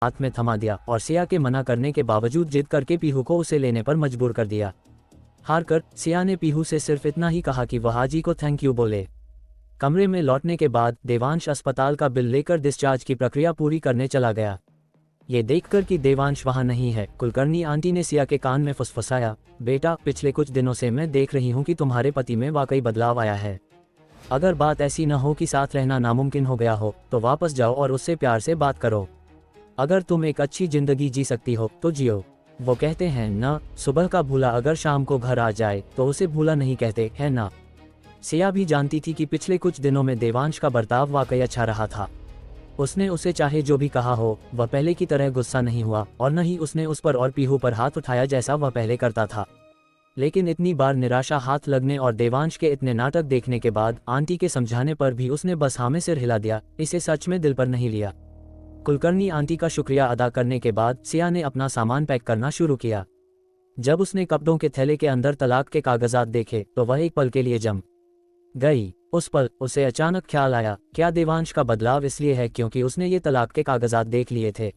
हाथ में थमा दिया और सिया के मना करने के बावजूद जिद करके पीहू को उसे लेने पर मजबूर कर दिया। हारकर सिया ने पीहू से सिर्फ इतना ही कहा कि वह हाजी को थैंक यू बोले। कमरे में लौटने के बाद देवांश अस्पताल का बिल लेकर डिस्चार्ज की प्रक्रिया पूरी करने चला गया। ये देखकर कि देवांश वहां नहीं है, कुलकर्णी आंटी ने सिया के कान में फुसफुसाया, बेटा पिछले कुछ दिनों से मैं देख रही हूँ कि तुम्हारे पति में वाकई बदलाव आया है। अगर बात ऐसी न हो कि साथ रहना नामुमकिन हो गया हो तो वापस जाओ और उससे प्यार से बात करो। अगर तुम एक अच्छी जिंदगी जी सकती हो तो जियो। वो कहते हैं न, सुबह का भूला अगर शाम को घर आ जाए तो उसे भूला नहीं कहते है ना। सिया भी जानती थी कि पिछले कुछ दिनों में देवांश का बर्ताव वाकई अच्छा रहा था। उसने उसे चाहे जो भी कहा हो, वह पहले की तरह गुस्सा नहीं हुआ और न ही उसने उस पर और पीहू पर हाथ उठाया जैसा वह पहले करता था। लेकिन इतनी बार निराशा हाथ लगने और देवांश के इतने नाटक देखने के बाद आंटी के समझाने पर भी उसने बस हाँ में सिर हिला दिया, इसे सच में दिल पर नहीं लिया। कुलकर्णी आंटी का शुक्रिया अदा करने के बाद सिया ने अपना सामान पैक करना शुरू किया। जब उसने कपड़ों के थैले के अंदर तलाक के कागजात देखे तो वह एक पल के लिए जम गई। उस पल उसे अचानक ख्याल आया, क्या देवांश का बदलाव इसलिए है क्योंकि उसने ये तलाक के कागजात देख लिए थे?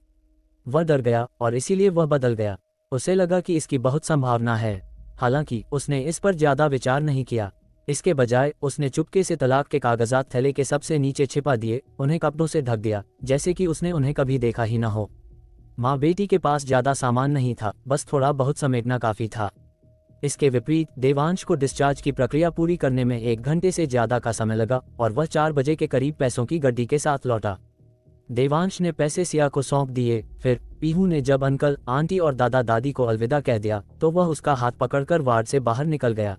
वह डर गया और इसीलिए वह बदल गया। उसे लगा कि इसकी बहुत संभावना है। हालांकि उसने इस पर ज्यादा विचार नहीं किया। इसके बजाय उसने चुपके से तलाक के कागजात थैले के सबसे नीचे छिपा दिए, उन्हें कपड़ों से ढक दिया जैसे कि उसने उन्हें कभी देखा ही न हो। माँ बेटी के पास ज्यादा सामान नहीं था, बस थोड़ा बहुत समेटना काफी था। इसके विपरीत देवांश को डिस्चार्ज की प्रक्रिया पूरी करने में 1 घंटे से ज्यादा का समय लगा और वह 4 बजे के करीब पैसों की गड्डी के साथ लौटा। देवांश ने पैसे सिया को सौंप दिए। फिर पीहू ने जब अंकल आंटी और दादा दादी को अलविदा कह दिया तो वह उसका हाथ पकड़कर वार्ड से बाहर निकल गया।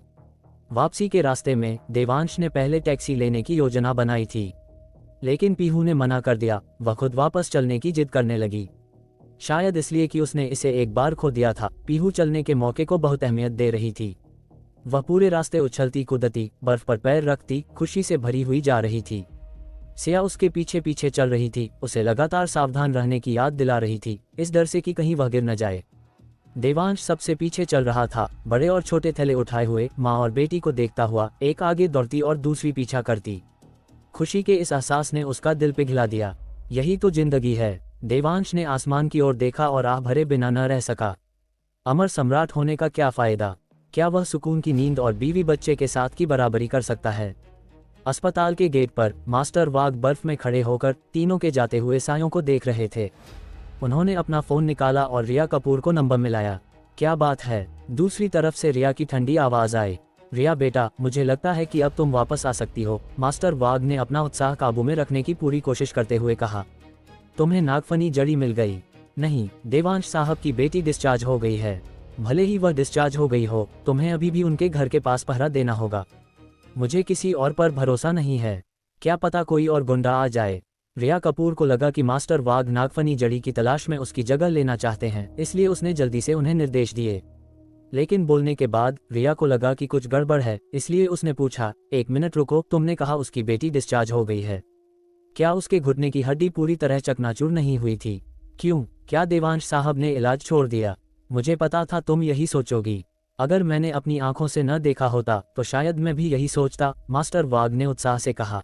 वापसी के रास्ते में देवांश ने पहले टैक्सी लेने की योजना बनाई थी, लेकिन पीहू ने मना कर दिया। वह खुद वापस चलने की जिद करने लगी, शायद इसलिए कि उसने इसे एक बार खो दिया था। पीहू चलने के मौके को बहुत अहमियत दे रही थी। वह पूरे रास्ते उछलती कूदती, बर्फ पर पैर रखती, खुशी से भरी हुई जा रही थी। सिया उसके पीछे पीछे चल रही थी, उसे लगातार सावधान रहने की याद दिला रही थी, इस डर से कि कहीं वह गिर न जाए। देवांश सबसे पीछे चल रहा था, बड़े और छोटे थैले उठाए हुए, माँ और बेटी को देखता हुआ, एक आगे दौड़ती और दूसरी पीछा करती। खुशी के इस एहसास ने उसका दिल पिघला दिया। यही तो जिंदगी है। देवांश ने आसमान की ओर देखा और आह भरे बिना न रह सका। अमर सम्राट होने का क्या फायदा? क्या वह सुकून की नींद और बीवी बच्चे के साथ की बराबरी कर सकता है? अस्पताल के गेट पर मास्टर वाघ बर्फ में खड़े होकर तीनों के जाते हुए सायों को देख रहे थे। उन्होंने अपना फोन निकाला और रिया कपूर को नंबर मिलाया। क्या बात है? दूसरी तरफ से रिया की ठंडी आवाज आई। रिया बेटा, मुझे लगता है कि अब तुम वापस आ सकती हो, मास्टर वाघ ने अपना उत्साह काबू में रखने की पूरी कोशिश करते हुए कहा। तुम्हें नागफनी जड़ी मिल गई? नहीं, देवांश साहब की बेटी डिस्चार्ज हो गई है। भले ही वह डिस्चार्ज हो गई हो, तुम्हें अभी भी उनके घर के पास पहरा देना होगा। मुझे किसी और पर भरोसा नहीं है, क्या पता कोई और गुंडा आ जाए। रिया कपूर को लगा कि मास्टर वाघ नागफनी जड़ी की तलाश में उसकी जगह लेना चाहते हैं, इसलिए उसने जल्दी से उन्हें निर्देश दिए। लेकिन बोलने के बाद रिया को लगा कि कुछ गड़बड़ है, इसलिए उसने पूछा, 1 मिनट रुको, तुमने कहा उसकी बेटी डिस्चार्ज हो गई है? क्या उसके घुटने की हड्डी पूरी तरह चकनाचूर नहीं हुई थी? क्यों, क्या देवांश साहब ने इलाज छोड़ दिया? मुझे पता था तुम यही सोचोगी। अगर मैंने अपनी आंखों से न देखा होता तो शायद मैं भी यही सोचता, मास्टर वाघ ने उत्साह से कहा।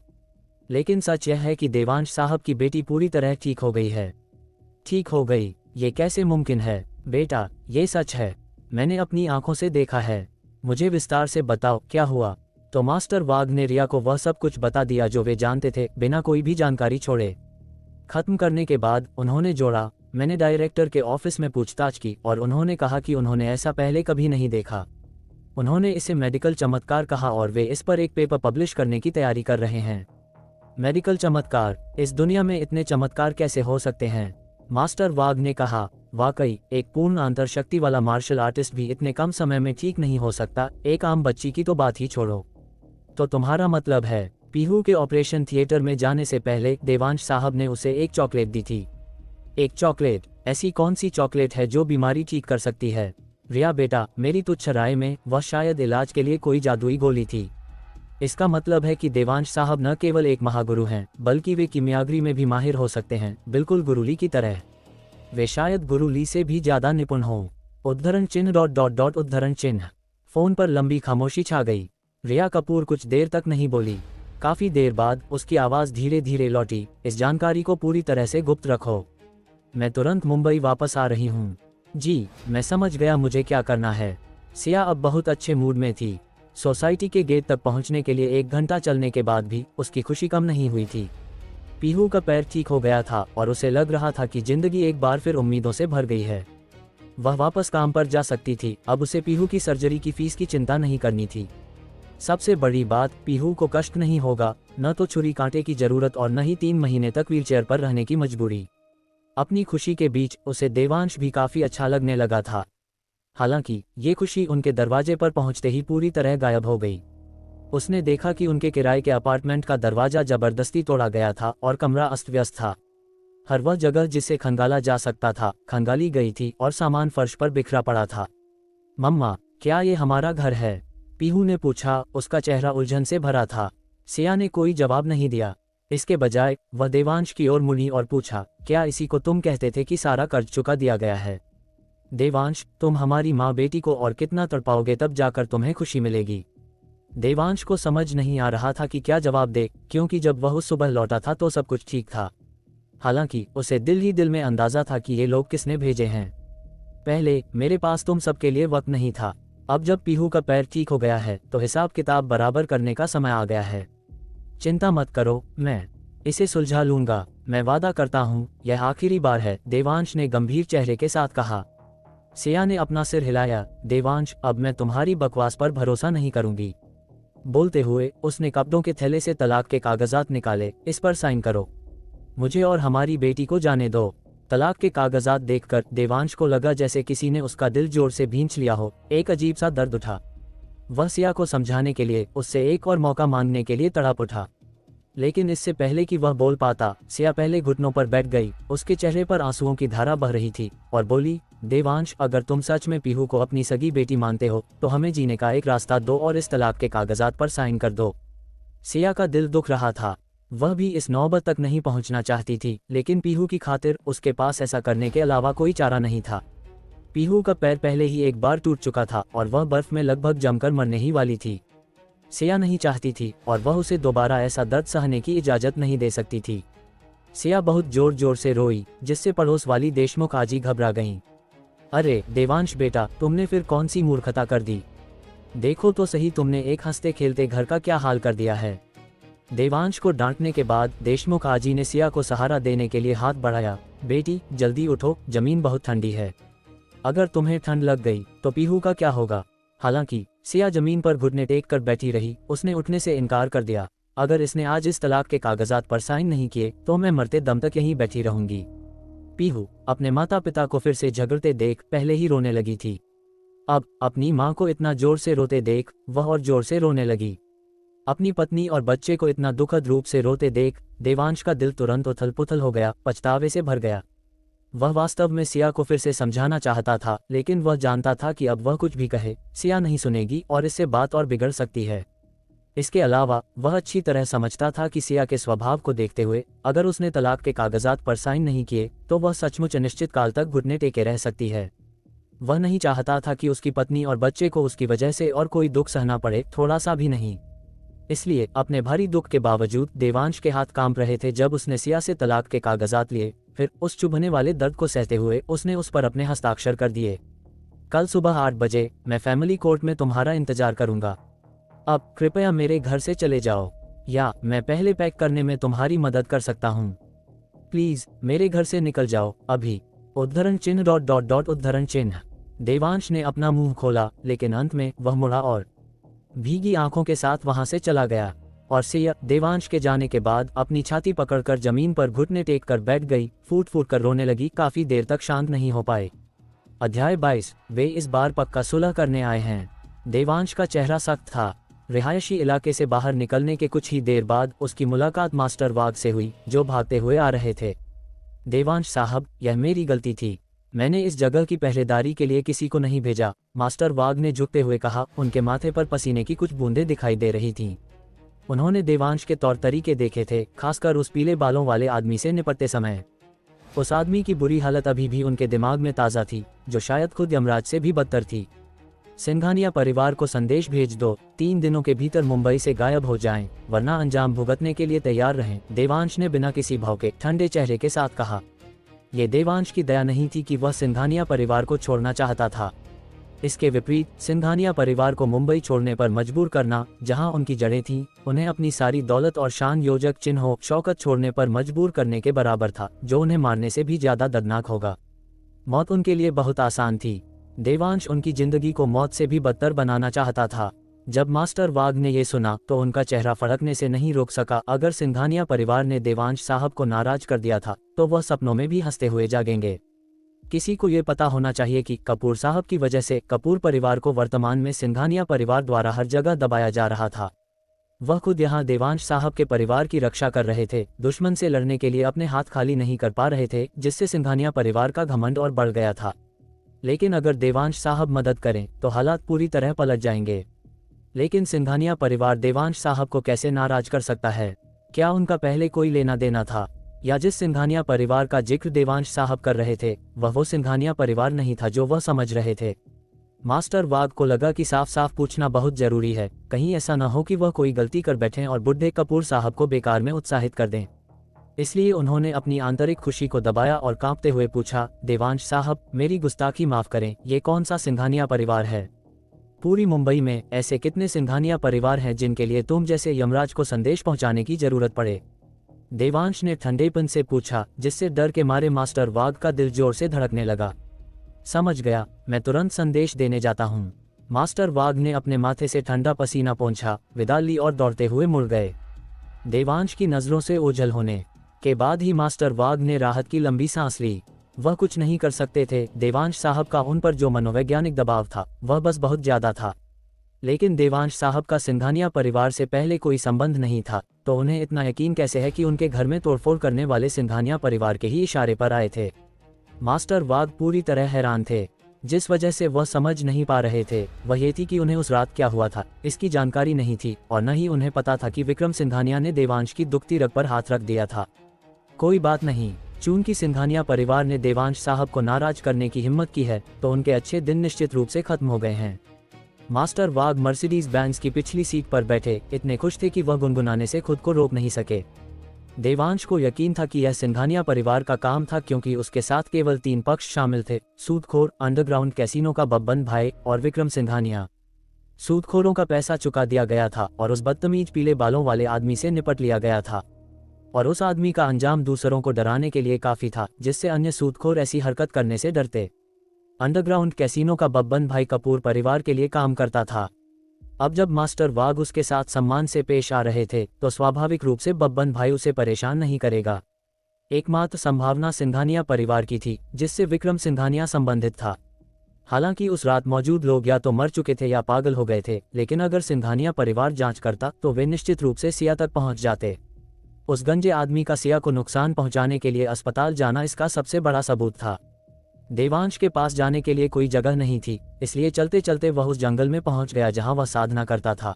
लेकिन सच यह है कि देवांश साहब की बेटी पूरी तरह ठीक हो गई है। ठीक हो गई? ये कैसे मुमकिन है? बेटा, ये सच है, मैंने अपनी आंखों से देखा है। मुझे विस्तार से बताओ, क्या हुआ? तो मास्टर वाघ ने रिया को वह सब कुछ बता दिया जो वे जानते थे, बिना कोई भी जानकारी छोड़े। खत्म करने के बाद उन्होंने जोड़ा, मैंने डायरेक्टर के ऑफिस में पूछताछ की और उन्होंने कहा कि उन्होंने ऐसा पहले कभी नहीं देखा। उन्होंने इसे मेडिकल चमत्कार कहा और वे इस पर एक पेपर पब्लिश करने की तैयारी कर रहे हैं। मेडिकल चमत्कार? इस दुनिया में इतने चमत्कार कैसे हो सकते हैं? मास्टर वाघ ने कहा, वाकई एक पूर्ण अंतर्शक्ति वाला मार्शल आर्टिस्ट भी इतने कम समय में ठीक नहीं हो सकता, एक आम बच्ची की तो बात ही छोड़ो। तो तुम्हारा मतलब है, पीहू के ऑपरेशन थिएटर में जाने से पहले देवांश साहब ने उसे एक चॉकलेट दी थी? एक चॉकलेट? ऐसी कौन सी चॉकलेट है जो बीमारी ठीक कर सकती है? रिया बेटा, मेरी तुच्छ राय में वह शायद इलाज के लिए कोई जादुई गोली थी। इसका मतलब है कि देवांश साहब न केवल एक महागुरु हैं, बल्कि वे किमियागरी में भी माहिर हो सकते हैं, बिल्कुल गुरु ली की तरह। वे शायद गुरु ली से भी ज्यादा निपुण हों। उद्धरण चिन्ह ... उद्धरण चिन्ह। फोन पर लंबी खामोशी छा गई। रिया कपूर कुछ देर तक नहीं बोली। काफी देर बाद उसकी आवाज धीरे धीरे लौटी, इस जानकारी को पूरी तरह से गुप्त रखो। मैं तुरंत मुंबई वापस आ रही हूँ। जी, मैं समझ गया मुझे क्या करना है। सिया अब बहुत अच्छे मूड में थी। सोसाइटी के गेट तक पहुंचने के लिए 1 घंटा चलने के बाद भी उसकी खुशी कम नहीं हुई थी। पीहू का पैर ठीक हो गया था और उसे लग रहा था कि जिंदगी एक बार फिर उम्मीदों से भर गई है। वह वापस काम पर जा सकती थी। अब उसे पीहू की सर्जरी की फीस की चिंता नहीं करनी थी। सबसे बड़ी बात, पीहू को कष्ट नहीं होगा, न तो छुरी कांटे की जरूरत और न ही 3 महीने तक व्हीलचेयर पर रहने की मजबूरी। अपनी खुशी के बीच उसे देवांश भी काफी अच्छा लगने लगा था। हालांकि ये खुशी उनके दरवाजे पर पहुंचते ही पूरी तरह गायब हो गई। उसने देखा कि उनके किराए के अपार्टमेंट का दरवाजा जबरदस्ती तोड़ा गया था और कमरा अस्त व्यस्त था। हर वह जगह जिसे खंगाला जा सकता था खंगाली गई थी और सामान फर्श पर बिखरा पड़ा था। मम्मा, क्या ये हमारा घर है? पीहू ने पूछा। उसका चेहरा उलझन से भरा था। सिया ने कोई जवाब नहीं दिया। इसके बजाय वह देवांश की ओर मुड़ी और पूछा, क्या इसी को तुम कहते थे कि सारा कर्ज चुका दिया गया है? देवांश, तुम हमारी माँ बेटी को और कितना तड़पाओगे तब जाकर तुम्हें खुशी मिलेगी। देवांश को समझ नहीं आ रहा था कि क्या जवाब दे, क्योंकि जब वह उस सुबह लौटा था तो सब कुछ ठीक था। हालांकि उसे दिल ही दिल में अंदाजा था कि ये लोग किसने भेजे हैं। पहले मेरे पास तुम सबके लिए वक्त नहीं था। अब जब पीहू का पैर ठीक हो गया है तो हिसाब किताब बराबर करने का समय आ गया है। चिंता मत करो, मैं इसे सुलझा लूंगा। मैं वादा करता हूँ यह आखिरी बार है, देवांश ने गंभीर चेहरे के साथ कहा। सिया ने अपना सिर हिलाया। देवांश, अब मैं तुम्हारी बकवास पर भरोसा नहीं करूंगी। बोलते हुए उसने कपड़ों के थैले से तलाक के कागजात निकाले। इस पर साइन करो। मुझे और हमारी बेटी को जाने दो। तलाक के कागजात देखकर देवांश को लगा जैसे किसी ने उसका दिल जोर से भींच लिया हो। एक अजीब सा दर्द उठा। वह सिया को समझाने के लिए उससे एक और मौका मांगने के लिए तड़प उठा, लेकिन इससे पहले कि वह बोल पाता, सिया पहले घुटनों पर बैठ गई। उसके चेहरे पर आंसुओं की धारा बह रही थी और बोली, देवांश, अगर तुम सच में पीहू को अपनी सगी बेटी मानते हो तो हमें जीने का एक रास्ता दो और इस तलाक के कागजात पर साइन कर दो। सिया का दिल दुख रहा था। वह भी इस नौबत तक नहीं पहुंचना चाहती थी, लेकिन पीहू की खातिर उसके पास ऐसा करने के अलावा कोई चारा नहीं था। पीहू का पैर पहले ही एक बार टूट चुका था और वह बर्फ में लगभग जमकर मरने ही वाली थी। सिया नहीं चाहती थी और वह उसे दोबारा ऐसा दर्द सहने की इजाजत नहीं दे सकती थी। सिया बहुत जोर जोर से रोई, जिससे पड़ोस वाली देशमुख आजी घबरा गईं। अरे देवांश बेटा, तुमने फिर कौन सी मूर्खता कर दी? देखो तो सही, तुमने एक हंसते खेलते घर का क्या हाल कर दिया है। देवांश को डांटने के बाद देशमुख आजी ने सिया को सहारा देने के लिए हाथ बढ़ाया। बेटी, जल्दी उठो, जमीन बहुत ठंडी है। अगर तुम्हें ठंड लग गई तो पीहू का क्या होगा? हालांकि सिया जमीन पर घुटने टेक कर बैठी रही। उसने उठने से इनकार कर दिया। अगर इसने आज इस तलाक के कागजात पर साइन नहीं किए तो मैं मरते दम तक यहीं बैठी रहूंगी। पीहू अपने माता पिता को फिर से झगड़ते देख पहले ही रोने लगी थी। अब अपनी माँ को इतना जोर से रोते देख वह और जोर से रोने लगी। अपनी पत्नी और बच्चे को इतना दुखद रूप से रोते देख देवांश का दिल तुरंत उथल पुथल हो गया, पछतावे से भर गया। वह वास्तव में सिया को फिर से समझाना चाहता था, लेकिन वह जानता था कि अब वह कुछ भी कहे सिया नहीं सुनेगी और इससे बात और बिगड़ सकती है। इसके अलावा वह अच्छी तरह समझता था कि सिया के स्वभाव को देखते हुए अगर उसने तलाक के कागजात पर साइन नहीं किए तो वह सचमुच अनिश्चित काल तक घुटने टेके रह सकती है। वह नहीं चाहता था कि उसकी पत्नी और बच्चे को उसकी वजह से और कोई दुख सहना पड़े, थोड़ा सा भी नहीं। इसलिए अपने भारी दुख के बावजूद देवांश के हाथ कांप रहे थे जब उसने सिया से तलाक के कागजात लिए। फिर उस चुभने वाले दर्द को सहते हुए उसने उस पर अपने हस्ताक्षर कर दिए। कल सुबह 8 बजे मैं फैमिली कोर्ट में तुम्हारा इंतजार करूंगा। अब कृपया मेरे घर से चले जाओ, या मैं पहले पैक करने में तुम्हारी मदद कर सकता हूँ। प्लीज मेरे घर से निकल जाओ अभी। उद्धरण चिन्ह ... उद्धरण चिन्ह। देवांश ने अपना मुंह खोला, लेकिन अंत में वह मुड़ा और भीगी आंखों के साथ वहां से चला गया। और सिया देवांश के जाने के बाद अपनी छाती पकड़कर जमीन पर घुटने टेक कर बैठ गई, फूट फूट कर रोने लगी। काफी देर तक शांत नहीं हो पाए। अध्याय 22। वे इस बार पक्का सुलह करने आए हैं। देवांश का चेहरा सख्त था। रिहायशी इलाके से बाहर निकलने के कुछ ही देर बाद उसकी मुलाकात मास्टर वाघ से हुई, जो भागते हुए आ रहे थे। देवांश साहब, यह मेरी गलती थी। मैंने इस जगह की पहरेदारी के लिए किसी को नहीं भेजा, मास्टर वाघ ने झुकते हुए कहा। उनके माथे पर पसीने की कुछ बूंदें दिखाई दे रही थीं। उन्होंने देवांश के तौर तरीके देखे थे, खासकर उस पीले बालों वाले आदमी से निपटते समय। उस आदमी की बुरी हालत अभी भी उनके दिमाग में ताज़ा थी, जो शायद खुद यमराज से भी बदतर थी। सिंघानिया परिवार को संदेश भेज दो, 3 दिनों के भीतर मुंबई से गायब हो जाएं, वरना अंजाम भुगतने के लिए तैयार रहें, देवांश ने बिना किसी भाव के ठंडे चेहरे के साथ कहा। ये देवांश की दया नहीं थी कि वह सिंघानिया परिवार को छोड़ना चाहता था। इसके विपरीत सिंघानिया परिवार को मुंबई छोड़ने पर मजबूर करना, जहां उनकी जड़ें थीं, उन्हें अपनी सारी दौलत और शान योजक चिन्हों शौकत छोड़ने पर मजबूर करने के बराबर था, जो उन्हें मारने से भी ज्यादा दर्दनाक होगा। मौत उनके लिए बहुत आसान थी। देवांश उनकी जिंदगी को मौत से भी बदतर बनाना चाहता था। जब मास्टर वाघ ने ये सुना तो उनका चेहरा फड़कने से नहीं रोक सका। अगर सिंघानिया परिवार ने देवांश साहब को नाराज कर दिया था तो वह सपनों में भी हंसते हुए जागेंगे। किसी को ये पता होना चाहिए कि कपूर साहब की वजह से कपूर परिवार को वर्तमान में सिंघानिया परिवार द्वारा हर जगह दबाया जा रहा था। वह खुद यहाँ देवांश साहब के परिवार की रक्षा कर रहे थे, दुश्मन से लड़ने के लिए अपने हाथ खाली नहीं कर पा रहे थे, जिससे सिंघानिया परिवार का घमंड और बढ़ गया था। लेकिन अगर देवांश साहब मदद करें तो हालात पूरी तरह पलट जाएंगे। लेकिन सिंघानिया परिवार देवांश साहब को कैसे नाराज कर सकता है? क्या उनका पहले कोई लेना देना था, या जिस सिंघानिया परिवार का जिक्र देवांश साहब कर रहे थे वह वो सिंघानिया परिवार नहीं था जो वह समझ रहे थे? मास्टर वाघ को लगा कि साफ साफ पूछना बहुत जरूरी है, कहीं ऐसा न हो कि वह कोई गलती कर बैठें और बुढ़े कपूर साहब को बेकार में उत्साहित कर दें। इसलिए उन्होंने अपनी आंतरिक खुशी को दबाया और कांपते हुए पूछा, देवांश साहब, मेरी गुस्ताखी माफ करें, ये कौन सा सिंघानिया परिवार है? पूरी मुंबई में ऐसे कितने सिंघानिया परिवार हैं जिनके लिए तुम जैसे यमराज को संदेश पहुंचाने की जरूरत पड़े? देवांश ने ठंडेपन से पूछा, जिससे डर के मारे मास्टर वाघ का दिल जोर से धड़कने लगा। समझ गया, मैं तुरंत संदेश देने जाता हूँ। मास्टर वाघ ने अपने माथे से ठंडा पसीना पोंछा, विदा ली और दौड़ते हुए मुड़ गए। देवांश की नजरों से ओझल होने के बाद ही मास्टर वाघ ने राहत की लंबी सांस ली। वह कुछ नहीं कर सकते थे। देवांश साहब का उन पर जो मनोवैज्ञानिक दबाव था वह बस बहुत ज्यादा था। लेकिन देवांश साहब का सिंघानिया परिवार से पहले कोई संबंध नहीं था, तो उन्हें इतना यकीन कैसे है कि उनके घर में तोड़फोड़ करने वाले सिंघानिया परिवार के ही इशारे पर आए थे? मास्टर वाघ पूरी तरह हैरान थे। जिस वजह से वह समझ नहीं पा रहे थे वह ये थी कि उन्हें उस रात क्या हुआ था इसकी जानकारी नहीं थी, और न ही उन्हें पता था कि विक्रम सिंघानिया ने देवांश की दुखती रग पर हाथ रख दिया था। कोई बात नहीं, चूंकि सिंघानिया परिवार ने देवांश साहब को नाराज करने की हिम्मत की है तो उनके अच्छे दिन निश्चित रूप से खत्म हो गए हैं। मास्टर वाघ मर्सिडीज बेंज की पिछली सीट पर बैठे इतने खुश थे कि वह गुनगुनाने से खुद को रोक नहीं सके। देवांश को यकीन था कि यह सिंघानिया परिवार का काम था, क्योंकि उसके साथ केवल 3 पक्ष शामिल थे: सूदखोर, अंडरग्राउंड कैसीनो का बब्बन भाई और विक्रम सिंघानिया। सूदखोरों का पैसा चुका दिया गया था और उस बदतमीज पीले बालों वाले आदमी से निपट लिया गया था, और उस आदमी का अंजाम दूसरों को डराने के लिए काफी था, जिससे अन्य सूदखोर ऐसी हरकत करने से डरते। अंडरग्राउंड कैसीनो का बब्बन भाई कपूर परिवार के लिए काम करता था। अब जब मास्टर वाघ उसके साथ सम्मान से पेश आ रहे थे तो स्वाभाविक रूप से बब्बन भाई उसे परेशान नहीं करेगा। एकमात्र संभावना सिंघानिया परिवार की थी, जिससे विक्रम सिंघानिया संबंधित था। हालांकि उस रात मौजूद लोग या तो मर चुके थे या पागल हो गए थे, लेकिन अगर सिंघानिया परिवार जांच करता तो वे निश्चित रूप से सिया तक पहुंच जाते। उस गंजे आदमी का सिया को नुकसान पहुंचाने के लिए अस्पताल जाना इसका सबसे बड़ा सबूत था। देवांश के पास जाने के लिए कोई जगह नहीं थी, इसलिए चलते चलते वह उस जंगल में पहुंच गया जहां वह साधना करता था।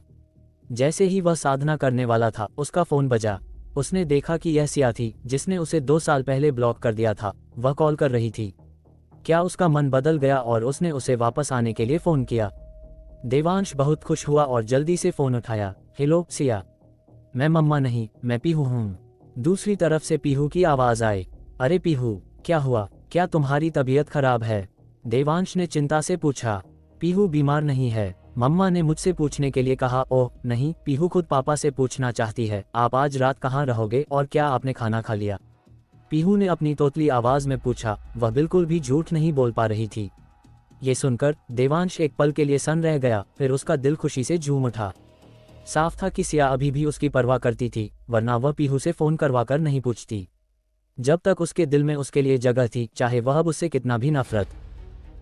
जैसे ही वह साधना करने वाला था उसका फोन बजा। उसने देखा कि यह सिया थी जिसने उसे 2 साल पहले ब्लॉक कर दिया था, वह कॉल कर रही थी। क्या उसका मन बदल गया और उसने उसे वापस आने के लिए फोन किया? देवांश बहुत खुश हुआ और जल्दी से फोन उठाया। हेलो सिया, मैं मम्मा नहीं, मैं पीहू हूँ। दूसरी तरफ से पीहू की आवाज आई। अरे पीहू, क्या हुआ? क्या तुम्हारी तबीयत खराब है? देवांश ने चिंता से पूछा। पीहू बीमार नहीं है, मम्मा ने मुझसे पूछने के लिए कहा। ओह नहीं, पीहू खुद पापा से पूछना चाहती है, आप आज रात कहाँ रहोगे और क्या आपने खाना खा लिया? पीहू ने अपनी तोतली आवाज में पूछा। वह बिल्कुल भी झूठ नहीं बोल पा रही थी। ये सुनकर देवांश एक पल के लिए सन्न रह गया, फिर उसका दिल खुशी से झूम उठा। साफ था कि सिया अभी भी उसकी परवाह करती थी, वरना वह पीहू से फोन करवाकर नहीं पूछती। जब तक उसके दिल में उसके लिए जगह थी, चाहे वह अब उससे कितना भी नफरत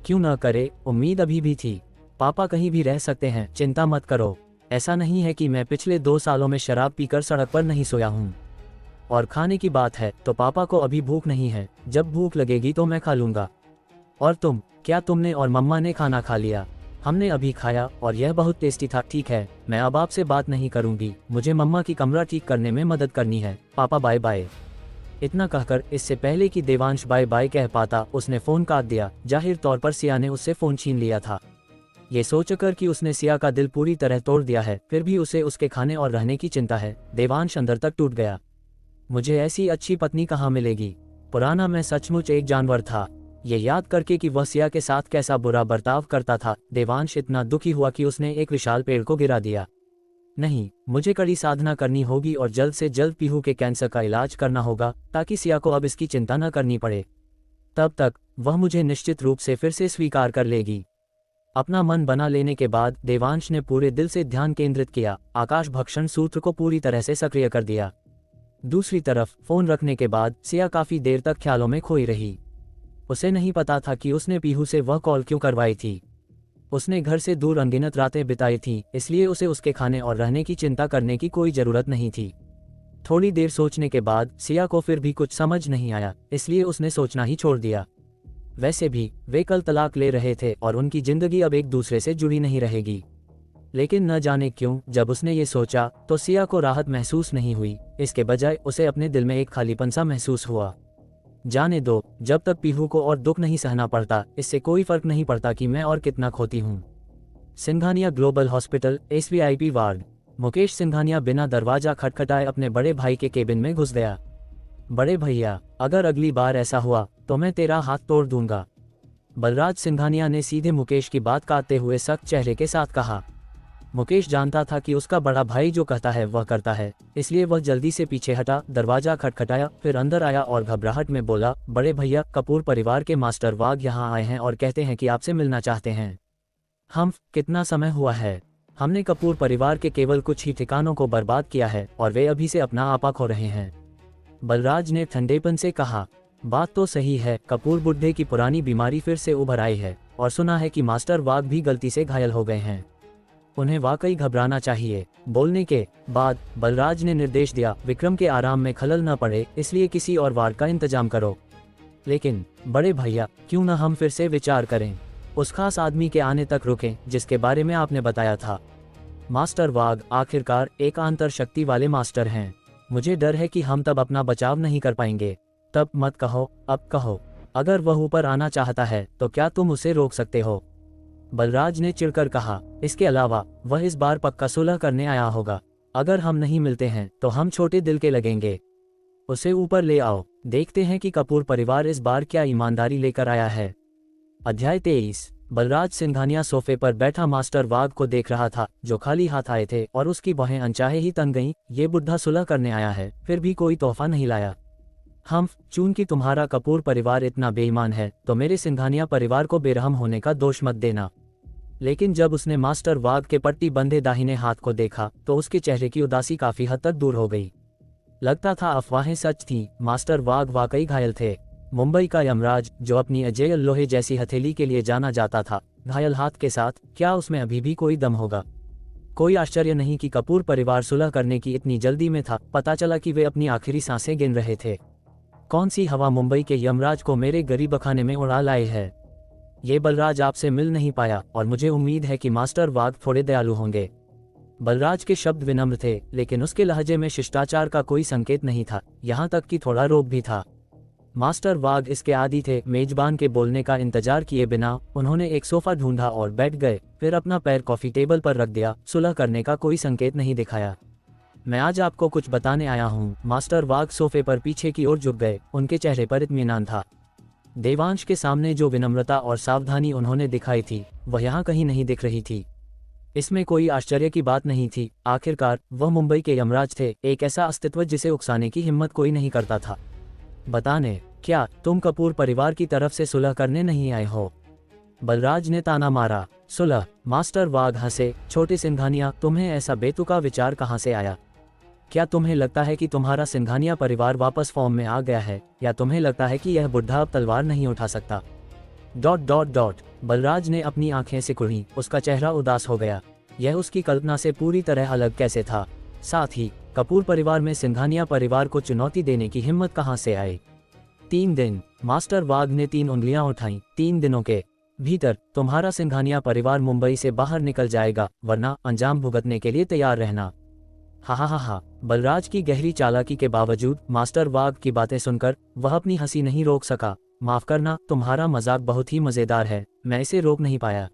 क्यों न करे, उम्मीद अभी भी थी। पापा कहीं भी रह सकते हैं, चिंता मत करो। ऐसा नहीं है कि मैं पिछले 2 सालों में शराब पीकर सड़क पर नहीं सोया हूँ। और खाने की बात है तो पापा को अभी भूख नहीं है, जब भूख लगेगी तो मैं खा लूंगा। और तुम, क्या तुमने और मम्मा ने खाना खा लिया? हमने अभी खाया और यह बहुत टेस्टी था। ठीक है, मैं अब आपसे बात नहीं करूंगी, मुझे मम्मा की कमरा ठीक करने में मदद करनी है। पापा बाय बाय। इतना कहकर इससे पहले कि देवांश बाय बाय कह पाता उसने फोन काट दिया। जाहिर तौर पर सिया ने उससे फोन छीन लिया था। ये सोचकर कि उसने सिया का दिल पूरी तरह तोड़ दिया है, फिर भी उसे उसके खाने और रहने की चिंता है, देवांश अंदर तक टूट गया। मुझे ऐसी अच्छी पत्नी कहाँ मिलेगी? पुराना मैं सचमुच एक जानवर था। ये याद करके कि वह सिया के साथ कैसा बुरा बर्ताव करता था, देवांश इतना दुखी हुआ कि उसने एक विशाल पेड़ को गिरा दिया। नहीं, मुझे कड़ी साधना करनी होगी और जल्द से जल्द पीहू के कैंसर का इलाज करना होगा, ताकि सिया को अब इसकी चिंता न करनी पड़े। तब तक वह मुझे निश्चित रूप से फिर से स्वीकार कर लेगी। अपना मन बना लेने के बाद देवांश ने पूरे दिल से ध्यान केंद्रित किया, आकाश भक्षण सूत्र को पूरी तरह से सक्रिय कर दिया। दूसरी तरफ फोन रखने के बाद सिया काफी देर तक ख्यालों में खोई रही। उसे नहीं पता था कि उसने पीहू से वह कॉल क्यों करवाई थी। उसने घर से दूर अनगिनत रातें बिताई थीं, इसलिए उसे उसके खाने और रहने की चिंता करने की कोई जरूरत नहीं थी। थोड़ी देर सोचने के बाद सिया को फिर भी कुछ समझ नहीं आया, इसलिए उसने सोचना ही छोड़ दिया। वैसे भी वे कल तलाक ले रहे थे और उनकी जिंदगी अब एक दूसरे से जुड़ी नहीं रहेगी। लेकिन न जाने क्यों जब उसने ये सोचा तो सिया को राहत महसूस नहीं हुई, इसके बजाय उसे अपने दिल में एक खालीपन सा महसूस हुआ। जाने दो, जब तक पीहू को और दुख नहीं सहना पड़ता, इससे कोई फर्क नहीं पड़ता कि मैं और कितना खोती हूँ। Singhania global hospital, SVIP ward. Mukesh Singhania बिना दरवाजा खटखटाए अपने बड़े भाई के केबिन में घुस गया। बड़े भैया, अगर अगली बार ऐसा हुआ तो मैं तेरा हाथ तोड़ दूंगा, बलराज सिंघानिया ने सीधे मुकेश की बात काटते हुए सख्त चेहरे के साथ कहा। मुकेश जानता था कि उसका बड़ा भाई जो कहता है वह करता है, इसलिए वह जल्दी से पीछे हटा, दरवाजा खटखटाया, फिर अंदर आया और घबराहट में बोला, बड़े भैया, कपूर परिवार के मास्टर वाघ यहाँ आए हैं और कहते हैं कि आपसे मिलना चाहते हैं। हम कितना समय हुआ है? हमने कपूर परिवार के केवल कुछ ही ठिकानों को बर्बाद किया है और वे अभी से अपना आपा खो रहे हैं, बलराज ने ठंडेपन से कहा। बात तो सही है, कपूर बुड्ढे की पुरानी बीमारी फिर से उभर आई है और सुना है कि मास्टर वाघ भी गलती से घायल हो गए हैं। उन्हें वाकई घबराना चाहिए। बोलने के बाद बलराज ने निर्देश दिया, विक्रम के आराम में खलल न पड़े, इसलिए किसी और वार्ड का इंतजाम करो। लेकिन बड़े भैया, क्यों न हम फिर से विचार करें, उस खास आदमी के आने तक रुकें जिसके बारे में आपने बताया था। मास्टर वाघ आखिरकार एक अंतर शक्ति वाले मास्टर हैं। मुझे डर है कि हम तब अपना बचाव नहीं कर पाएंगे। तब मत कहो, अब कहो। अगर वह ऊपर आना चाहता है तो क्या तुम उसे रोक सकते हो? बलराज ने चिढ़कर कहा। इसके अलावा वह इस बार पक्का सुलह करने आया होगा। अगर हम नहीं मिलते हैं तो हम छोटे दिल के लगेंगे। उसे ऊपर ले आओ, देखते हैं कि कपूर परिवार इस बार क्या ईमानदारी लेकर आया है। अध्याय 23। बलराज सिंघानिया सोफे पर बैठा मास्टर वाघ को देख रहा था, जो खाली हाथ आए थे और उसकी बाहें अनचाहे ही तन गईं। ये बुढ़ा सुलह करने आया है, फिर भी कोई तोहफा नहीं लाया। हम चूंकि तुम्हारा कपूर परिवार इतना बेईमान है तो मेरे सिंघानिया परिवार को बेरहम होने का दोष मत देना। लेकिन जब उसने मास्टर वाघ के पट्टी बंधे दाहिने हाथ को देखा तो उसके चेहरे की उदासी काफी हद तक दूर हो गई। लगता था अफवाहें सच थीं, मास्टर वाघ वाकई घायल थे। मुंबई का यमराज, जो अपनी अजेय लोहे जैसी हथेली के लिए जाना जाता था, घायल हाथ के साथ, क्या उसमें अभी भी कोई दम होगा? कोई आश्चर्य नहीं कि कपूर परिवार सुलह करने की इतनी जल्दी में था। पता चला कि वे अपनी आखिरी सांसें गिन रहे थे। कौन सी हवा मुंबई के यमराज को मेरे गरीबखाने में उड़ा लाई है? ये बलराज आपसे मिल नहीं पाया और मुझे उम्मीद है कि मास्टर वाघ थोड़े दयालु होंगे। बलराज के शब्द विनम्र थे, लेकिन उसके लहजे में शिष्टाचार का कोई संकेत नहीं था, यहाँ तक कि थोड़ा रोब भी था। मास्टर वाघ इसके आदी थे। मेजबान के बोलने का इंतजार किए बिना उन्होंने एक सोफा ढूंढा और बैठ गए, फिर अपना पैर कॉफी टेबल पर रख दिया। सुलह करने का कोई संकेत नहीं दिखाया। मैं आज आपको कुछ बताने आया हूँ। मास्टर वाघ सोफे पर पीछे की ओर झुक गए, उनके चेहरे पर इत्मीनान था। देवांश के सामने जो विनम्रता और सावधानी उन्होंने दिखाई थी, वह यहाँ कहीं नहीं दिख रही थी। इसमें कोई आश्चर्य की बात नहीं थी। आखिरकार वह मुंबई के यमराज थे, एक ऐसा अस्तित्व जिसे उकसाने की हिम्मत कोई नहीं करता था। बताने, क्या तुम कपूर परिवार की तरफ से सुलह करने नहीं आए हो? बलराज ने ताना मारा। सुलह? मास्टर वाघ हंसे। छोटे सिंघानिया, तुम्हें ऐसा बेतुका विचार कहाँ से आया? क्या तुम्हें लगता है कि तुम्हारा सिंघानिया परिवार वापस फॉर्म में आ गया है, या तुम्हें लगता है कि यह बुढ़ा अब तलवार नहीं उठा सकता? ... बलराज ने अपनी आंखें सिकुड़ी, उसका चेहरा उदास हो गया। यह उसकी कल्पना से पूरी तरह अलग कैसे था? साथ ही कपूर परिवार में सिंघानिया परिवार को चुनौती देने की हिम्मत कहाँ से आई? 3 दिन। मास्टर वाघ ने 3 उंगलियां उठाईं। 3 दिनों के भीतर तुम्हारा सिंघानिया परिवार मुंबई से बाहर निकल जाएगा, वरना अंजाम भुगतने के लिए तैयार रहना। हा। बलराज की गहरी चालाकी के बावजूद मास्टर वाघ की बातें सुनकर वह अपनी हंसी नहीं रोक सका। माफ करना, तुम्हारा मजाक बहुत ही मजेदार है, मैं इसे रोक नहीं पाया।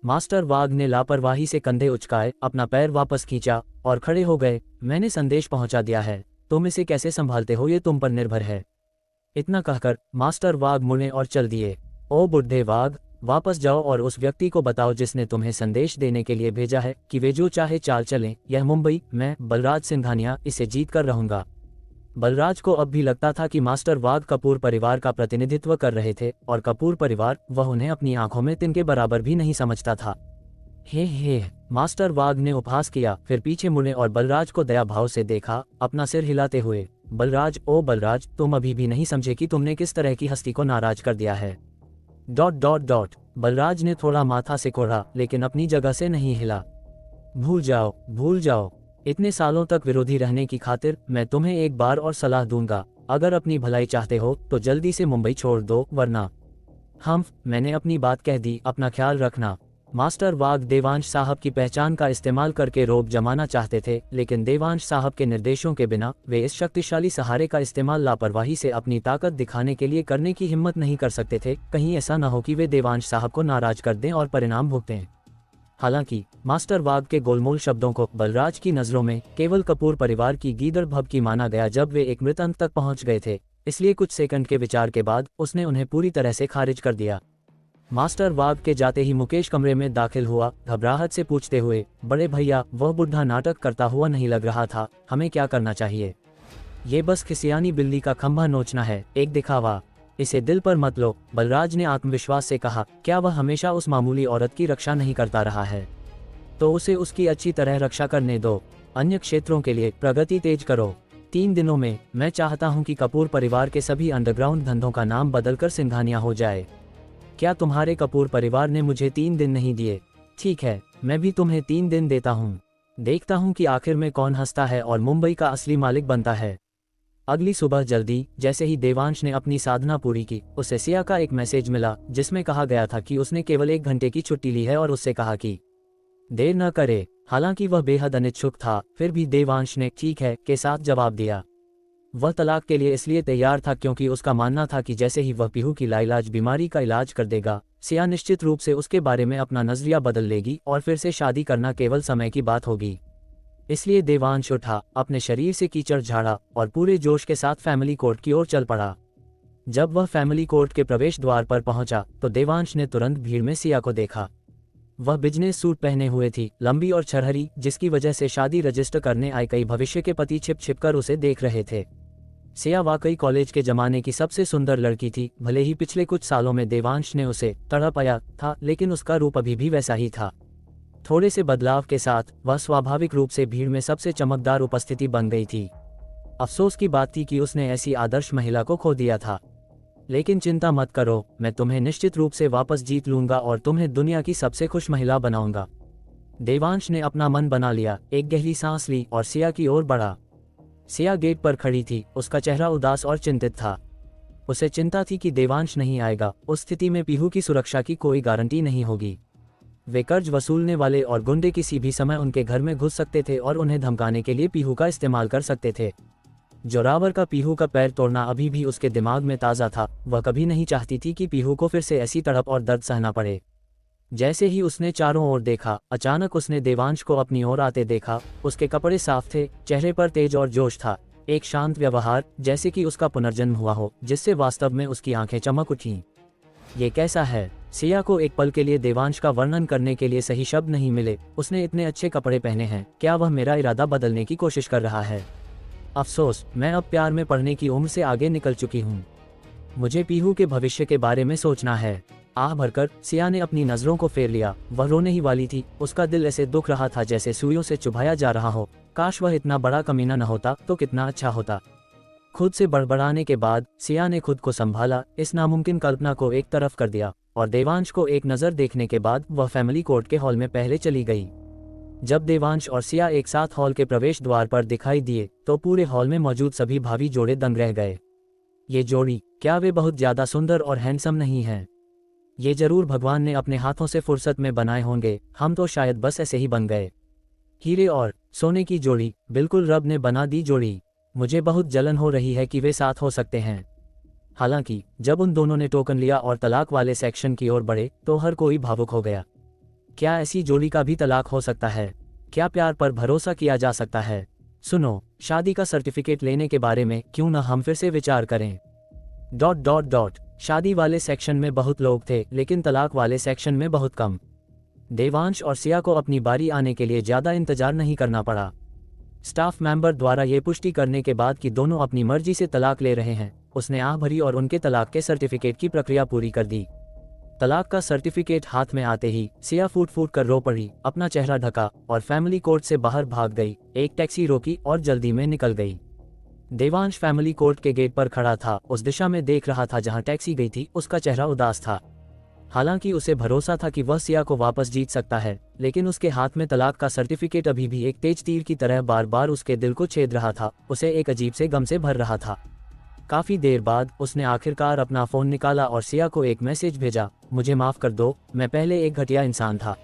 मास्टर वाघ ने लापरवाही से कंधे उचकाए, अपना पैर वापस खींचा और खड़े हो गए। मैंने संदेश पहुंचा दिया है, तुम इसे कैसे संभालते हो ये तुम पर निर्भर है। इतना कहकर मास्टर वाघ मुड़े और चल दिए। ओ बुढ़े वाघ, वापस जाओ और उस व्यक्ति को बताओ जिसने तुम्हें संदेश देने के लिए भेजा है कि वे जो चाहे चाल चलें। यह मुंबई, मैं बलराज सिंघानिया इसे जीत कर रहूंगा। बलराज को अब भी लगता था कि मास्टर वाघ कपूर परिवार का प्रतिनिधित्व कर रहे थे और कपूर परिवार, वह उन्हें अपनी आंखों में तिनके बराबर भी नहीं समझता था। हे, मास्टर वाघ ने उपहास किया, फिर पीछे मुड़े और बलराज को दया भाव से देखा, अपना सिर हिलाते हुए। बलराज, ओ बलराज, तुम अभी भी नहीं समझे कि तुमने किस तरह की हस्ती को नाराज कर दिया है। ... बलराज ने थोड़ा माथा सिकोड़ा, लेकिन अपनी जगह से नहीं हिला। भूल जाओ। इतने सालों तक विरोधी रहने की खातिर मैं तुम्हें एक बार और सलाह दूंगा, अगर अपनी भलाई चाहते हो तो जल्दी से मुंबई छोड़ दो, वरना... मैंने अपनी बात कह दी, अपना ख्याल रखना। मास्टर वाघ देवांश साहब की पहचान का इस्तेमाल करके रोब जमाना चाहते थे, लेकिन देवांश साहब के निर्देशों के बिना वे इस शक्तिशाली सहारे का इस्तेमाल लापरवाही से अपनी ताकत दिखाने के लिए करने की हिम्मत नहीं कर सकते थे। कहीं ऐसा न हो कि वे देवांश साहब को नाराज कर दें और परिणाम भुगतें। हालांकि मास्टर वाघ के गोलमोल शब्दों को बलराज की नजरों में केवल कपूर परिवार की गीदड़ भभकी माना गया जब वे एक मृत अंत तक पहुंच गए थे, इसलिए कुछ सेकंड के विचार के बाद उसने उन्हें पूरी तरह से खारिज कर दिया। मास्टर वाघ के जाते ही मुकेश कमरे में दाखिल हुआ, घबराहट से पूछते हुए, बड़े भैया, वह बुढ़ा नाटक करता हुआ नहीं लग रहा था, हमें क्या करना चाहिए? ये बस खिसियानी बिल्ली का खंभा नोचना है, एक दिखावा, इसे दिल पर मत लो, बलराज ने आत्मविश्वास से कहा। क्या वह हमेशा उस मामूली औरत की रक्षा नहीं करता रहा है? तो उसे उसकी अच्छी तरह रक्षा करने दो। अन्य क्षेत्रों के लिए प्रगति तेज करो। 3 दिनों में मैं चाहता हूं कि कपूर परिवार के सभी अंडरग्राउंड धंधों का नाम बदलकर सिंघानिया हो जाए। क्या तुम्हारे कपूर परिवार ने मुझे 3 दिन नहीं दिए? ठीक है, मैं भी तुम्हें 3 दिन देता हूँ। देखता हूँ कि आखिर में कौन हंसता है और मुंबई का असली मालिक बनता है। अगली सुबह जल्दी, जैसे ही देवांश ने अपनी साधना पूरी की, उसे सिया का एक मैसेज मिला जिसमें कहा गया था कि उसने केवल 1 घंटे की छुट्टी ली है और उससे कहा कि देर न करे। हालांकि वह बेहद अनिच्छुक था, फिर भी देवांश ने ठीक है के साथ जवाब दिया। वह तलाक के लिए इसलिए तैयार था क्योंकि उसका मानना था कि जैसे ही वह पीहू की लाइलाज बीमारी का इलाज कर देगा, सिया निश्चित रूप से उसके बारे में अपना नजरिया बदल लेगी और फिर से शादी करना केवल समय की बात होगी। इसलिए देवांश उठा, अपने शरीर से कीचड़ झाड़ा और पूरे जोश के साथ फैमिली कोर्ट की ओर चल पड़ा। जब वह फैमिली कोर्ट के प्रवेश द्वार पर पहुंचा तो देवांश ने तुरंत भीड़ में सिया को देखा। वह बिजनेस सूट पहने हुए थी, लंबी और छरहरी, जिसकी वजह से शादी रजिस्टर करने आए कई भविष्य के पति छिप छिप कर उसे देख रहे थे। सिया वाकई कॉलेज के जमाने की सबसे सुंदर लड़की थी। भले ही पिछले कुछ सालों में देवांश ने उसे तड़पाया था, लेकिन उसका रूप अभी भी वैसा ही था। थोड़े से बदलाव के साथ वह स्वाभाविक रूप से भीड़ में सबसे चमकदार उपस्थिति बन गई थी। अफसोस की बात थी कि उसने ऐसी आदर्श महिला को खो दिया था। लेकिन चिंता मत करो, मैं तुम्हें निश्चित रूप से वापस जीत लूंगा और तुम्हें दुनिया की सबसे खुश महिला बनाऊंगा। देवांश ने अपना मन बना लिया, एक गहरी सांस ली और सिया की ओर बढ़ा। सिया गेट पर खड़ी थी, उसका चेहरा उदास और चिंतित था। उसे चिंता थी कि देवांश नहीं आएगा। उस स्थिति में पीहू की सुरक्षा की कोई गारंटी नहीं होगी। वे कर्ज वसूलने वाले और गुंडे किसी भी समय उनके घर में घुस सकते थे और उन्हें धमकाने के लिए पीहू का इस्तेमाल कर सकते थे। जोरावर का पीहू का पैर तोड़ना अभी भी उसके दिमाग में ताज़ा था। वह कभी नहीं चाहती थी कि पीहू को फिर से ऐसी तड़प और दर्द सहना पड़े। जैसे ही उसने चारों ओर देखा, अचानक उसने देवांश को अपनी ओर आते देखा। उसके कपड़े साफ थे, चेहरे पर तेज और जोश था, एक शांत व्यवहार, जैसे कि उसका पुनर्जन्म हुआ हो, जिससे वास्तव में उसकी आंखें चमक उठीं। ये कैसा है? सिया को एक पल के लिए देवांश का वर्णन करने के लिए सही शब्द नहीं मिले। उसने इतने अच्छे कपड़े पहने हैं, क्या वह मेरा इरादा बदलने की कोशिश कर रहा है? अफसोस, मैं अब प्यार में पड़ने की उम्र से आगे निकल चुकी हूँ। मुझे पीहू के भविष्य के बारे में सोचना है। आह भरकर सिया ने अपनी नजरों को फेर लिया। वह रोने ही वाली थी। उसका दिल ऐसे दुख रहा था जैसे सुइयों से चुभाया जा रहा हो। काश वह इतना बड़ा कमीना न होता तो कितना अच्छा होता। खुद से बड़बड़ाने के बाद सिया ने खुद को संभाला, इस नामुमकिन कल्पना को एक तरफ कर दिया और देवांश को एक नज़र देखने के बाद वह फैमिली कोर्ट के हॉल में पहले चली गई। जब देवांश और सिया एक साथ हॉल के प्रवेश द्वार पर दिखाई दिए तो पूरे हॉल में मौजूद सभी भावी जोड़े दंग रह गए। ये जोड़ी, क्या वे बहुत ज्यादा सुंदर और हैंडसम नहीं हैं? ये जरूर भगवान ने अपने हाथों से फुर्सत में बनाए होंगे। हम तो शायद बस ऐसे ही बन गए। हीरे और सोने की जोड़ी, बिल्कुल रब ने बना दी जोड़ी। मुझे बहुत जलन हो रही है कि वे साथ हो सकते हैं। हालांकि जब उन दोनों ने टोकन लिया और तलाक वाले सेक्शन की ओर बढ़े तो हर कोई भावुक हो गया। क्या ऐसी जोड़ी का भी तलाक हो सकता है? क्या प्यार पर भरोसा किया जा सकता है? सुनो, शादी का सर्टिफिकेट लेने के बारे में क्यों न हम फिर से विचार करें। शादी वाले सेक्शन में बहुत लोग थे लेकिन तलाक वाले सेक्शन में बहुत कम। देवांश और सिया को अपनी बारी आने के लिए ज़्यादा इंतजार नहीं करना पड़ा। स्टाफ मेंबर द्वारा ये पुष्टि करने के बाद कि दोनों अपनी मर्जी से तलाक ले रहे हैं, उसने आह भरी और उनके तलाक के सर्टिफिकेट की प्रक्रिया पूरी कर दी। तलाक का सर्टिफिकेट हाथ में आते ही सिया फूट फूट कर रो पड़ी, अपना चेहरा ढका और फैमिली कोर्ट से बाहर भाग गई। एक टैक्सी रोकी और जल्दी में निकल गई। देवांश फैमिली कोर्ट के गेट पर खड़ा था, उस दिशा में देख रहा था जहां टैक्सी गई थी। उसका चेहरा उदास था। हालांकि उसे भरोसा था कि वह सिया को वापस जीत सकता है, लेकिन उसके हाथ में तलाक का सर्टिफिकेट अभी भी एक तेज तीर की तरह बार बार उसके दिल को छेद रहा था, उसे एक अजीब से गम से भर रहा था। काफी देर बाद उसने आखिरकार अपना फोन निकाला और सिया को एक मैसेज भेजा, मुझे माफ कर दो, मैं पहले एक घटिया इंसान था।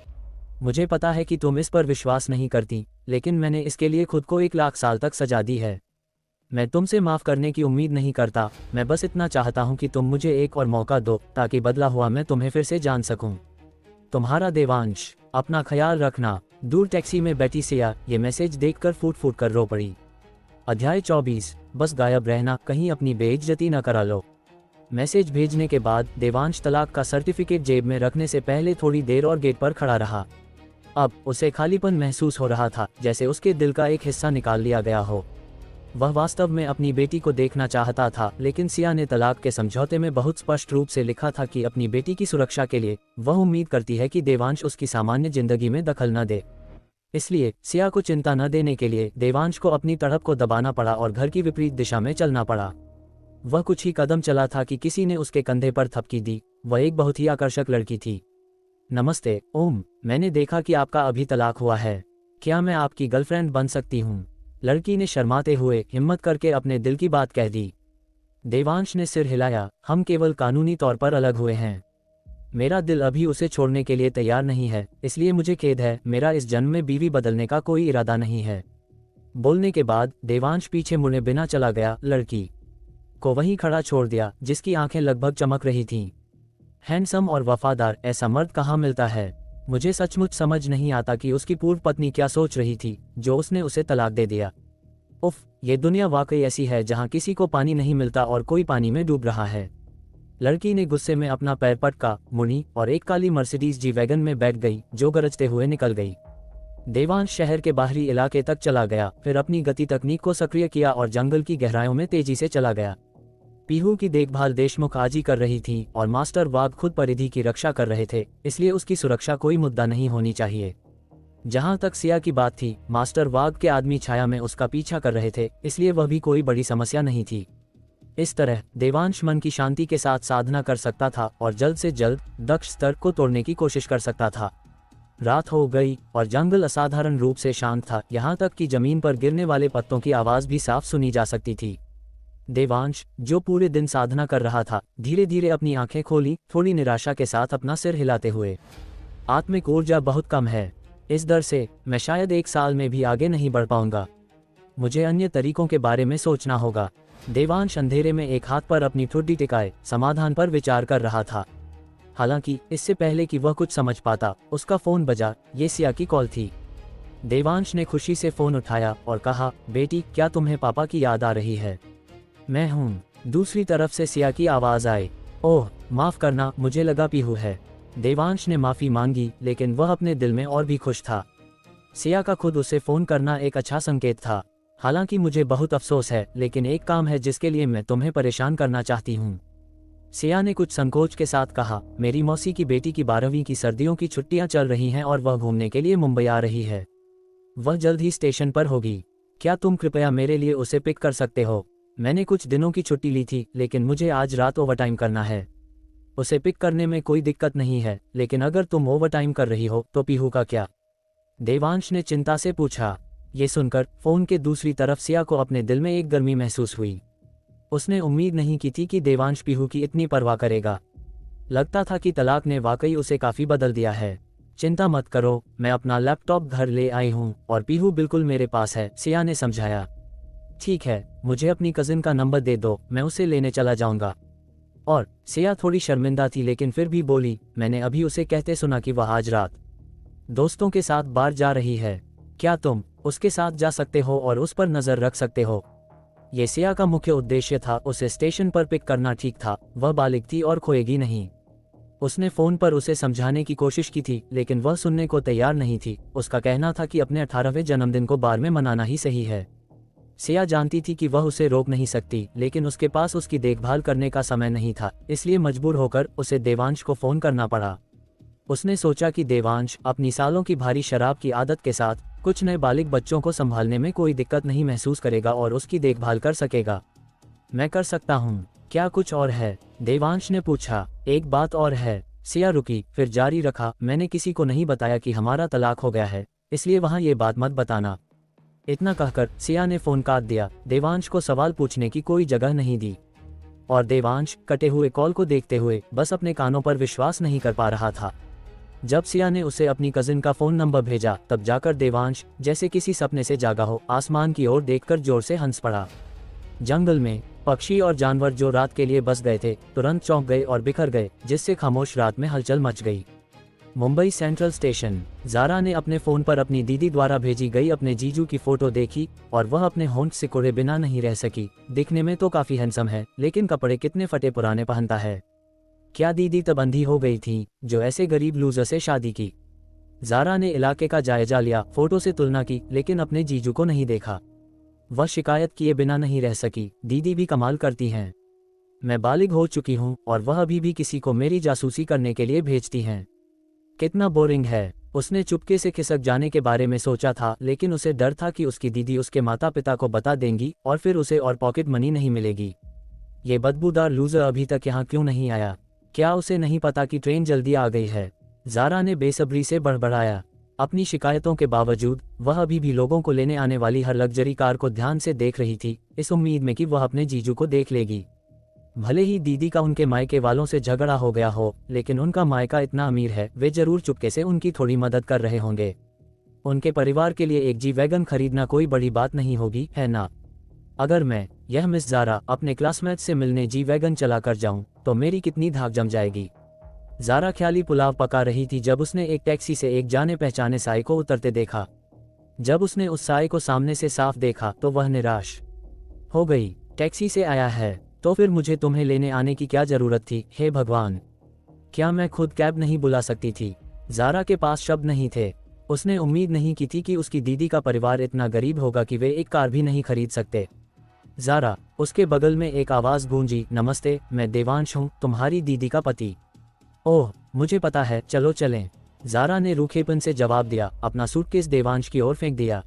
मुझे पता है कि तुम इस पर विश्वास नहीं करती, लेकिन मैंने इसके लिए खुद को 1,00,000 साल तक सजा दी है। मैं तुमसे माफ करने की उम्मीद नहीं करता, मैं बस इतना चाहता हूं कि तुम मुझे एक और मौका दो ताकि बदला हुआ मैं तुम्हें फिर से जान सकूं। तुम्हारा देवांश, अपना ख्याल रखना। दूर टैक्सी में बैठी सिया ये मैसेज देखकर फूट फूट कर रो पड़ी। अध्याय 24, बस गायब रहना, कहीं अपनी बेइज्जती न करा लो। मैसेज भेजने के बाद देवांश तलाक का सर्टिफिकेट जेब में रखने से पहले थोड़ी देर और गेट पर खड़ा रहा। अब उसे खालीपन महसूस हो रहा था, जैसे उसके दिल का एक हिस्सा निकाल लिया गया हो। वह वास्तव में अपनी बेटी को देखना चाहता था, लेकिन सिया ने तलाक के समझौते में बहुत स्पष्ट रूप से लिखा था कि अपनी बेटी की सुरक्षा के लिए वह उम्मीद करती है कि देवांश उसकी सामान्य जिंदगी में दखल न दे। इसलिए सिया को चिंता न देने के लिए देवांश को अपनी तड़प को दबाना पड़ा और घर की विपरीत दिशा में चलना पड़ा। वह कुछ ही कदम चला था कि किसी ने उसके कंधे पर थपकी दी। वह एक बहुत ही आकर्षक लड़की थी। नमस्ते ओम, मैंने देखा कि आपका अभी तलाक हुआ है, क्या मैं आपकी गर्लफ्रेंड बन सकती हूँ? लड़की ने शर्माते हुए हिम्मत करके अपने दिल की बात कह दी। देवांश ने सिर हिलाया, हम केवल कानूनी तौर पर अलग हुए हैं। मेरा दिल अभी उसे छोड़ने के लिए तैयार नहीं है, इसलिए मुझे खेद है, मेरा इस जन्म में बीवी बदलने का कोई इरादा नहीं है। बोलने के बाद देवांश पीछे मुड़े बिना चला गया, लड़की को वहीं खड़ा छोड़ दिया जिसकी आंखें लगभग चमक रही थीं। हैंडसम और वफादार ऐसा मर्द कहाँ मिलता है? मुझे सचमुच समझ नहीं आता कि उसकी पूर्व पत्नी क्या सोच रही थी जो उसने उसे तलाक दे दिया। उफ, ये दुनिया वाकई ऐसी है जहाँ किसी को पानी नहीं मिलता और कोई पानी में डूब रहा है। लड़की ने गुस्से में अपना पैर पटका, मुड़ी और एक काली मर्सिडीज जी वैगन में बैठ गई जो गरजते हुए निकल गई। देवांश शहर के बाहरी इलाके तक चला गया, फिर अपनी गति तकनीक को सक्रिय किया और जंगल की गहराइयों में तेजी से चला गया। पीहू की देखभाल देशमुख आज ही कर रही थी और मास्टर वाघ खुद परिधि की रक्षा कर रहे थे, इसलिए उसकी सुरक्षा कोई मुद्दा नहीं होनी चाहिए। जहां तक सिया की बात थी, मास्टर वाघ के आदमी छाया में उसका पीछा कर रहे थे, इसलिए वह भी कोई बड़ी समस्या नहीं थी। इस तरह देवांश मन की शांति के साथ साधना कर सकता था और जल्द से जल्द दक्ष स्तर को तोड़ने की कोशिश कर सकता था। रात हो गई और जंगल असाधारण रूप से शांत था, यहाँ तक कि जमीन पर गिरने वाले पत्तों की आवाज भी साफ सुनी जा सकती थी। देवांश, जो पूरे दिन साधना कर रहा था, धीरे धीरे अपनी आंखें खोली, थोड़ी निराशा के साथ अपना सिर हिलाते हुए। आत्मिक ऊर्जा बहुत कम है, इस दर से मैं शायद 1 साल में भी आगे नहीं बढ़ पाऊंगा। मुझे अन्य तरीकों के बारे में सोचना होगा। देवांश अंधेरे में एक हाथ पर अपनी ठुड्डी टिकाए समाधान पर विचार कर रहा था। हालांकि इससे पहले कि वह कुछ समझ पाता, उसका फोन बजा। ये सिया की कॉल थी। देवांश ने खुशी से फोन उठाया और कहा, बेटी, क्या तुम्हें पापा की याद आ रही है? मैं हूँ। दूसरी तरफ से सिया की आवाज आई। ओह, माफ करना, मुझे लगा पीहू है। देवांश ने माफी मांगी, लेकिन वह अपने दिल में और भी खुश था। सिया का खुद उसे फोन करना एक अच्छा संकेत था। हालांकि मुझे बहुत अफसोस है, लेकिन एक काम है जिसके लिए मैं तुम्हें परेशान करना चाहती हूँ। सिया ने कुछ संकोच के साथ कहा, मेरी मौसी की बेटी की 12वीं की सर्दियों की छुट्टियां चल रही हैं और वह घूमने के लिए मुंबई आ रही है। वह जल्द ही स्टेशन पर होगी। क्या तुम कृपया मेरे लिए उसे पिक कर सकते हो? मैंने कुछ दिनों की छुट्टी ली थी, लेकिन मुझे आज रात ओवरटाइम करना है। उसे पिक करने में कोई दिक्कत नहीं है, लेकिन अगर तुम ओवरटाइम कर रही हो तो पीहू का क्या? देवांश ने चिंता से पूछा। ये सुनकर फोन के दूसरी तरफ सिया को अपने दिल में एक गर्मी महसूस हुई। उसने उम्मीद नहीं की थी कि देवांश पीहू की इतनी परवाह करेगा। लगता था कि तलाक ने वाकई उसे काफी बदल दिया है। चिंता मत करो, मैं अपना लैपटॉप घर ले आई हूँ और पीहू बिल्कुल मेरे पास है, सिया ने समझाया। ठीक है, मुझे अपनी कजिन का नंबर दे दो, मैं उसे लेने चला जाऊंगा। और सिया थोड़ी शर्मिंदा थी, लेकिन फिर भी बोली, मैंने अभी उसे कहते सुना कि वह आज रात दोस्तों के साथ बाहर जा रही है। क्या तुम उसके साथ जा सकते हो और उस पर नजर रख सकते हो? ये सिया का मुख्य उद्देश्य था, उसे स्टेशन पर पिक करना ठीक था, वह बालिग थी और खोएगी नहीं। उसने फ़ोन पर उसे समझाने की कोशिश की थी, लेकिन वह सुनने को तैयार नहीं थी। उसका कहना था कि अपने 18वें जन्मदिन को बार में मनाना ही सही है। सिया जानती थी कि वह उसे रोक नहीं सकती, लेकिन उसके पास उसकी देखभाल करने का समय नहीं था, इसलिए मजबूर होकर उसे देवांश को फ़ोन करना पड़ा। उसने सोचा कि देवांश अपनी सालों की भारी शराब की आदत के साथ कुछ नए बालिग बच्चों को संभालने में कोई दिक्कत नहीं महसूस करेगा और उसकी देखभाल कर सकेगा। मैं कर सकता हूँ, क्या कुछ और है? देवांश ने पूछा। एक बात और है। सिया रुकी, फिर जारी रखा, मैंने किसी को नहीं बताया कि हमारा तलाक हो गया है, इसलिए वहाँ ये बात मत बताना। इतना कहकर सिया ने फ़ोन काट दिया। देवांश को सवाल पूछने की कोई जगह नहीं दी और देवांश कटे हुए कॉल को देखते हुए बस अपने कानों पर विश्वास नहीं कर पा रहा था। जब सिया ने उसे अपनी कजिन का फ़ोन नंबर भेजा, तब जाकर देवांश जैसे किसी सपने से जागा हो, आसमान की ओर देखकर जोर से हंस पड़ा। जंगल में पक्षी और जानवर जो रात के लिए बस गए थे, तुरंत चौंक गए और बिखर गए, जिससे खामोश रात में हलचल मच गई। Mumbai central station. ज़ारा ने अपने फ़ोन पर अपनी दीदी द्वारा भेजी गई अपने जीजू की फ़ोटो देखी और वह अपने होंठ सिकोड़े बिना नहीं रह सकी। दिखने में तो काफ़ी हैंडसम है, लेकिन कपड़े कितने फटे पुराने पहनता है। क्या दीदी तब अंधी हो गई थी जो ऐसे गरीब लूजर से शादी की? ज़ारा ने इलाके का जायजा लिया, फ़ोटो से तुलना की, लेकिन अपने जीजू को नहीं देखा। वह शिकायत किए बिना नहीं रह सकी, दीदी भी कमाल करती हैं। मैं बालिग हो चुकी हूँ और वह अभी भी किसी को मेरी जासूसी करने के लिए भेजती हैं। कितना बोरिंग है। उसने चुपके से खिसक जाने के बारे में सोचा था, लेकिन उसे डर था कि उसकी दीदी उसके माता पिता को बता देंगी और फिर उसे और पॉकेट मनी नहीं मिलेगी। ये बदबूदार लूजर अभी तक यहाँ क्यों नहीं आया? क्या उसे नहीं पता कि ट्रेन जल्दी आ गई है? ज़ारा ने बेसब्री से बड़बड़ाया। अपनी शिकायतों के बावजूद वह अभी भी लोगों को लेने आने वाली हर लग्जरी कार को ध्यान से देख रही थी, इस उम्मीद में कि वह अपने जीजू को देख लेगी। भले ही दीदी का उनके मायके वालों से झगड़ा हो गया हो, लेकिन उनका मायका इतना अमीर है, वे जरूर चुपके से उनकी थोड़ी मदद कर रहे होंगे। उनके परिवार के लिए एक जी वैगन खरीदना कोई बड़ी बात नहीं होगी, है ना? अगर मैं, यह मिस ज़ारा, अपने क्लासमेट से मिलने जी वैगन चला कर जाऊं, तो मेरी कितनी धाक जम जाएगी। ज़ारा ख्याली पुलाव पका रही थी जब उसने एक टैक्सी से एक जाने पहचाने साई को उतरते देखा। जब उसने उस साई को सामने से साफ देखा तो वह निराश हो गई। टैक्सी से आया है तो फिर मुझे तुम्हें लेने आने की क्या जरूरत थी? हे भगवान, क्या मैं खुद कैब नहीं बुला सकती थी? ज़ारा के पास शब्द नहीं थे। उसने उम्मीद नहीं की थी कि उसकी दीदी का परिवार इतना गरीब होगा कि वे एक कार भी नहीं खरीद सकते। ज़ारा, उसके बगल में एक आवाज़ गूंजी, नमस्ते, मैं देवांश हूँ, तुम्हारी दीदी का पति। ओह, मुझे पता है, चलो चलें। ज़ारा ने रूखेपन से जवाब दिया, अपना सूटकेस देवांश की ओर फेंक दिया।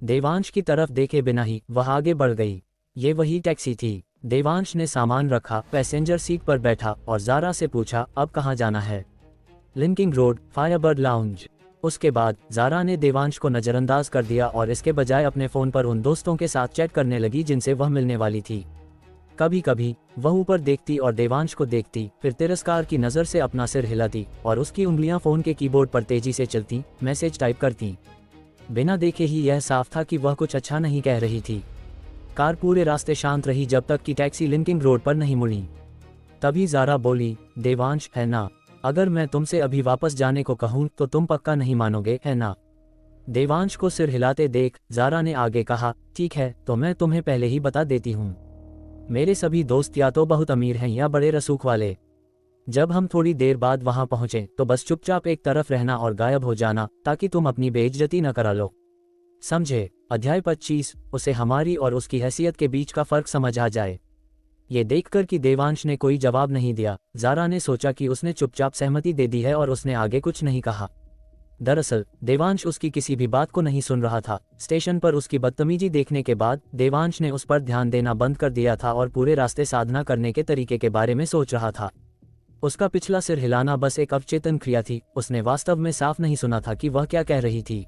देवांश की तरफ देखे बिना ही वह आगे बढ़ गई। ये वही टैक्सी थी। देवांश ने सामान रखा, पैसेंजर सीट पर बैठा और ज़ारा से पूछा, अब कहाँ जाना है? Linking road, Firebird lounge. उसके बाद ज़ारा ने देवांश को नज़रअंदाज कर दिया और इसके बजाय अपने फ़ोन पर उन दोस्तों के साथ चैट करने लगी जिनसे वह मिलने वाली थी। कभी कभी वह ऊपर देखती और देवांश को देखती, फिर तिरस्कार की नज़र से अपना सिर हिलाती और उसकी उंगलियां फ़ोन के कीबोर्ड पर तेजी से चलती, मैसेज टाइप करती। बिना देखे ही यह साफ था कि वह कुछ अच्छा नहीं कह रही थी। कार पूरे रास्ते शांत रही जब तक कि टैक्सी लिंकिंग रोड पर नहीं मुड़ी। तभी ज़ारा बोली, देवांश, है ना? अगर मैं तुमसे अभी वापस जाने को कहूँ तो तुम पक्का नहीं मानोगे, है ना? देवांश को सिर हिलाते देख ज़ारा ने आगे कहा, ठीक है, तो मैं तुम्हें पहले ही बता देती हूँ, मेरे सभी दोस्त या तो बहुत अमीर हैं या बड़े रसूख वाले। जब हम थोड़ी देर बाद वहां पहुंचे तो बस चुपचाप एक तरफ रहना और गायब हो जाना, ताकि तुम अपनी बेइज्जती न करा लो, समझे? अध्याय 25। उसे हमारी और उसकी हैसियत के बीच का फर्क समझ आ जाए। ये देखकर कि देवांश ने कोई जवाब नहीं दिया, ज़ारा ने सोचा कि उसने चुपचाप सहमति दे दी है और उसने आगे कुछ नहीं कहा। दरअसल देवांश उसकी किसी भी बात को नहीं सुन रहा था। स्टेशन पर उसकी बदतमीजी देखने के बाद देवांश ने उस पर ध्यान देना बंद कर दिया था और पूरे रास्ते साधना करने के तरीके के बारे में सोच रहा था। उसका पिछला सिर हिलाना बस एक अवचेतन क्रिया थी, उसने वास्तव में साफ नहीं सुना था कि वह क्या कह रही थी।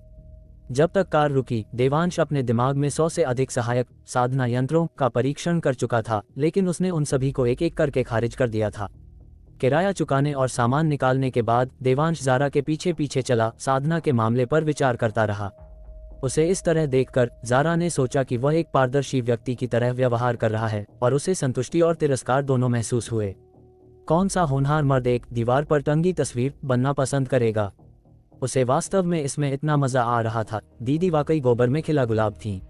जब तक कार रुकी, देवांश अपने दिमाग में 100 से अधिक सहायक साधना यंत्रों का परीक्षण कर चुका था, लेकिन उसने उन सभी को एक एक करके खारिज कर दिया था। किराया चुकाने और सामान निकालने के बाद देवांश ज़ारा के पीछे पीछे चला, साधना के मामले पर विचार करता रहा। उसे इस तरह देखकर ज़ारा ने सोचा कि वह एक पारदर्शी व्यक्ति की तरह व्यवहार कर रहा है और उसे संतुष्टि और तिरस्कार दोनों महसूस हुए। कौन सा होनहार मर्द एक दीवार पर टंगी तस्वीर बनना पसंद करेगा? उसे वास्तव में इसमें इतना मज़ा आ रहा था। दीदी वाकई गोबर में खिला गुलाब थी।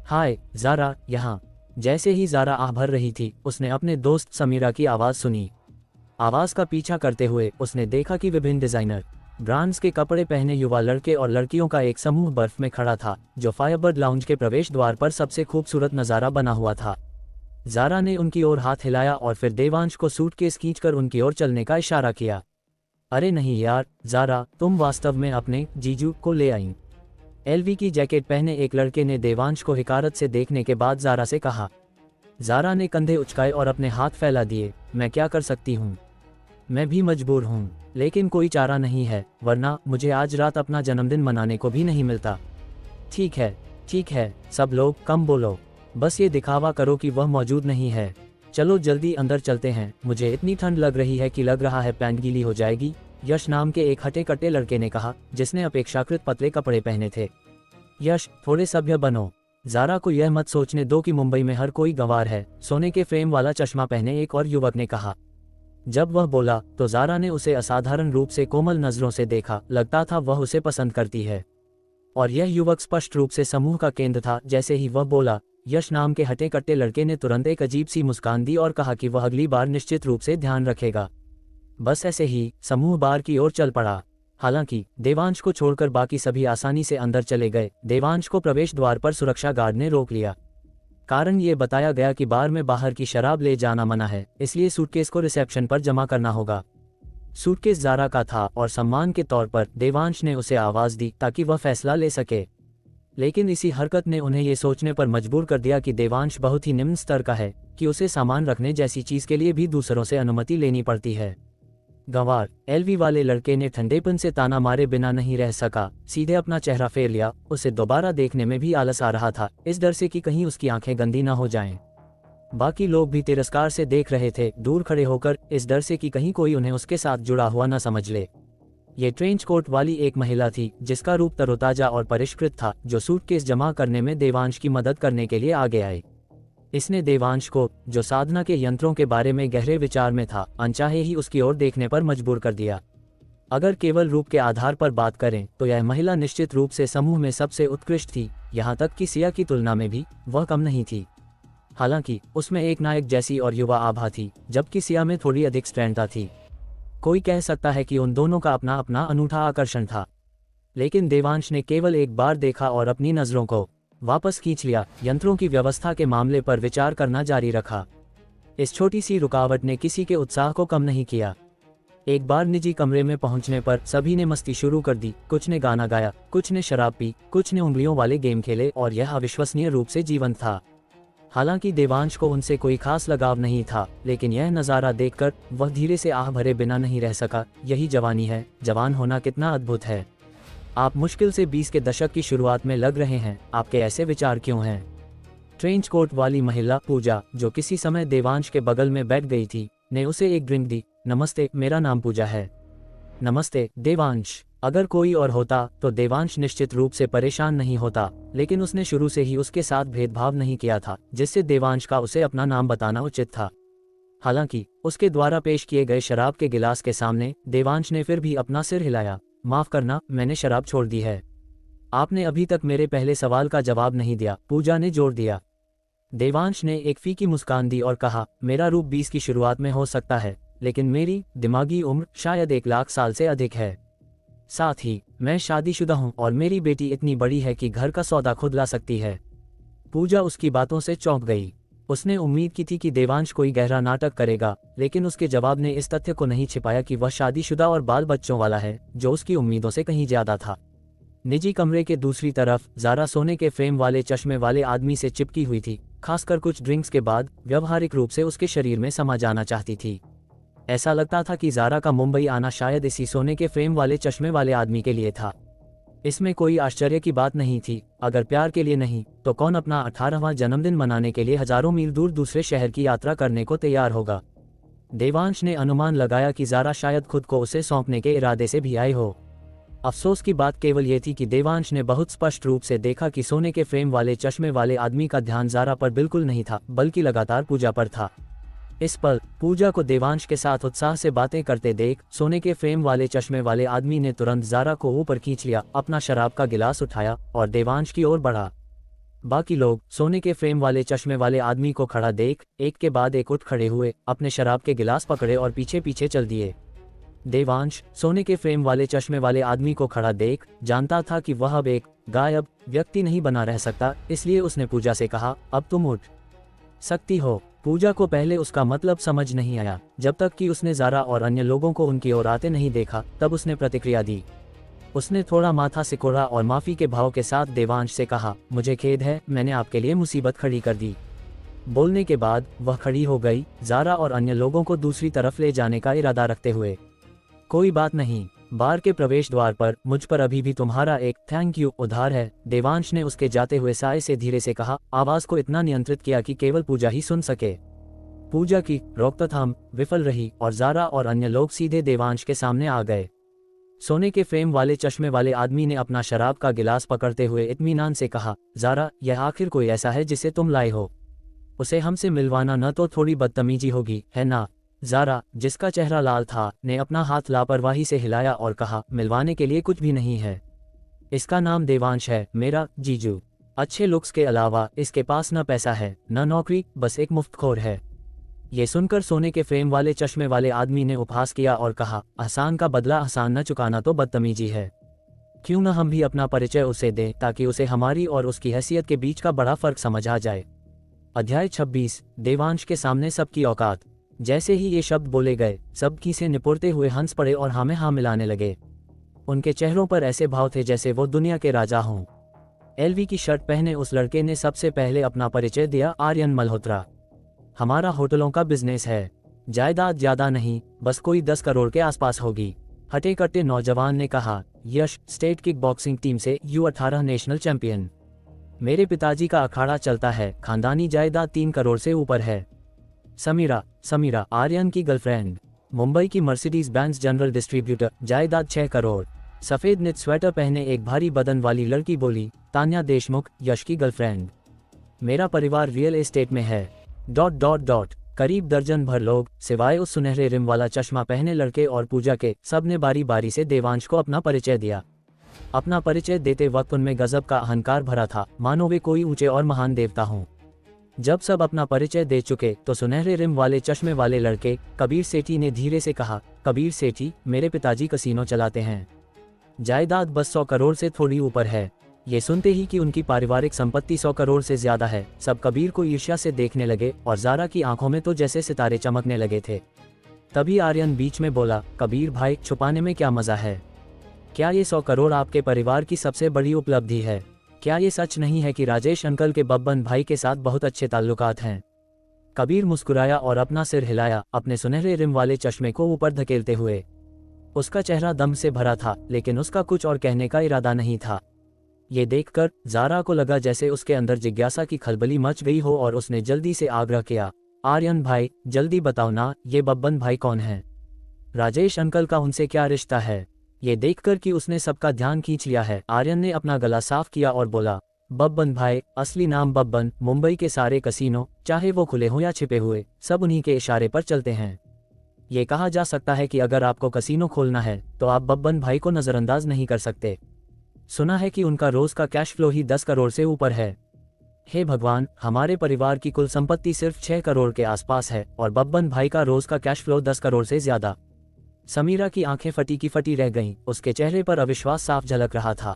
हाय ज़ारा, यहाँ। जैसे ही ज़ारा आह भर रही थी, उसने अपने दोस्त समीरा की आवाज़ सुनी। आवाज़ का पीछा करते हुए उसने देखा कि विभिन्न डिज़ाइनर ब्रांड्स के कपड़े पहने युवा लड़के और लड़कियों का एक समूह बर्फ में खड़ा था, जो फायरबर्ड लाउंज के प्रवेश द्वार पर सबसे खूबसूरत नज़ारा बना हुआ था। ज़ारा ने उनकी ओर हाथ हिलाया और फिर देवांश को सूटकेस खींचकर उनकी ओर चलने का इशारा किया। अरे नहीं यार ज़ारा, तुम वास्तव में अपने जीजू को ले आईं। एलवी की जैकेट पहने एक लड़के ने देवांश को हिकारत से देखने के बाद ज़ारा से कहा। ज़ारा ने कंधे उचकाए और अपने हाथ फैला दिए। मैं क्या कर सकती हूँ? मैं भी मजबूर हूँ, लेकिन कोई चारा नहीं है, वरना मुझे आज रात अपना जन्मदिन मनाने को भी नहीं मिलता। ठीक है, सब लोग कम बोलो, बस ये दिखावा करो कि वह मौजूद नहीं है। चलो जल्दी अंदर चलते हैं, मुझे इतनी ठंड लग रही है कि लग रहा है पैंट गीली हो जाएगी, यश नाम के एक हटे कट्टे लड़के ने कहा, जिसने अपेक्षाकृत पतले कपड़े पहने थे। यश, थोड़े सभ्य बनो। ज़ारा को यह मत सोचने दो कि मुंबई में हर कोई गंवार है, सोने के फ्रेम वाला चश्मा पहने एक और युवक ने कहा। जब वह बोला तो ज़ारा ने उसे असाधारण रूप से कोमल नज़रों से देखा, लगता था वह उसे पसंद करती है। और यह युवक स्पष्ट रूप से समूह का केंद्र था। जैसे ही वह बोला, यश नाम के हटे कट्टे लड़के ने तुरंत एक अजीब सी मुस्कान दी और कहा कि वह अगली बार निश्चित रूप से ध्यान रखेगा। बस ऐसे ही समूह बार की ओर चल पड़ा। हालांकि देवांश को छोड़कर बाकी सभी आसानी से अंदर चले गए। देवांश को प्रवेश द्वार पर सुरक्षा गार्ड ने रोक लिया। कारण ये बताया गया कि बार में बाहर की शराब ले जाना मना है, इसलिए सूटकेस को रिसेप्शन पर जमा करना होगा। सूटकेस ज़ारा का था और सम्मान के तौर पर देवांश ने उसे आवाज़ दी ताकि वह फैसला ले सके। लेकिन इसी हरकत ने उन्हें ये सोचने पर मजबूर कर दिया कि देवांश बहुत ही निम्न स्तर का है कि उसे सामान रखने जैसी चीज़ के लिए भी दूसरों से अनुमति लेनी पड़ती है। गंवार, एलवी वाले लड़के ने ठंडेपन से ताना मारे बिना नहीं रह सका, सीधे अपना चेहरा फेर लिया। उसे दोबारा देखने में भी आलस आ रहा था, इस डर से कि कहीं उसकी आंखें गंदी ना हो जाएं। बाकी लोग भी तिरस्कार से देख रहे थे, दूर खड़े होकर, इस डर से कि कहीं कोई उन्हें उसके साथ जुड़ा हुआ न समझ ले। ये ट्रेंच कोट वाली एक महिला थी जिसका रूप तरोताजा और परिष्कृत था, जो सूटकेस जमा करने में देवांश की मदद करने के लिए आगे आई। इसने देवांश को, जो साधना के यंत्रों के बारे में गहरे विचार में था, अनचाहे ही उसकी ओर देखने पर मजबूर कर दिया। अगर केवल रूप के आधार पर बात करें तो यह महिला निश्चित रूप से समूह में सबसे उत्कृष्ट थी, यहाँ तक कि सिया की तुलना में भी वह कम नहीं थी। हालांकि उसमें एक नायक जैसी और युवा आभा थी, जबकि सिया में थोड़ी अधिक स्ट्रेंथता थी। कोई कह सकता है कि उन दोनों का अपना अपना अनूठा आकर्षण था। लेकिन देवांश ने केवल एक बार देखा और अपनी नज़रों को वापस खींच लिया। यंत्रों की व्यवस्था के मामले पर विचार करना जारी रखा। इस छोटी सी रुकावट ने किसी के उत्साह को कम नहीं किया। एक बार निजी कमरे में पहुंचने पर सभी ने मस्ती शुरू कर दी। कुछ ने गाना गाया, कुछ ने शराब पी, कुछ ने उंगलियों वाले गेम खेले और यह अविश्वसनीय रूप से जीवंत था। हालांकि देवांश को उनसे कोई खास लगाव नहीं था, लेकिन यह नज़ारा देखकर वह धीरे से आह भरे बिना नहीं रह सका। यही जवानी है, जवान होना कितना अद्भुत है। आप मुश्किल से 20 के दशक की शुरुआत में लग रहे हैं, आपके ऐसे विचार क्यों हैं? ट्रेंच कोट वाली महिला पूजा, जो किसी समय देवांश के बगल में बैठ गई थी, ने उसे एक ड्रिंक दी। नमस्ते, मेरा नाम पूजा है। नमस्ते देवांश। अगर कोई और होता तो देवांश निश्चित रूप से परेशान नहीं होता, लेकिन उसने शुरू से ही उसके साथ भेदभाव नहीं किया था, जिससे देवांश का उसे अपना नाम बताना उचित था। हालांकि उसके द्वारा पेश किए गए शराब के गिलास के सामने देवांश ने फिर भी अपना सिर हिलाया। माफ करना, मैंने शराब छोड़ दी है। आपने अभी तक मेरे पहले सवाल का जवाब नहीं दिया, पूजा ने जोर दिया। देवांश ने एक फीकी मुस्कान दी और कहा, मेरा रूप 20 की शुरुआत में हो सकता है, लेकिन मेरी दिमागी उम्र शायद 1 लाख साल से अधिक है। साथ ही मैं शादीशुदा हूँ और मेरी बेटी इतनी बड़ी है कि घर का सौदा खुद ला सकती है। पूजा उसकी बातों से चौंक गई। उसने उम्मीद की थी कि देवांश कोई गहरा नाटक करेगा, लेकिन उसके जवाब ने इस तथ्य को नहीं छिपाया कि वह शादीशुदा और बाल बच्चों वाला है, जो उसकी उम्मीदों से कहीं ज्यादा था। निजी कमरे के दूसरी तरफ ज़ारा सोने के फ्रेम वाले चश्मे वाले आदमी से चिपकी हुई थी। खासकर कुछ ड्रिंक्स के बाद व्यवहारिक रूप से उसके शरीर में समा जाना चाहती थी। ऐसा लगता था कि ज़ारा का मुंबई आना शायद इसी सोने के फ्रेम वाले चश्मे वाले आदमी के लिए था। इसमें कोई आश्चर्य की बात नहीं थी। अगर प्यार के लिए नहीं, तो कौन अपना 18वां जन्मदिन मनाने के लिए हजारों मील दूर दूसरे शहर की यात्रा करने को तैयार होगा? देवांश ने अनुमान लगाया कि ज़ारा शायद खुद को उसे सौंपने के इरादे से भी आई हो। अफसोस की बात केवल ये थी कि देवांश ने बहुत स्पष्ट रूप से देखा कि सोने के फ्रेम वाले चश्मे वाले आदमी का ध्यान ज़ारा पर बिल्कुल नहीं था, बल्कि लगातार पूजा पर था। इस पल पूजा को देवांश के साथ उत्साह से बातें करते देख सोने के फ्रेम वाले चश्मे वाले आदमी ने तुरंत ज़ारा को ऊपर खींच लिया, अपना शराब का गिलास उठाया और देवांश की ओर बढ़ा। बाकी लोग सोने के फ्रेम वाले चश्मे वाले आदमी को खड़ा देख एक के बाद एक उठ खड़े हुए, अपने शराब के गिलास पकड़े और पीछे पीछे चल दिए। देवांश सोने के फ्रेम वाले चश्मे वाले आदमी को खड़ा देख जानता था कि वह अब एक गायब व्यक्ति नहीं बना रह सकता, इसलिए उसने पूजा से कहा, अब तुम उठ सकती हो। पूजा को पहले उसका मतलब समझ नहीं आया, जब तक कि उसने ज़ारा और अन्य लोगों को उनकी ओर आते नहीं देखा, तब उसने प्रतिक्रिया दी। उसने थोड़ा माथा सिकोड़ा और माफ़ी के भाव के साथ देवांश से कहा, मुझे खेद है, मैंने आपके लिए मुसीबत खड़ी कर दी। बोलने के बाद वह खड़ी हो गई, ज़ारा और अन्य लोगों को दूसरी तरफ ले जाने का इरादा रखते हुए। कोई बात नहीं, बार के प्रवेश द्वार पर मुझ पर अभी भी तुम्हारा एक थैंक यू उधार है, देवांश ने उसके जाते हुए साय से धीरे से कहा, आवाज को इतना नियंत्रित किया कि केवल पूजा ही सुन सके। पूजा की रोकथाम विफल रही और ज़ारा और अन्य लोग सीधे देवांश के सामने आ गए। सोने के फ्रेम वाले चश्मे वाले आदमी ने अपना शराब का गिलास पकड़ते हुए इत्मीनान से कहा, ज़ारा, यह आखिर कोई ऐसा है जिसे तुम लाए हो? उसे हमसे मिलवाना न तो थोड़ी बदतमीजी होगी, है ना? ज़ारा, जिसका चेहरा लाल था, ने अपना हाथ लापरवाही से हिलाया और कहा, मिलवाने के लिए कुछ भी नहीं है। इसका नाम देवांश है, मेरा जीजू। अच्छे लुक्स के अलावा इसके पास न पैसा है, न नौकरी, बस एक मुफ्तखोर है। ये सुनकर सोने के फ्रेम वाले चश्मे वाले आदमी ने उपहास किया और कहा, आसान का बदला आसान न चुकाना तो बदतमीजी है। क्यों न हम भी अपना परिचय उसे दें, ताकि उसे हमारी और उसकी हैसियत के बीच का बड़ा फर्क समझ आ जाए। अध्याय 26। देवांश के सामने सबकी औकात। जैसे ही ये शब्द बोले गए, सब खीसे निपुरते हुए हंस पड़े और हाँ में हाँ मिलाने लगे। उनके चेहरों पर ऐसे भाव थे जैसे वो दुनिया के राजा हों। एलवी की शर्ट पहने उस लड़के ने सबसे पहले अपना परिचय दिया, आर्यन मल्होत्रा। हमारा होटलों का बिजनेस है, जायदाद ज्यादा नहीं, बस कोई 10 करोड़ के आसपास होगी, हटे कट्टे नौजवान ने कहा। यश, स्टेट किक बॉक्सिंग टीम से U18 नेशनल चैंपियन। मेरे पिताजी का अखाड़ा चलता है, खानदानी जायदाद 3 करोड़ से ऊपर है। समीरा, आर्यन की गर्लफ्रेंड, मुंबई की मर्सिडीज बेंज जनरल डिस्ट्रीब्यूटर, जायदाद 6 करोड़। सफेद निट स्वेटर पहने एक भारी बदन वाली लड़की बोली, तान्या देशमुख, यश की गर्लफ्रेंड। मेरा परिवार रियल एस्टेट में है। ... करीब दर्जन भर लोग, सिवाय उस सुनहरे रिम वाला चश्मा पहने लड़के और पूजा के, सब ने बारी बारी से देवांश को अपना परिचय दिया। अपना परिचय देते वक्त उनमें गजब का अहंकार भरा था, मानो वे कोई ऊंचे और महान देवता हों। जब सब अपना परिचय दे चुके तो सुनहरे रिम वाले चश्मे वाले लड़के कबीर सेठी ने धीरे से कहा, कबीर सेठी, मेरे पिताजी कसीनो चलाते हैं, जायदाद बस 100 करोड़ से थोड़ी ऊपर है। ये सुनते ही कि उनकी पारिवारिक संपत्ति 100 करोड़ से ज्यादा है, सब कबीर को ईर्ष्या से देखने लगे और ज़ारा की आंखों में तो जैसे सितारे चमकने लगे थे। तभी आर्यन बीच में बोला, कबीर भाई, छुपाने में क्या मजा है? क्या ये 100 करोड़ आपके परिवार की सबसे बड़ी उपलब्धि है? क्या ये सच नहीं है कि राजेश अंकल के बब्बन भाई के साथ बहुत अच्छे ताल्लुकात हैं? कबीर मुस्कुराया और अपना सिर हिलाया, अपने सुनहरे रिम वाले चश्मे को ऊपर धकेलते हुए। उसका चेहरा दम से भरा था, लेकिन उसका कुछ और कहने का इरादा नहीं था। ये देखकर ज़ारा को लगा जैसे उसके अंदर जिज्ञासा की खलबली मच गई हो और उसने जल्दी से आग्रह किया, आर्यन भाई, जल्दी बताओ ना, ये बब्बन भाई कौन है? राजेश अंकल का उनसे क्या रिश्ता है? ये देखकर कि उसने सबका ध्यान खींच लिया है, आर्यन ने अपना गला साफ किया और बोला, बब्बन भाई, असली नाम बब्बन, मुंबई के सारे कसीनो, चाहे वो खुले हों या छिपे हुए, सब उन्हीं के इशारे पर चलते हैं। ये कहा जा सकता है कि अगर आपको कसीनो खोलना है तो आप बब्बन भाई को नज़रअंदाज नहीं कर सकते। सुना है कि उनका रोज का कैश फ्लो ही 10 करोड़ से ऊपर है। हे भगवान, हमारे परिवार की कुल संपत्ति सिर्फ 6 करोड़ के आसपास है और बब्बन भाई का रोज का कैश फ्लो 10 करोड़ से ज्यादा। समीरा की आंखें फटी की फटी रह गईं, उसके चेहरे पर अविश्वास साफ झलक रहा था।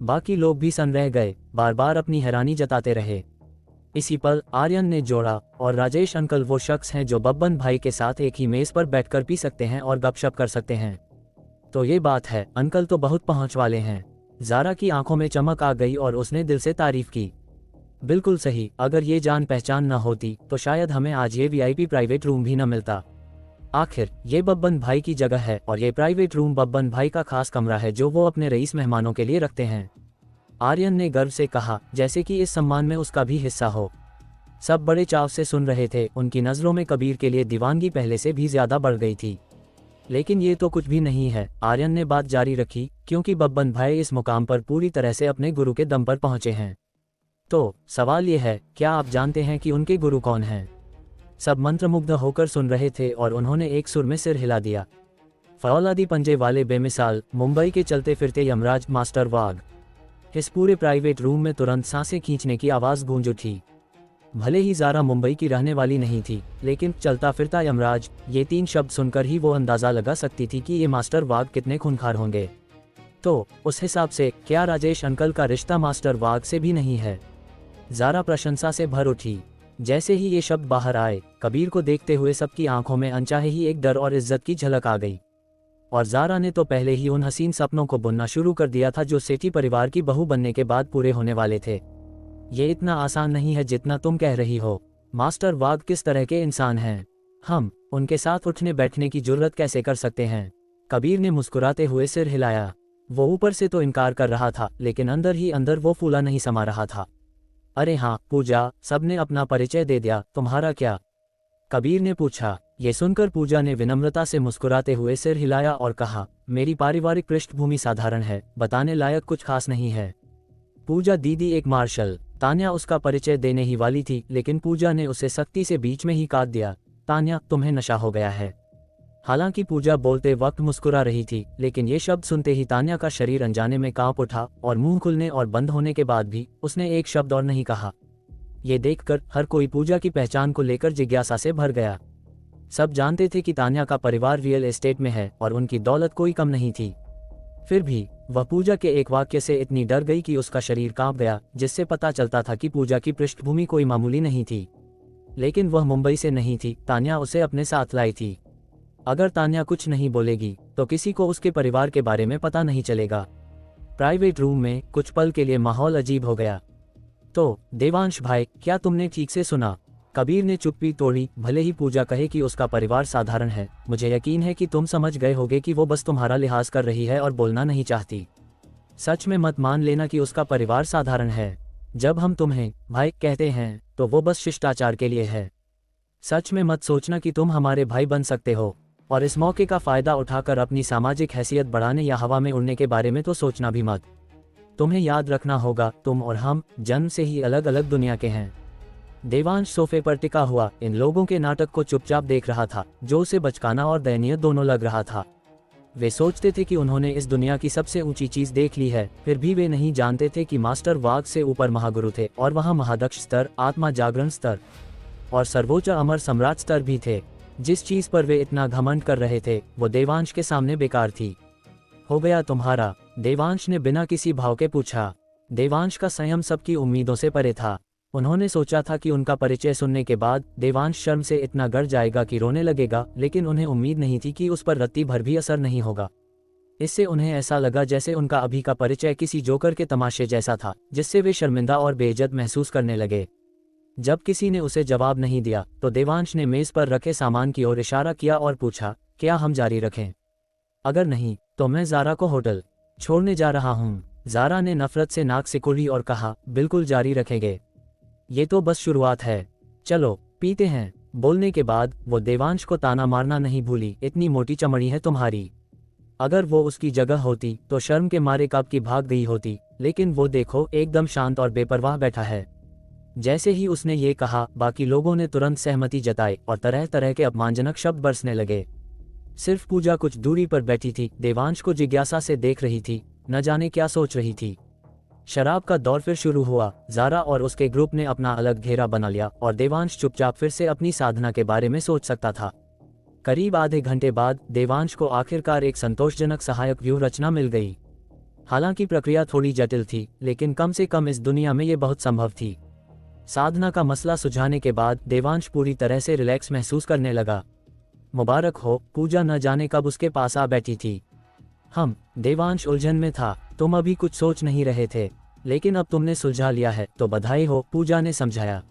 बाकी लोग भी सन रह गए, बार बार अपनी हैरानी जताते रहे। इसी पल आर्यन ने जोड़ा, और राजेश अंकल वो शख्स हैं जो बब्बन भाई के साथ एक ही मेज पर बैठकर पी सकते हैं और गपशप कर सकते हैं। तो ये बात है, अंकल तो बहुत पहुंच वाले हैं। ज़ारा की आंखों में चमक आ गई और उसने दिल से तारीफ की। बिल्कुल सही, अगर ये जान पहचान न होती तो शायद हमें आज ये VIP प्राइवेट रूम भी न मिलता। आखिर ये बब्बन भाई की जगह है और ये प्राइवेट रूम बब्बन भाई का खास कमरा है जो वो अपने रईस मेहमानों के लिए रखते हैं। आर्यन ने गर्व से कहा, जैसे कि इस सम्मान में उसका भी हिस्सा हो। सब बड़े चाव से सुन रहे थे, उनकी नज़रों में कबीर के लिए दीवानगी पहले से भी ज्यादा बढ़ गई थी। लेकिन ये तो कुछ भी नहीं है, आर्यन ने बात जारी रखी, क्योंकि बब्बन भाई इस मुकाम पर पूरी तरह से अपने गुरु के दम पर पहुंचे हैं। तो सवाल ये है, क्या आप जानते हैं कि उनके गुरु कौन हैं? सब मंत्रमुग्ध होकर सुन रहे थे और उन्होंने एक सुर में सिर हिला दिया। फौलादी पंजे वाले बेमिसाल, मुंबई के चलते फिरते यमराज, मास्टर वाघ। इस पूरे प्राइवेट रूम में तुरंत सांसें खींचने की आवाज़ गूंज उठी। भले ही ज़ारा मुंबई की रहने वाली नहीं थी, लेकिन चलता फिरता यमराज, ये 3 शब्द सुनकर ही वो अंदाज़ा लगा सकती थी कि ये मास्टर वाघ कितने खूंखार होंगे। तो उस हिसाब से क्या राजेश अंकल का रिश्ता मास्टर वाघ से भी नहीं है? ज़ारा प्रशंसा से भर उठी। जैसे ही ये शब्द बाहर आए, कबीर को देखते हुए सबकी आंखों में अनचाहे ही एक डर और इज्जत की झलक आ गई। और ज़ारा ने तो पहले ही उन हसीन सपनों को बुनना शुरू कर दिया था जो सेठी परिवार की बहू बनने के बाद पूरे होने वाले थे। ये इतना आसान नहीं है जितना तुम कह रही हो। मास्टर वाघ किस तरह के इंसान हैं? हम उनके साथ उठने बैठने की जुर्रत कैसे कर सकते हैं? कबीर ने मुस्कुराते हुए सिर हिलाया। वो ऊपर से तो इनकार कर रहा था, लेकिन अंदर ही अंदर वो फूला नहीं समा रहा था। अरे हाँ पूजा, सबने अपना परिचय दे दिया, तुम्हारा क्या? कबीर ने पूछा। ये सुनकर पूजा ने विनम्रता से मुस्कुराते हुए सिर हिलाया और कहा, मेरी पारिवारिक पृष्ठभूमि साधारण है, बताने लायक कुछ खास नहीं है। पूजा दीदी एक मार्शल। तान्या उसका परिचय देने ही वाली थी, लेकिन पूजा ने उसे सख्ती से बीच में ही काट दिया। तान्या, तुम्हें नशा हो गया है। हालांकि पूजा बोलते वक्त मुस्कुरा रही थी, लेकिन ये शब्द सुनते ही तान्या का शरीर अनजाने में कांप उठा और मुंह खुलने और बंद होने के बाद भी उसने एक शब्द और नहीं कहा। ये देखकर हर कोई पूजा की पहचान को लेकर जिज्ञासा से भर गया। सब जानते थे कि तान्या का परिवार रियल एस्टेट में है और उनकी दौलत कोई कम नहीं थी। फिर भी वह पूजा के एक वाक्य से इतनी डर गई कि उसका शरीर कांप गया, जिससे पता चलता था कि पूजा की पृष्ठभूमि कोई मामूली नहीं थी। लेकिन वह मुंबई से नहीं थी, तान्या उसे अपने साथ लाई थी। अगर तान्या कुछ नहीं बोलेगी तो किसी को उसके परिवार के बारे में पता नहीं चलेगा। प्राइवेट रूम में कुछ पल के लिए माहौल अजीब हो गया। तो देवांश भाई, क्या तुमने ठीक से सुना? कबीर ने चुप्पी तोड़ी। भले ही पूजा कहे कि उसका परिवार साधारण है, मुझे यकीन है कि तुम समझ गए होगे कि वो बस तुम्हारा लिहाज कर रही है और बोलना नहीं चाहती। सच में मत मान लेना कि उसका परिवार साधारण है। जब हम तुम्हें भाई कहते हैं तो वो बस शिष्टाचार के लिए है। सच में मत सोचना कि तुम हमारे भाई बन सकते हो, और इस मौके का फायदा उठाकर अपनी सामाजिक हैसियत बढ़ाने या हवा में उड़ने के बारे में तो सोचना भी मत। तुम्हें याद रखना होगा, तुम और हम जन्म से ही अलग अलग दुनिया के हैं। देवांश सोफे पर टिका हुआ इन लोगों के नाटक को चुपचाप देख रहा था, जो उसे बचकाना और दयनीय दोनों लग रहा था। वे सोचते थे कि उन्होंने इस दुनिया की सबसे ऊंची चीज देख ली है, फिर भी वे नहीं जानते थे कि मास्टर वाघ से ऊपर महागुरु थे, और वहां महादक्ष स्तर, आत्मा जागरण स्तर और सर्वोच्च अमर सम्राट स्तर भी थे। जिस चीज पर वे इतना घमंड कर रहे थे वो देवांश के सामने बेकार थी। हो गया तुम्हारा? देवांश ने बिना किसी भाव के पूछा। देवांश का संयम सबकी उम्मीदों से परे था। उन्होंने सोचा था कि उनका परिचय सुनने के बाद देवांश शर्म से इतना गड़ जाएगा कि रोने लगेगा, लेकिन उन्हें उम्मीद नहीं थी कि उस पर रत्ती भर भी असर नहीं होगा। इससे उन्हें ऐसा लगा जैसे उनका अभी का परिचय किसी जोकर के तमाशे जैसा था, जिससे वे शर्मिंदा और बेइज्जत महसूस करने लगे। जब किसी ने उसे जवाब नहीं दिया तो देवांश ने मेज पर रखे सामान की ओर इशारा किया और पूछा, क्या हम जारी रखें? अगर नहीं तो मैं ज़ारा को होटल छोड़ने जा रहा हूँ। ज़ारा ने नफरत से नाक सिकुड़ी और कहा, बिल्कुल जारी रखेंगे, ये तो बस शुरुआत है, चलो पीते हैं। बोलने के बाद वो देवांश को ताना मारना नहीं भूली, इतनी मोटी चमड़ी है तुम्हारी। अगर वो उसकी जगह होती तो शर्म के मारे कब की भाग गई होती, लेकिन वो देखो एकदम शांत और बेपरवाह बैठा है। जैसे ही उसने ये कहा, बाकी लोगों ने तुरंत सहमति जताई और तरह तरह के अपमानजनक शब्द बरसने लगे। सिर्फ पूजा कुछ दूरी पर बैठी थी, देवांश को जिज्ञासा से देख रही थी, न जाने क्या सोच रही थी। शराब का दौर फिर शुरू हुआ। ज़ारा और उसके ग्रुप ने अपना अलग घेरा बना लिया और देवांश चुपचाप फिर से अपनी साधना के बारे में सोच सकता था। करीब आधे घंटे बाद देवांश को आखिरकार एक संतोषजनक सहायक व्यूह रचना मिल गई। हालांकि प्रक्रिया थोड़ी जटिल थी, लेकिन कम से कम इस दुनिया में ये बहुत संभव थी। साधना का मसला सुझाने के बाद देवांश पूरी तरह से रिलैक्स महसूस करने लगा। मुबारक हो, पूजा न जाने कब उसके पास आ बैठी थी। देवांश उलझन में था। तुम अभी कुछ सोच नहीं रहे थे, लेकिन अब तुमने सुलझा लिया है तो बधाई हो, पूजा ने समझाया।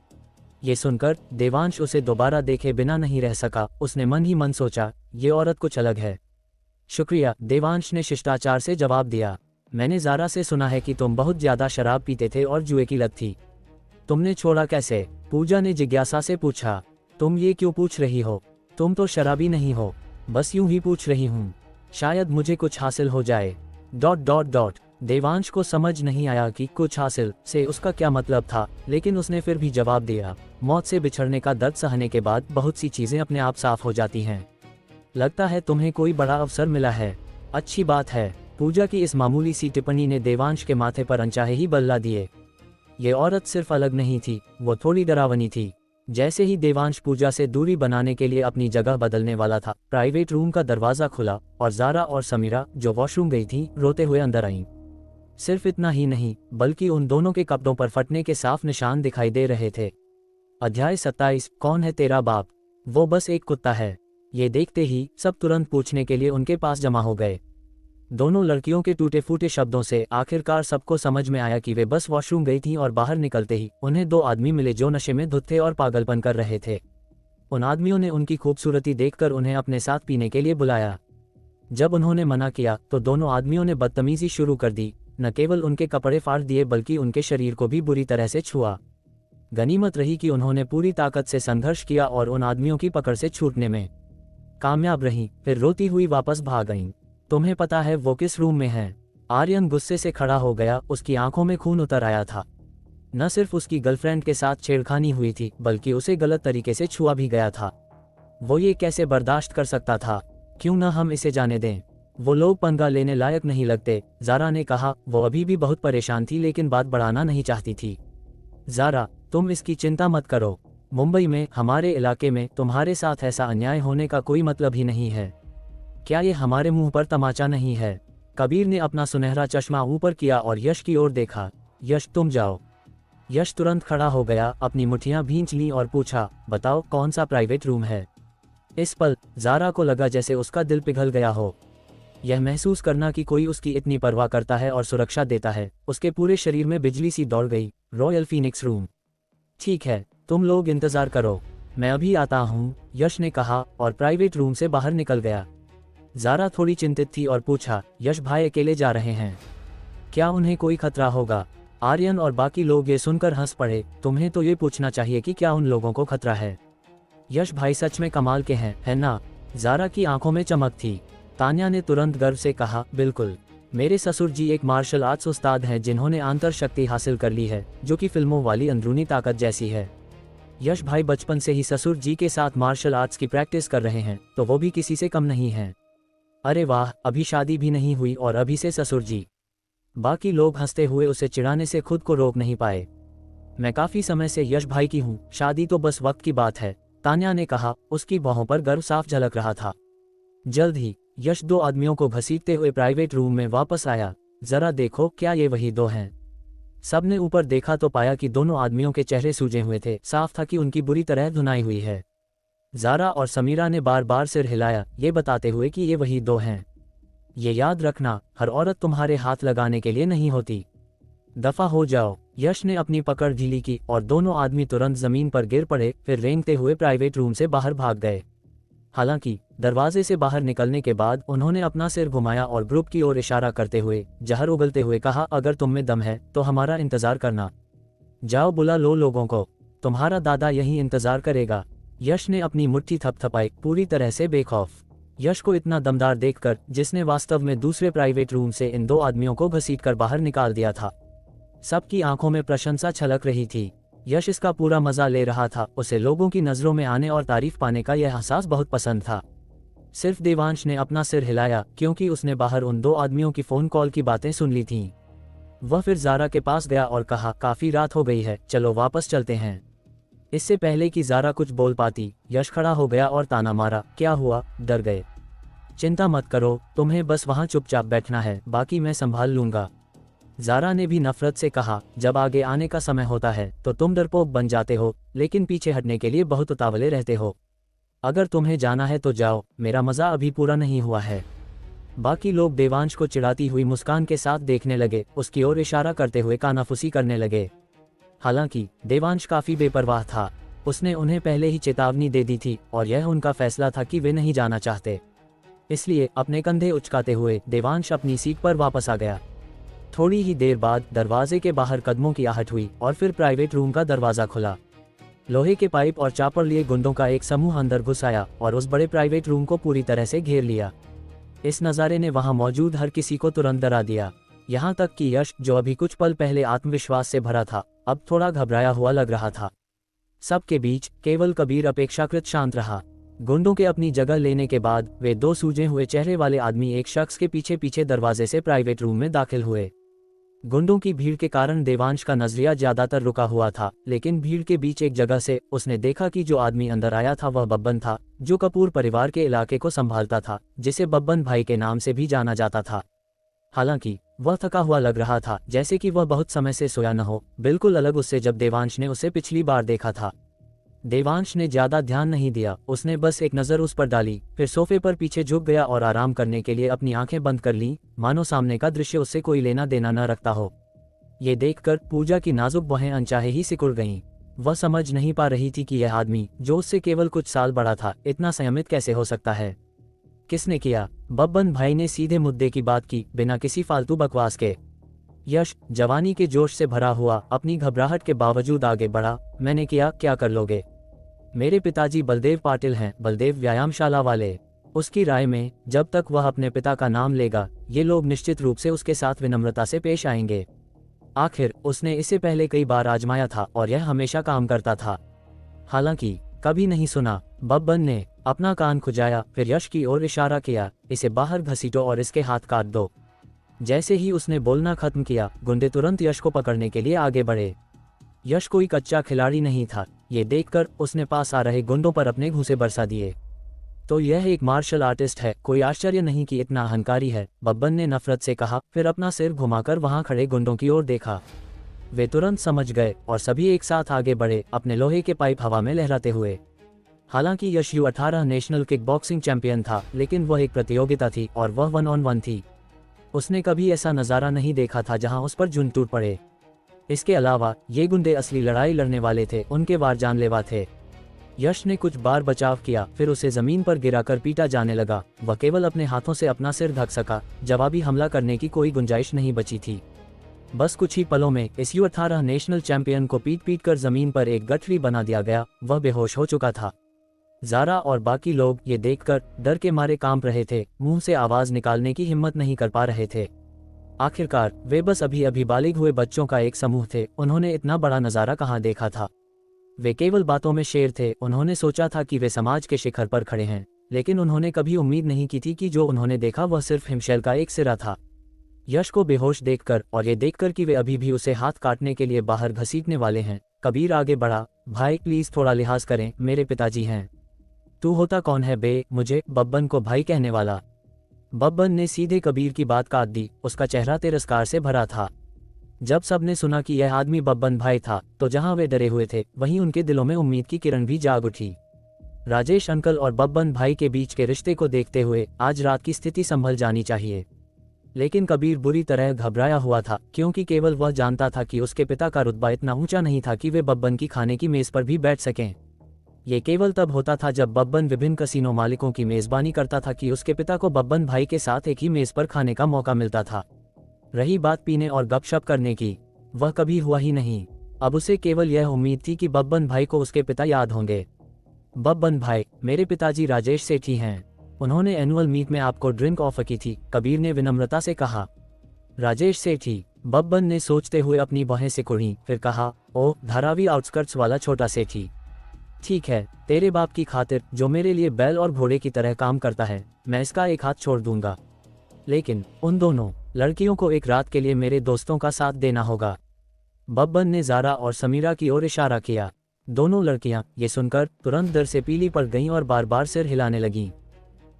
ये सुनकर देवांश उसे दोबारा देखे बिना नहीं रह सका। उसने मन ही मन सोचा, ये औरत कुछ अलग है। शुक्रिया, देवांश ने शिष्टाचार से जवाब दिया। मैंने ज़ारा से सुना है कि तुम बहुत ज्यादा शराब पीते थे और जुए की लत थी। तुमने छोड़ा कैसे? पूजा ने जिज्ञासा से पूछा। तुम ये क्यों पूछ रही हो? तुम तो शराबी नहीं हो। बस यूं ही पूछ रही हूँ, शायद मुझे कुछ हासिल हो जाए। ... देवांश को समझ नहीं आया कि कुछ हासिल से उसका क्या मतलब था, लेकिन उसने फिर भी जवाब दिया, मौत से बिछड़ने का दर्द सहने के बाद बहुत सी चीजें अपने आप साफ हो जाती हैं। लगता है तुम्हें कोई बड़ा अवसर मिला है। अच्छी बात है। पूजा की इस मामूली सी टिप्पणी ने देवांश के माथे पर अनचाहे ही बल ला दिए। ये औरत सिर्फ अलग नहीं थी, वो थोड़ी डरावनी थी। जैसे ही देवांश पूजा से दूरी बनाने के लिए अपनी जगह बदलने वाला था, प्राइवेट रूम का दरवाजा खुला और ज़ारा और समीरा, जो वॉशरूम गई थी, रोते हुए अंदर आईं। सिर्फ इतना ही नहीं, बल्कि उन दोनों के कपड़ों पर फटने के साफ निशान दिखाई दे रहे थे। अध्याय 27। कौन है तेरा बाप? वो बस एक कुत्ता है। ये देखते ही सब तुरंत पूछने के लिए उनके पास जमा हो गए। दोनों लड़कियों के टूटे फूटे शब्दों से आखिरकार सबको समझ में आया कि वे बस वॉशरूम गई थीं और बाहर निकलते ही उन्हें दो आदमी मिले जो नशे में धुत थे और पागलपन कर रहे थे। उन आदमियों ने उनकी खूबसूरती देखकर उन्हें अपने साथ पीने के लिए बुलाया। जब उन्होंने मना किया तो दोनों आदमियों ने बदतमीजी शुरू कर दी। न केवल उनके कपड़े फाड़ दिए बल्कि उनके शरीर को भी बुरी तरह से छुआ। गनीमत रही कि उन्होंने पूरी ताकत से संघर्ष किया और उन आदमियों की पकड़ से छूटने में कामयाब रहीं, फिर रोती हुई वापस भाग गईं। तुम्हें पता है वो किस रूम में है? आर्यन गुस्से से खड़ा हो गया, उसकी आंखों में खून उतर आया था। न सिर्फ उसकी गर्लफ्रेंड के साथ छेड़खानी हुई थी, बल्कि उसे गलत तरीके से छुआ भी गया था। वो ये कैसे बर्दाश्त कर सकता था? क्यों न हम इसे जाने दें? वो लोग पंगा लेने लायक नहीं लगते, ज़ारा ने कहा। वो अभी भी बहुत परेशान थी लेकिन बात बढ़ाना नहीं चाहती थी। ज़ारा, तुम इसकी चिंता मत करो। मुंबई में, हमारे इलाके में तुम्हारे साथ ऐसा अन्याय होने का कोई मतलब ही नहीं है। क्या ये हमारे मुंह पर तमाचा नहीं है? कबीर ने अपना सुनहरा चश्मा ऊपर किया और यश की ओर देखा। यश, तुम जाओ। यश तुरंत खड़ा हो गया, अपनी मुट्ठियां भींच लीं और पूछा, बताओ कौन सा प्राइवेट रूम है? इस पल ज़ारा को लगा जैसे उसका दिल पिघल गया हो। यह महसूस करना कि कोई उसकी इतनी परवाह करता है और सुरक्षा देता है, उसके पूरे शरीर में बिजली सी दौड़ गई। Royal Phoenix room. ठीक है, तुम लोग इंतजार करो, मैं अभी आता हूँ, यश ने कहा और प्राइवेट रूम से बाहर निकल गया। ज़ारा थोड़ी चिंतित थी और पूछा, यश भाई अकेले जा रहे हैं? क्या उन्हें कोई खतरा होगा? आर्यन और बाकी लोग ये सुनकर हंस पड़े। तुम्हें तो ये पूछना चाहिए कि क्या उन लोगों को खतरा है? यश भाई सच में कमाल के हैं, है ना? ज़ारा की आंखों में चमक थी। तान्या ने तुरंत गर्व से कहा, बिल्कुल। मेरे ससुर जी एक मार्शल आर्ट्स उस्ताद हैं जिन्होंने आंतर शक्ति हासिल कर ली है, जो कि फिल्मों वाली अंदरूनी ताकत जैसी है। यश भाई बचपन से ही ससुर जी के साथ मार्शल आर्ट्स की प्रैक्टिस कर रहे हैं, तो वो भी किसी से कम नहीं हैं। अरे वाह, अभी शादी भी नहीं हुई और अभी से ससुर जी। बाकी लोग हंसते हुए उसे चिढ़ाने से खुद को रोक नहीं पाए। मैं काफी समय से यश भाई की हूँ, शादी तो बस वक्त की बात है, तान्या ने कहा। उसकी बाहों पर गर्व साफ झलक रहा था। जल्द ही यश दो आदमियों को घसीटते हुए प्राइवेट रूम में वापस आया। जरा देखो, क्या ये वही दो हैं? सबने ऊपर देखा तो पाया कि दोनों आदमियों के चेहरे सूजे हुए थे। साफ था कि उनकी बुरी तरह धुनाई हुई है। ज़ारा और समीरा ने बार बार सिर हिलाया, ये बताते हुए कि ये वही दो हैं। ये याद रखना, हर औरत तुम्हारे हाथ लगाने के लिए नहीं होती। दफा हो जाओ। यश ने अपनी पकड़ ढीली की और दोनों आदमी तुरंत जमीन पर गिर पड़े, फिर रेंगते हुए प्राइवेट रूम से बाहर भाग गए। हालांकि दरवाजे से बाहर निकलने के बाद उन्होंने अपना सिर घुमाया और ग्रुप की ओर इशारा करते हुए जहर उगलते हुए कहा, अगर तुम में दम है तो हमारा इंतजार करना। जाओ, बुला लो लोगों को, तुम्हारा दादा यहीं इंतजार करेगा। यश ने अपनी मुट्ठी थपथपाई, पूरी तरह से बेखौफ। यश को इतना दमदार देखकर, जिसने वास्तव में दूसरे प्राइवेट रूम से इन दो आदमियों को घसीटकर बाहर निकाल दिया था। सबकी आंखों में प्रशंसा छलक रही थी। यश इसका पूरा मजा ले रहा था। उसे लोगों की नजरों में आने और तारीफ पाने का यह एहसास बहुत पसंद था। सिर्फ देवांश ने अपना सिर हिलाया, क्योंकि उसने बाहर उन दो आदमियों की फोन कॉल की बातें सुन ली थीं। वह फिर ज़ारा के पास गया और कहा, काफी रात हो गई है, चलो वापस चलते हैं। इससे पहले कि ज़ारा कुछ बोल पाती, यश खड़ा हो गया और ताना मारा, क्या हुआ, डर गए? चिंता मत करो, तुम्हें बस वहां चुपचाप बैठना है, बाकी मैं संभाल लूंगा। ज़ारा ने भी नफरत से कहा, जब आगे आने का समय होता है तो तुम डरपोक बन जाते हो, लेकिन पीछे हटने के लिए बहुत उतावले रहते हो। अगर तुम्हें जाना है तो जाओ, मेरा मज़ा अभी पूरा नहीं हुआ है। बाकी लोग देवांश को चिढ़ाती हुई मुस्कान के साथ देखने लगे, उसकी ओर इशारा करते हुए कानाफूसी करने लगे। हालांकि देवांश काफ़ी बेपरवाह था। उसने उन्हें पहले ही चेतावनी दे दी थी और यह उनका फैसला था कि वे नहीं जाना चाहते। इसलिए अपने कंधे उचकाते हुए देवांश अपनी सीट पर वापस आ गया। थोड़ी ही देर बाद दरवाजे के बाहर कदमों की आहट हुई और फिर प्राइवेट रूम का दरवाज़ा खुला। लोहे के पाइप और चापर लिए गुंडों का एक समूह अंदर घुस आया और उस बड़े प्राइवेट रूम को पूरी तरह से घेर लिया। इस नज़ारे ने वहां मौजूद हर किसी को तुरंत डरा दिया। यहाँ तक कि यश, जो अभी कुछ पल पहले आत्मविश्वास से भरा था, अब थोड़ा घबराया हुआ लग रहा था। सबके बीच केवल कबीर अपेक्षाकृत शांत रहा। गुंडों के अपनी जगह लेने के बाद वे दो सूजे हुए चेहरे वाले आदमी एक शख्स के पीछे पीछे दरवाजे से प्राइवेट रूम में दाखिल हुए। गुंडों की भीड़ के कारण देवांश का नजरिया ज्यादातर रुका हुआ था, लेकिन भीड़ के बीच एक जगह से उसने देखा कि जो आदमी अंदर आया था वह बब्बन था, जो कपूर परिवार के इलाके को संभालता था, जिसे बब्बन भाई के नाम से भी जाना जाता था। हालांकि वह थका हुआ लग रहा था, जैसे कि वह बहुत समय से सोया न हो, बिल्कुल अलग उससे जब देवांश ने उसे पिछली बार देखा था। देवांश ने ज्यादा ध्यान नहीं दिया, उसने बस एक नज़र उस पर डाली, फिर सोफे पर पीछे झुक गया और आराम करने के लिए अपनी आंखें बंद कर लीं, मानो सामने का दृश्य उससे कोई लेना देना न रखता हो। ये देखकर पूजा की नाजुक बाहें अनचाहे ही सिकुड़ गईं। वह समझ नहीं पा रही थी कि यह आदमी, जो उससे केवल कुछ साल बड़ा था, इतना संयमित कैसे हो सकता है। किसने किया? बब्बन भाई ने सीधे मुद्दे की बात की, बिना किसी फालतू बकवास के। यश जवानी के जोश से भरा हुआ अपनी घबराहट के बावजूद आगे बढ़ा। मैंने किया? क्या कर लोगे? मेरे पिताजी बलदेव पाटिल हैं, बलदेव व्यायामशाला वाले। उसकी राय में जब तक वह अपने पिता का नाम लेगा, ये लोग निश्चित रूप से उसके साथ विनम्रता से पेश आएंगे। आखिर उसने इसे पहले कई बार आजमाया था और यह हमेशा काम करता था। हालांकि कभी नहीं सुना। बब्बन ने अपना कान खुजाया, फिर यश की ओर इशारा किया, इसे बाहर घसीटो और इसके हाथ काट दो। जैसे ही उसने बोलना खत्म किया, गुंडे तुरंत यश को पकड़ने के लिए आगे बढ़े। यश कोई कच्चा खिलाड़ी नहीं था। ये देखकर उसने पास आ रहे गुंडों पर अपने घूंसे बरसा दिए। तो यह एक मार्शल आर्टिस्ट है, कोई आश्चर्य नहीं कि इतना अहंकारी है, बब्बन ने नफरत से कहा, फिर अपना सिर घुमाकर वहां खड़े गुंडों की ओर देखा। वे तुरंत समझ गए और सभी एक साथ आगे बढ़े, अपने लोहे के पाइप हवा में लहराते हुए। हालांकि यश U18 national kick boxing champion था, लेकिन वह एक प्रतियोगिता थी और वह 1-on-1 थी। उसने कभी ऐसा नज़ारा नहीं देखा था जहां उस पर झुंड टूट पड़े। इसके अलावा ये गुंडे असली लड़ाई लड़ने वाले थे, उनके वार जानलेवा थे। यश ने कुछ बार बचाव किया, फिर उसे जमीन पर गिराकर पीटा जाने लगा। वह केवल अपने हाथों से अपना सिर ढक सका, जवाबी हमला करने की कोई गुंजाइश नहीं बची थी। बस कुछ ही पलों में इस U18 नेशनल चैंपियन को पीट पीट कर जमीन पर एक गठरी बना दिया गया। वह बेहोश हो चुका था। ज़ारा और बाकी लोग ये देखकर डर के मारे कांप रहे थे, मुंह से आवाज निकालने की हिम्मत नहीं कर पा रहे थे। आखिरकार वे बस अभी अभी बालिग हुए बच्चों का एक समूह थे। उन्होंने इतना बड़ा नज़ारा कहाँ देखा था। वे केवल बातों में शेर थे। उन्होंने सोचा था कि वे समाज के शिखर पर खड़े हैं, लेकिन उन्होंने कभी उम्मीद नहीं की थी कि जो उन्होंने देखा वह सिर्फ हिमशैल का एक सिरा था। यश को बेहोश देखकर और ये देखकर कि वे अभी भी उसे हाथ काटने के लिए बाहर घसीटने वाले हैं, कबीर आगे बढ़ा। भाई प्लीज थोड़ा लिहाज करें, मेरे पिताजी हैं। तू होता कौन है बे मुझे बब्बन को भाई कहने वाला? बब्बन ने सीधे कबीर की बात काट दी। उसका चेहरा तिरस्कार से भरा था। जब सबने सुना कि यह आदमी बब्बन भाई था, तो जहां वे डरे हुए थे, वहीं उनके दिलों में उम्मीद की किरण भी जाग उठी। राजेश अंकल और बब्बन भाई के बीच के रिश्ते को देखते हुए आज रात की स्थिति संभल जानी चाहिए। लेकिन कबीर बुरी तरह घबराया हुआ था, क्योंकि केवल वह जानता था कि उसके पिता का रुतबा इतना ऊंचा नहीं था कि वे बब्बन की खाने की मेज पर भी बैठ सकें। ये केवल तब होता था जब बब्बन विभिन्न कसीनो मालिकों की मेजबानी करता था कि उसके पिता को बब्बन भाई के साथ एक ही मेज पर खाने का मौका मिलता था। रही बात पीने और गपशप करने की, वह कभी हुआ ही नहीं। अब उसे केवल यह उम्मीद थी कि बब्बन भाई को उसके पिता याद होंगे। बब्बन भाई, मेरे पिताजी राजेश सेठ ही हैं। उन्होंने एनुअल मीट में आपको ड्रिंक ऑफर की थी, कबीर ने विनम्रता से कहा। राजेश सेठ ही? बब्बन ने सोचते हुए अपनी बाहें सिकुड़ी, फिर कहा, ओह, धारावी आउटस्कर्ट्स वाला छोटा सेठ ही। ठीक है, तेरे बाप की खातिर, जो मेरे लिए बैल और घोड़े की तरह काम करता है, मैं इसका एक हाथ छोड़ दूंगा। लेकिन उन दोनों लड़कियों को एक रात के लिए मेरे दोस्तों का साथ देना होगा। बब्बन ने ज़ारा और समीरा की ओर इशारा किया। दोनों लड़कियां ये सुनकर तुरंत डर से पीली पड़ गईं और बार बार सिर हिलाने लगीं।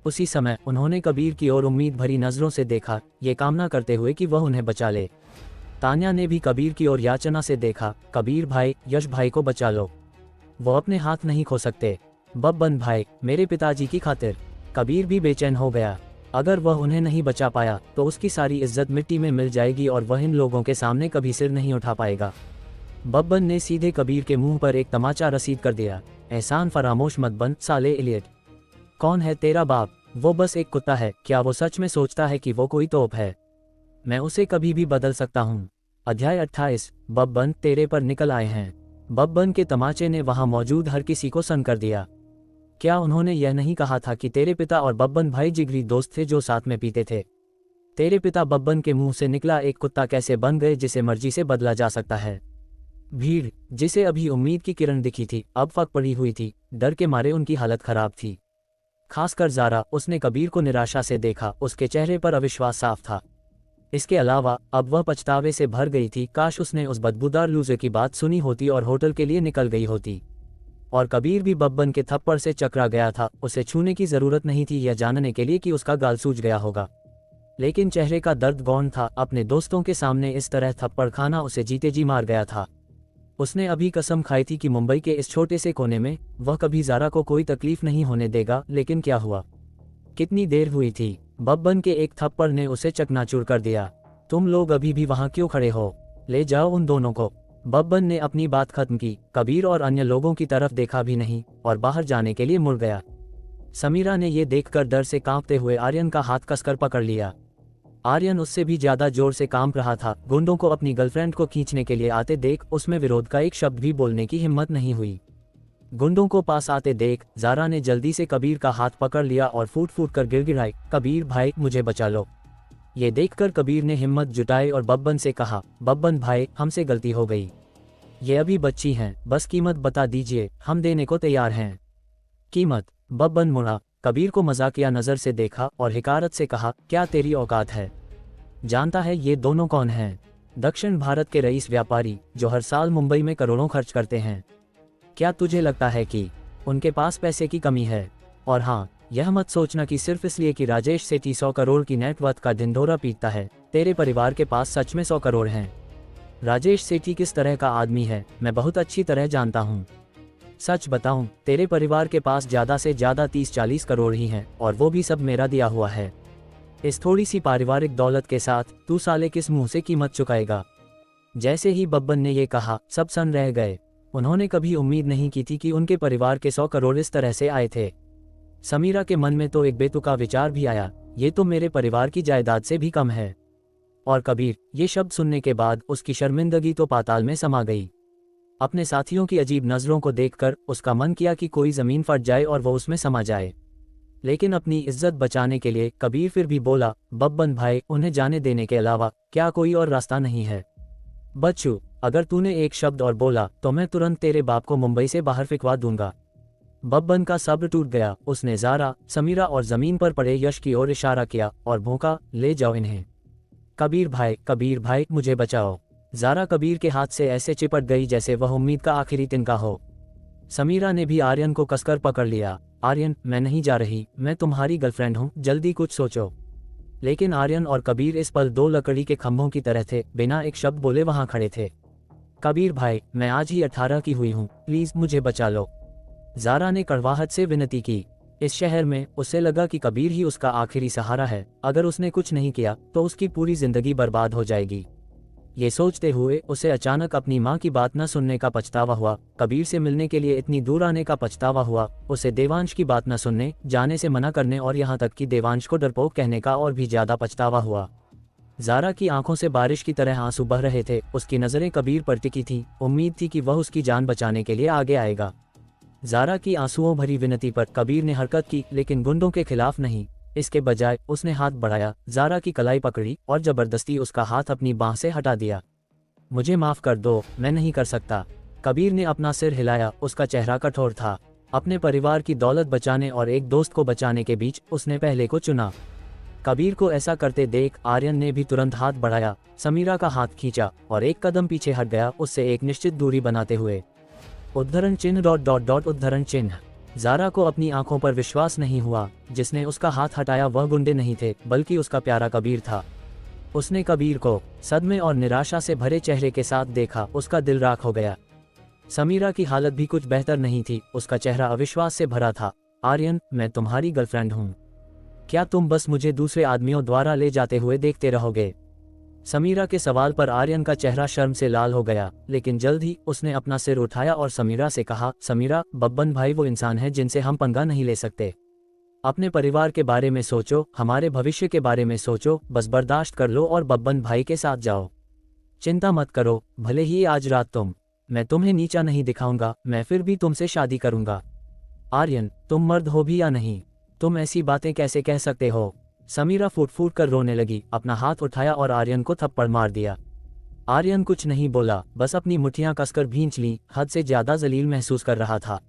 उसी समय उन्होंने कबीर की ओर उम्मीद भरी नजरों से देखा, ये कामना करते हुए कि वह उन्हें बचा ले। तान्या ने भी कबीर की ओर याचना से देखा, कबीर भाई, यश भाई को बचा लो, वो अपने हाथ नहीं खो सकते। बब्बन भाई, मेरे पिताजी की खातिर। कबीर भी बेचैन हो गया। अगर वह उन्हें नहीं बचा पाया तो उसकी सारी इज्जत मिट्टी में मिल जाएगी और वह इन लोगों के सामने कभी सिर नहीं उठा पाएगा। बब्बन ने सीधे कबीर के मुंह पर एक तमाचा रसीद कर दिया। एहसान फरामोश मत बन, साले इलियट। कौन है तेरा बाप? वो बस एक कुत्ता है। क्या वो सच में सोचता है कि वो कोई तोप है? मैं उसे कभी भी बदल सकता हूँ। अध्याय 28। बब्बन तेरे पर निकल आए हैं। बब्बन के तमाचे ने वहां मौजूद हर किसी को सन्न कर दिया। क्या उन्होंने यह नहीं कहा था कि तेरे पिता और बब्बन भाई जिगरी दोस्त थे जो साथ में पीते थे? तेरे पिता बब्बन के मुंह से निकला एक कुत्ता कैसे बन गए जिसे मर्जी से बदला जा सकता है? भीड़, जिसे अभी उम्मीद की किरण दिखी थी, अब फक पड़ी हुई थी। डर के मारे उनकी हालत खराब थी। खासकर ज़ारा, उसने कबीर को निराशा से देखा, उसके चेहरे पर अविश्वास साफ था। इसके अलावा अब वह पछतावे से भर गई थी, काश उसने उस बदबूदार लूज़र की बात सुनी होती और होटल के लिए निकल गई होती। और कबीर भी बब्बन के थप्पड़ से चकरा गया था, उसे छूने की ज़रूरत नहीं थी यह जानने के लिए कि उसका गाल सूज गया होगा। लेकिन चेहरे का दर्द गौण था, अपने दोस्तों के सामने इस तरह थप्पड़ खाना उसे जीते जी मार गया था। उसने अभी कसम खाई थी कि मुंबई के इस छोटे से कोने में वह कभी ज़ारा को कोई तकलीफ नहीं होने देगा, लेकिन क्या हुआ? कितनी देर हुई थी? बब्बन के एक थप्पड़ ने उसे चकनाचूर कर दिया। तुम लोग अभी भी वहां क्यों खड़े हो? ले जाओ उन दोनों को। बब्बन ने अपनी बात खत्म की, कबीर और अन्य लोगों की तरफ देखा भी नहीं और बाहर जाने के लिए मुड़ गया। समीरा ने यह देखकर डर से कांपते हुए आर्यन का हाथ कसकर पकड़ लिया। आर्यन उससे भी ज्यादा जोर से कांप रहा था। गुंडों को अपनी गर्लफ्रेंड को खींचने के लिए आते देख उसमें विरोध का एक शब्द भी बोलने की हिम्मत नहीं हुई। गुंडों को पास आते देख ज़ारा ने जल्दी से कबीर का हाथ पकड़ लिया और फूट फूट कर गिड़गिड़ाई, कबीर भाई मुझे बचा लो। ये देखकर कबीर ने हिम्मत जुटाई और बब्बन से कहा, बब्बन भाई हमसे गलती हो गई, ये अभी बच्ची हैं, बस कीमत बता दीजिए, हम देने को तैयार हैं। कीमत? बब्बन मुड़ा, कबीर को मजाकिया नज़र से देखा और हिकारत से कहा, क्या तेरी औकात है? जानता है ये दोनों कौन हैं? दक्षिण भारत के रईस व्यापारी जो हर साल मुंबई में करोड़ों खर्च करते हैं। क्या तुझे लगता है कि उनके पास पैसे की कमी है? और हाँ, यह मत सोचना कि सिर्फ इसलिए कि राजेश सेठी 100 करोड़ की नेटवर्थ का ढिंढोरा पीटता है, तेरे परिवार के पास सच में 100 करोड़ हैं। राजेश सेठी किस तरह का आदमी है मैं बहुत अच्छी तरह जानता हूँ। सच बताऊं, तेरे परिवार के पास ज़्यादा से ज़्यादा 30-40 करोड़ ही हैं, और वो भी सब मेरा दिया हुआ है। इस थोड़ी सी पारिवारिक दौलत के साथ तू साले किस मुंह से कीमत चुकाएगा? जैसे ही बब्बन ने ये कहा सब सन रह गए। उन्होंने कभी उम्मीद नहीं की थी कि उनके परिवार के 100 करोड़ इस तरह से आए थे। समीरा के मन में तो एक बेतुका विचार भी आया, ये तो मेरे परिवार की जायदाद से भी कम है। और कबीर, ये शब्द सुनने के बाद उसकी शर्मिंदगी तो पाताल में समा गई। अपने साथियों की अजीब नज़रों को देखकर उसका मन किया कि कोई ज़मीन फट जाए और वो उसमें समा जाए। लेकिन अपनी इज्जत बचाने के लिए कबीर फिर भी बोला, बब्बन भाई उन्हें जाने देने के अलावा क्या कोई और रास्ता नहीं है? बच्चू, अगर तूने एक शब्द और बोला तो मैं तुरंत तेरे बाप को मुंबई से बाहर फिकवा दूंगा। बब्बन का सब्र टूट गया। उसने ज़ारा, समीरा और ज़मीन पर पड़े यश की ओर इशारा किया और भौंका, ले जाओ इन्हें। कबीर भाई मुझे बचाओ। ज़ारा कबीर के हाथ से ऐसे चिपट गई जैसे वह उम्मीद का आखिरी तिनका हो। समीरा ने भी आर्यन को कसकर पकड़ लिया। आर्यन, मैं नहीं जा रही, मैं तुम्हारी गर्लफ्रेंड हूँ, जल्दी कुछ सोचो। लेकिन आर्यन और कबीर इस पल दो लकड़ी के खंभों की तरह थे, बिना एक शब्द बोले वहां खड़े थे। कबीर भाई, मैं आज ही 18 की हुई हूँ, प्लीज मुझे बचा लो। ज़ारा ने कड़वाहट से विनती की। इस शहर में उसे लगा कि कबीर ही उसका आखिरी सहारा है। अगर उसने कुछ नहीं किया तो उसकी पूरी जिंदगी बर्बाद हो जाएगी। ये सोचते हुए उसे अचानक अपनी माँ की बात न सुनने का पछतावा हुआ, कबीर से मिलने के लिए इतनी दूर आने का पछतावा हुआ, उसे देवांश की बात न सुनने, जाने से मना करने और यहाँ तक कि देवांश को डरपोक कहने का और भी ज्यादा पछतावा हुआ। ज़ारा की आंखों से बारिश की तरह आंसू बह रहे थे। उसकी नज़रें कबीर पर टिकी थीं, उम्मीद थी कि वह उसकी जान बचाने के लिए आगे आएगा। ज़ारा की आंसुओं भरी विनती पर कबीर ने हरकत की, लेकिन गुंडों के खिलाफ नहीं। इसके बजाय उसने हाथ बढ़ाया, ज़ारा की कलाई पकड़ी और जबरदस्ती उसका हाथ अपनी बांह से हटा दिया। मुझे माफ़ कर दो, मैं नहीं कर सकता। कबीर ने अपना सिर हिलाया, उसका चेहरा कठोर था। अपने परिवार की दौलत बचाने और एक दोस्त को बचाने के बीच उसने पहले को चुना। कबीर को ऐसा करते देख आर्यन ने भी तुरंत हाथ बढ़ाया, समीरा का हाथ खींचा और एक कदम पीछे हट गया, उससे एक निश्चित दूरी बनाते हुए। उद्धरण चिन्ह ... उद्धरण चिन्ह। ज़ारा को अपनी आंखों पर विश्वास नहीं हुआ। जिसने उसका हाथ हटाया वह गुंडे नहीं थे, बल्कि उसका प्यारा कबीर था। उसने कबीर को सदमे और निराशा से भरे चेहरे के साथ देखा, उसका दिल राख हो गया। समीरा की हालत भी कुछ बेहतर नहीं थी, उसका चेहरा अविश्वास से भरा था। आर्यन, मैं तुम्हारी गर्लफ्रेंड हूँ, क्या तुम बस मुझे दूसरे आदमियों द्वारा ले जाते हुए देखते रहोगे? समीरा के सवाल पर आर्यन का चेहरा शर्म से लाल हो गया, लेकिन जल्द ही उसने अपना सिर उठाया और समीरा से कहा, समीरा, बब्बन भाई वो इंसान है जिनसे हम पंगा नहीं ले सकते। अपने परिवार के बारे में सोचो, हमारे भविष्य के बारे में सोचो, बस बर्दाश्त कर लो और बब्बन भाई के साथ जाओ। चिंता मत करो, भले ही आज रात मैं तुम्हें नीचा नहीं दिखाऊंगा, मैं फिर भी तुमसे शादी करूंगा। आर्यन, तुम मर्द हो भी या नहीं? तुम ऐसी बातें कैसे कह सकते हो? समीरा फूट फूट कर रोने लगी, अपना हाथ उठाया और आर्यन को थप्पड़ मार दिया। आर्यन कुछ नहीं बोला, बस अपनी मुट्ठियां कसकर भींच ली, हद से ज्यादा जलील महसूस कर रहा था।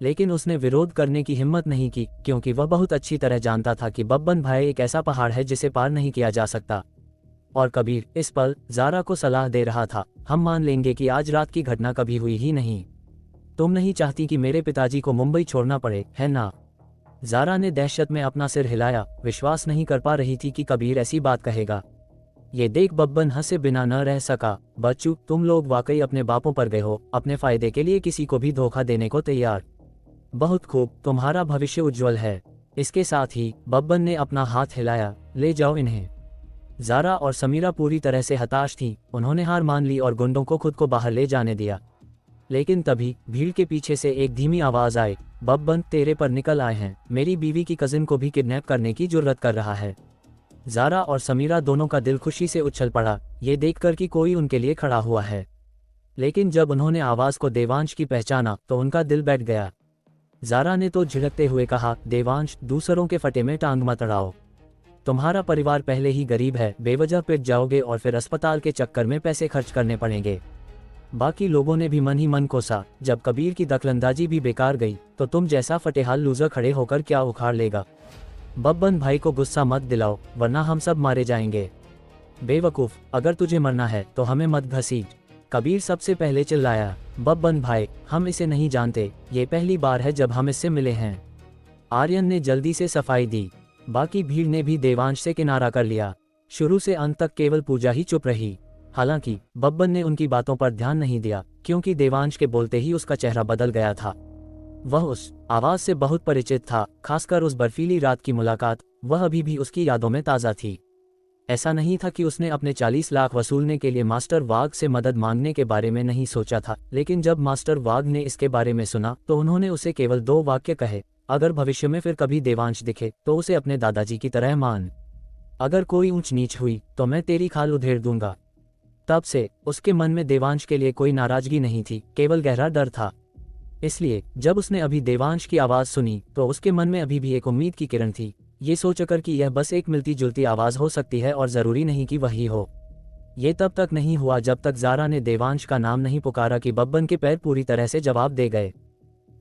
लेकिन उसने विरोध करने की हिम्मत नहीं की, क्योंकि वह बहुत अच्छी तरह जानता था कि बब्बन भाई एक ऐसा पहाड़ है जिसे पार नहीं किया जा सकता। और कबीर इस पल ज़ारा को सलाह दे रहा था, हम मान लेंगे कि आज रात की घटना कभी हुई ही नहीं। तुम नहीं चाहती कि मेरे पिताजी को मुंबई छोड़ना पड़े, है ना? ज़ारा ने दहशत में अपना सिर हिलाया, विश्वास नहीं कर पा रही थी कि कबीर ऐसी बात कहेगा। ये देख बब्बन हंसे बिना न रह सका। बच्चू, तुम लोग वाकई अपने बापों पर गए हो, अपने फायदे के लिए किसी को भी धोखा देने को तैयार। बहुत खूब, तुम्हारा भविष्य उज्जवल है। इसके साथ ही बब्बन ने अपना हाथ हिलाया, ले जाओ इन्हें। ज़ारा और समीरा पूरी तरह से हताश थीं, उन्होंने हार मान ली और गुंडों को खुद को बाहर ले जाने दिया। लेकिन तभी भीड़ के पीछे से एक धीमी आवाज़ आई, बब्बन तेरे पर निकल आए हैं, मेरी बीवी की कजिन को भी किडनैप करने की जुर्रत कर रहा है। ज़ारा और समीरा दोनों का दिल खुशी से उछल पड़ा, ये देखकर कि कोई उनके लिए खड़ा हुआ है। लेकिन जब उन्होंने आवाज़ को देवांश की पहचाना तो उनका दिल बैठ गया। ज़ारा ने तो झिड़कते हुए कहा, देवांश, दूसरों के फटे में टांग मत अड़ाओ। तुम्हारा परिवार पहले ही गरीब है, बेवजह पिट जाओगे और फिर अस्पताल के चक्कर में पैसे खर्च करने पड़ेंगे। बाकी लोगों ने भी मन ही मन कोसा, जब कबीर की दखलंदाजी भी बेकार गई तो तुम जैसा फटेहाल लूजर खड़े होकर क्या उखाड़ लेगा। बब्बन भाई को गुस्सा मत दिलाओ, वरना हम सब मारे जाएंगे। बेवकूफ़, अगर तुझे मरना है तो हमें मत घसीट। कबीर सबसे पहले चिल्लाया, बब्बन भाई, हम इसे नहीं जानते, ये पहली बार है जब हम इससे मिले हैं। आर्यन ने जल्दी से सफाई दी। बाकी भीड़ ने भी देवांश से किनारा कर लिया। शुरू से अंत तक केवल पूजा ही चुप रही। हालांकि बब्बन ने उनकी बातों पर ध्यान नहीं दिया, क्योंकि देवांश के बोलते ही उसका चेहरा बदल गया था। वह उस आवाज से बहुत परिचित था, खासकर उस बर्फीली रात की मुलाकात, वह अभी भी उसकी यादों में ताज़ा थी। ऐसा नहीं था कि उसने अपने 40 लाख वसूलने के लिए मास्टर वाघ से मदद मांगने के बारे में नहीं सोचा था, लेकिन जब मास्टर वाघ ने इसके बारे में सुना तो उन्होंने उसे केवल 2 वाक्य कहे, अगर भविष्य में फिर कभी देवांश दिखे तो उसे अपने दादाजी की तरह मान। अगर कोई ऊंच नीच हुई तो मैं तेरी खाल उधेड़ दूंगा। तब से उसके मन में देवांश के लिए कोई नाराजगी नहीं थी, केवल गहरा डर था। इसलिए जब उसने अभी देवांश की आवाज़ सुनी तो उसके मन में अभी भी एक उम्मीद की किरण थी, ये सोचकर कि यह बस एक मिलती जुलती आवाज़ हो सकती है और ज़रूरी नहीं कि वही हो। ये तब तक नहीं हुआ जब तक ज़ारा ने देवांश का नाम नहीं पुकारा कि बब्बन के पैर पूरी तरह से जवाब दे गए।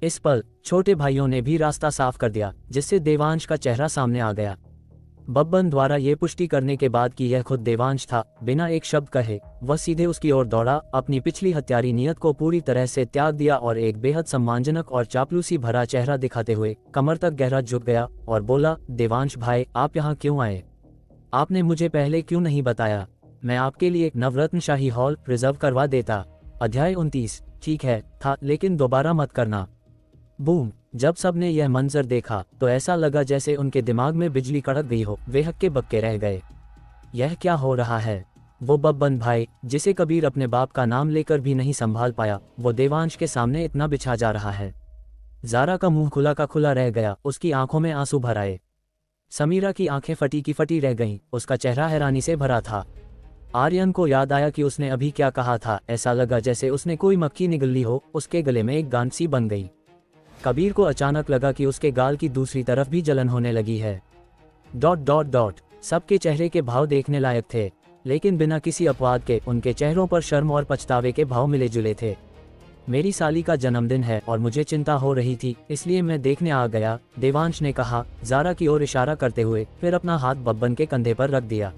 इस पल छोटे भाइयों ने भी रास्ता साफ कर दिया, जिससे देवांश का चेहरा सामने आ गया। बब्बन द्वारा ये पुष्टि करने के बाद कि यह खुद देवांश था, बिना एक शब्द कहे वह सीधे उसकी ओर दौड़ा, अपनी पिछली हत्यारी नीयत को पूरी तरह से त्याग दिया और एक बेहद सम्मानजनक और चापलूसी भरा चेहरा दिखाते हुए कमर तक गहरा झुक गया और बोला, देवांश भाई, आप यहाँ क्यों आए? आपने मुझे पहले क्यों नहीं बताया? मैं आपके लिए एक नवरत्न शाही हॉल रिजर्व करवा देता। अध्याय 29। ठीक है था, लेकिन दोबारा मत करना। बूम। जब सबने यह मंजर देखा तो ऐसा लगा जैसे उनके दिमाग में बिजली कड़क गई हो, वे हक्के बक्के रह गए। यह क्या हो रहा है? वो बब्बन भाई, जिसे कबीर अपने बाप का नाम लेकर भी नहीं संभाल पाया, वो देवांश के सामने इतना बिछा जा रहा है। ज़ारा का मुंह खुला का खुला रह गया, उसकी आंखों में आंसू भर आए। समीरा की आंखें फटी की फटी रह गईं, उसका चेहरा हैरानी से भरा था। आर्यन को याद आया कि उसने अभी क्या कहा था, ऐसा लगा जैसे उसने कोई मक्खी निगल ली हो, उसके गले में एक गांठ सी बन गई। कबीर को अचानक लगा कि उसके गाल की दूसरी तरफ भी जलन होने लगी है। ... सबके चेहरे के भाव देखने लायक थे, लेकिन बिना किसी अपवाद के उनके चेहरों पर शर्म और पछतावे के भाव मिले जुले थे। मेरी साली का जन्मदिन है और मुझे चिंता हो रही थी, इसलिए मैं देखने आ गया, देवांश ने कहा, ज़ारा की ओर इशारा करते हुए, फिर अपना हाथ बब्बन के कंधे पर रख दिया।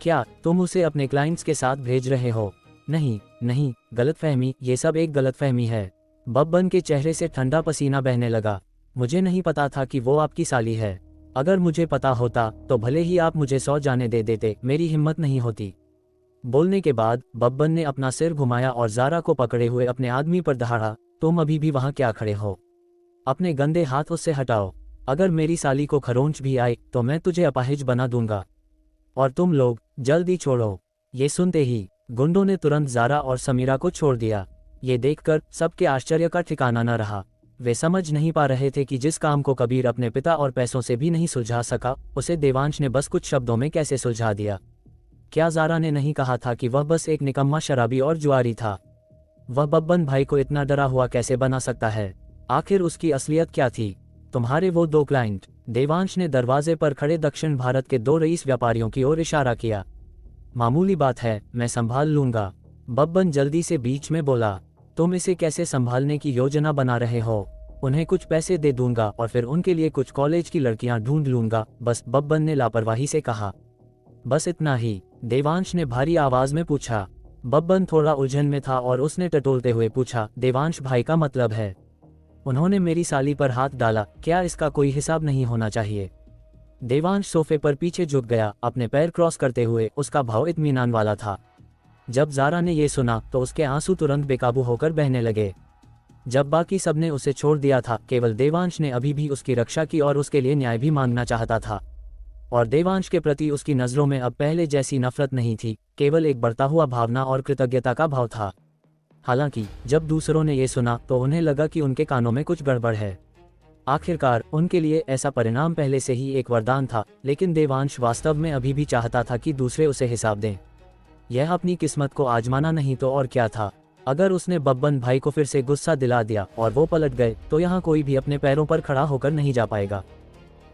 क्या तुम उसे अपने क्लाइंट्स के साथ भेज रहे हो? नहीं नहीं, गलतफहमी, ये सब एक गलतफहमी है। बब्बन के चेहरे से ठंडा पसीना बहने लगा। मुझे नहीं पता था कि वो आपकी साली है। अगर मुझे पता होता तो भले ही आप मुझे 100 जाने दे देते, मेरी हिम्मत नहीं होती। बोलने के बाद बब्बन ने अपना सिर घुमाया और ज़ारा को पकड़े हुए अपने आदमी पर दहाड़ा, तुम अभी भी वहाँ क्या खड़े हो? अपने गंदे हाथ उससे हटाओ। अगर मेरी साली को खरोंच भी आए तो मैं तुझे अपाहिज बना दूंगा। और तुम लोग जल्दी छोड़ो। ये सुनते ही गुंडों ने तुरंत ज़ारा और समीरा को छोड़ दिया। ये देखकर सबके आश्चर्य का ठिकाना न रहा। वे समझ नहीं पा रहे थे कि जिस काम को कबीर अपने पिता और पैसों से भी नहीं सुलझा सका, उसे देवांश ने बस कुछ शब्दों में कैसे सुलझा दिया। क्या ज़ारा ने नहीं कहा था कि वह बस एक निकम्मा शराबी और जुआरी था? वह बब्बन भाई को इतना डरा हुआ कैसे बना सकता है? आखिर उसकी असलियत क्या थी? तुम्हारे वो 2 क्लाइंट। देवांश ने दरवाजे पर खड़े दक्षिण भारत के 2 रईस व्यापारियों की ओर इशारा किया। मामूली बात है, मैं संभाल लूंगा। बब्बन जल्दी से बीच में बोला, तुम इसे कैसे संभालने की योजना बना रहे हो? उन्हें कुछ पैसे दे दूंगा और फिर उनके लिए कुछ कॉलेज की लड़कियां ढूंढ लूंगा, बस, बब्बन ने लापरवाही से कहा। बस इतना ही? देवांश ने भारी आवाज में पूछा। बब्बन थोड़ा उलझन में था और उसने टटोलते हुए पूछा, देवांश भाई का मतलब है? उन्होंने मेरी साली पर हाथ डाला, क्या इसका कोई हिसाब नहीं होना चाहिए? देवांश सोफे पर पीछे झुक गया, अपने पैर क्रॉस करते हुए। उसका भाव इत्मीनान वाला था। जब ज़ारा ने ये सुना तो उसके आंसू तुरंत बेकाबू होकर बहने लगे। जब बाकी सबने उसे छोड़ दिया था, केवल देवांश ने अभी भी उसकी रक्षा की और उसके लिए न्याय भी मांगना चाहता था। और देवांश के प्रति उसकी नज़रों में अब पहले जैसी नफरत नहीं थी, केवल एक बढ़ता हुआ भावना और कृतज्ञता का भाव था। हालांकि जब दूसरों ने ये सुना तो उन्हें लगा कि उनके कानों में कुछ गड़बड़ है। आखिरकार उनके लिए ऐसा परिणाम पहले से ही एक वरदान था, लेकिन देवांश वास्तव में अभी भी चाहता था कि दूसरे उसे हिसाब दें। यह अपनी किस्मत को आजमाना नहीं तो और क्या था। अगर उसने बब्बन भाई को फिर से गुस्सा दिला दिया और वो पलट गए तो यहाँ कोई भी अपने पैरों पर खड़ा होकर नहीं जा पाएगा।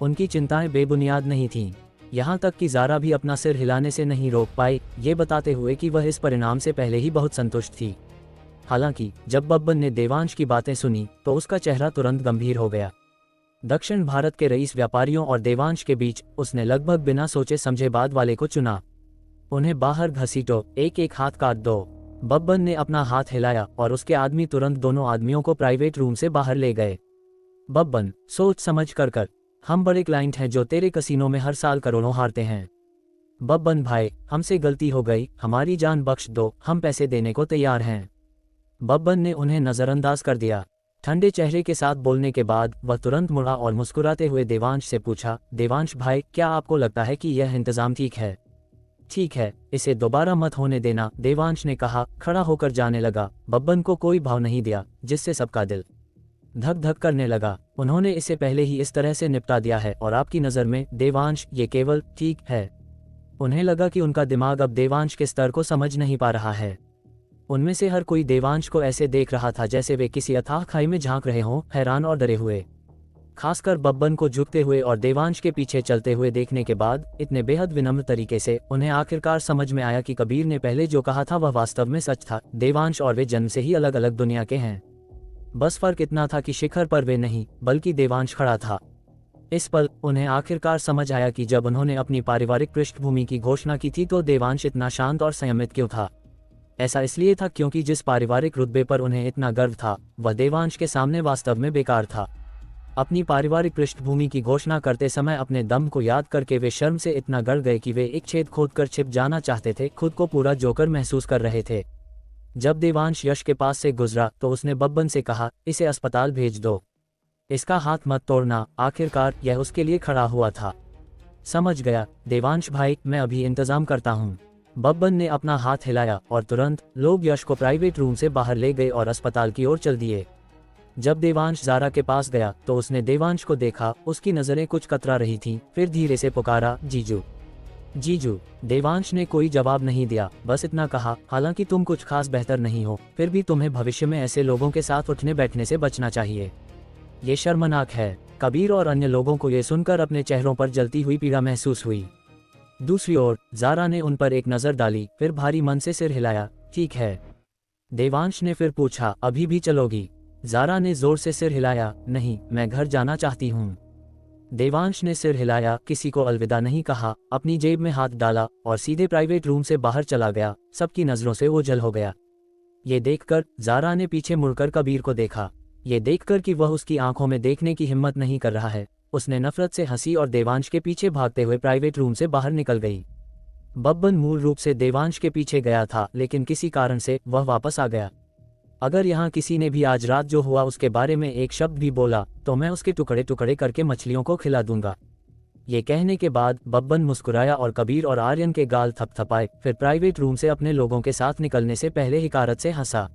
उनकी चिंताएं बेबुनियाद नहीं थीं। यहाँ तक कि ज़ारा भी अपना सिर हिलाने से नहीं रोक पाई, ये बताते हुए कि वह इस परिणाम से पहले ही बहुत संतुष्ट थी। हालांकि जब बब्बन ने देवांश की बातें सुनी तो उसका चेहरा तुरंत गंभीर हो गया। दक्षिण भारत के रईस व्यापारियों और देवांश के बीच उसने लगभग बिना सोचे समझे बाद वाले को चुना। उन्हें बाहर घसीटो, एक एक हाथ काट दो। बब्बन ने अपना हाथ हिलाया और उसके आदमी तुरंत दोनों आदमियों को प्राइवेट रूम से बाहर ले गए। बब्बन, सोच समझ कर, हम बड़े क्लाइंट हैं जो तेरे कसीनो में हर साल करोड़ों हारते हैं। बब्बन भाई, हमसे गलती हो गई, हमारी जान बख्श दो, हम पैसे देने को तैयार हैं। बब्बन ने उन्हें नज़रअंदाज कर दिया। ठंडे चेहरे के साथ बोलने के बाद वह तुरंत मुड़ा और मुस्कुराते हुए देवांश से पूछा, देवांश भाई, क्या आपको लगता है कि यह इंतज़ाम ठीक है? ठीक है, इसे दोबारा मत होने देना, देवांश ने कहा, खड़ा होकर जाने लगा। बब्बन को कोई भाव नहीं दिया, जिससे सबका दिल धक धक करने लगा। उन्होंने इसे पहले ही इस तरह से निपटा दिया है और आपकी नज़र में, देवांश, ये केवल ठीक है। उन्हें लगा कि उनका दिमाग अब देवांश के स्तर को समझ नहीं पा रहा है। उनमें से हर कोई देवांश को ऐसे देख रहा था जैसे वे किसी अथाह खाई में झांक रहे हों, हैरान और डरे हुए। खासकर बब्बन को झुकते हुए और देवांश के पीछे चलते हुए देखने के बाद इतने बेहद विनम्र तरीके से उन्हें आखिरकार समझ में आया कि कबीर ने पहले जो कहा था वह वास्तव में सच था। देवांश और वे जन्म से ही अलग अलग दुनिया के हैं। बस फर्क इतना था कि शिखर पर वे नहीं बल्कि देवांश खड़ा था। इस पल उन्हें आखिरकार समझ आया कि जब उन्होंने अपनी पारिवारिक पृष्ठभूमि की घोषणा की थी तो देवांश इतना शांत और संयमित क्यों था। ऐसा इसलिए था क्योंकि जिस पारिवारिक रुतबे पर उन्हें इतना गर्व था वह देवांश के सामने वास्तव में बेकार था। अपनी पारिवारिक पृष्ठभूमि की घोषणा करते समय अपने दम को याद करके वे शर्म से इतना गड़ गए कि वे एक छेद खोदकर छिप जाना चाहते थे, खुद को पूरा जोकर महसूस कर रहे थे। जब देवांश यश के पास से गुजरा तो उसने बब्बन से कहा, इसे अस्पताल भेज दो, इसका हाथ मत तोड़ना। आखिरकार यह उसके लिए खड़ा हुआ था। समझ गया देवांश भाई, मैं अभी इंतजाम करता हूँ। बब्बन ने अपना हाथ हिलाया और तुरंत लोग यश को प्राइवेट रूम से बाहर ले गए और अस्पताल की ओर चल दिए। जब देवांश ज़ारा के पास गया तो उसने देवांश को देखा, उसकी नज़रें कुछ कतरा रही थीं, फिर धीरे से पुकारा, जीजू, जीजू। देवांश ने कोई जवाब नहीं दिया, बस इतना कहा, हालांकि तुम कुछ खास बेहतर नहीं हो, फिर भी तुम्हें भविष्य में ऐसे लोगों के साथ उठने बैठने से बचना चाहिए। ये शर्मनाक है। कबीर और अन्य लोगों को ये सुनकर अपने चेहरों पर जलती हुई पीड़ा महसूस हुई। दूसरी ओर ज़ारा ने उन पर एक नज़र डाली, फिर भारी मन से सिर हिलाया। ठीक है। देवांश ने फिर पूछा, अभी भी चलोगी? ज़ारा ने जोर से सिर हिलाया, नहीं, मैं घर जाना चाहती हूँ। देवांश ने सिर हिलाया, किसी को अलविदा नहीं कहा, अपनी जेब में हाथ डाला और सीधे प्राइवेट रूम से बाहर चला गया। सबकी नज़रों से ओझल हो गया। ये देखकर ज़ारा ने पीछे मुड़कर कबीर को देखा। ये देखकर कि वह उसकी आंखों में देखने की हिम्मत नहीं कर रहा है, उसने नफरत से हंसी और देवांश के पीछे भागते हुए प्राइवेट रूम से बाहर निकल गई। बब्बन मूल रूप से देवांश के पीछे गया था, लेकिन किसी कारण से वह वापस आ गया। अगर यहाँ किसी ने भी आज रात जो हुआ उसके बारे में एक शब्द भी बोला तो मैं उसके टुकड़े टुकड़े करके मछलियों को खिला दूंगा। ये कहने के बाद बब्बन मुस्कुराया और कबीर और आर्यन के गाल थपथपाए, फिर प्राइवेट रूम से अपने लोगों के साथ निकलने से पहले हिकारत से हंसा।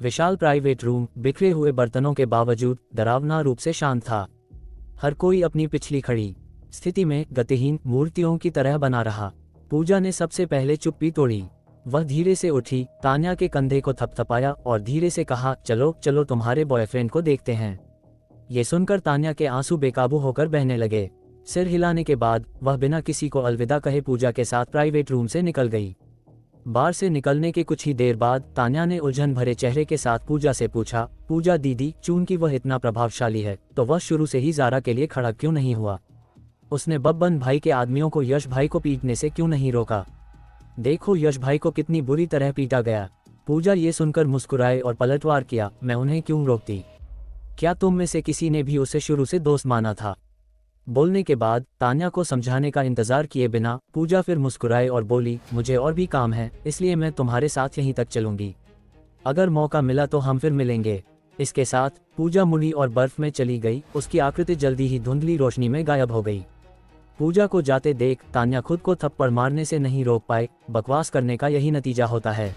विशाल प्राइवेट रूम बिखरे हुए बर्तनों के बावजूद डरावना रूप से शांत था। हर कोई अपनी पिछली खड़ी स्थिति में गतिहीन मूर्तियों की तरह बना रहा। पूजा ने सबसे पहले चुप्पी तोड़ी। वह धीरे से उठी, तान्या के कंधे को थपथपाया और धीरे से कहा, चलो चलो तुम्हारे बॉयफ्रेंड को देखते हैं। ये सुनकर तान्या के आंसू बेकाबू होकर बहने लगे। सिर हिलाने के बाद वह बिना किसी को अलविदा कहे पूजा के साथ प्राइवेट रूम से निकल गई। बार से निकलने के कुछ ही देर बाद तान्या ने उलझन भरे चेहरे के साथ पूजा से पूछा, पूजा दीदी, चूंकि वह इतना प्रभावशाली है तो वह शुरू से ही ज़ारा के लिए खड़ा क्यों नहीं हुआ? उसने बब्बन भाई के आदमियों को यश भाई को पीटने से क्यों नहीं रोका? देखो यश भाई को कितनी बुरी तरह पीटा गया। पूजा ये सुनकर मुस्कुराए और पलटवार किया, मैं उन्हें क्यों रोकती? क्या तुम में से किसी ने भी उसे शुरू से दोस्त माना था? बोलने के बाद तान्या को समझाने का इंतजार किए बिना पूजा फिर मुस्कुराए और बोली, मुझे और भी काम है, इसलिए मैं तुम्हारे साथ यहीं तक चलूंगी। अगर मौका मिला तो हम फिर मिलेंगे। इसके साथ पूजा मुड़ी और बर्फ में चली गई। उसकी आकृति जल्दी ही धुंधली रोशनी में गायब हो गई। पूजा को जाते देख तान्या खुद को थप्पड़ मारने से नहीं रोक पाए। बकवास करने का यही नतीजा होता है।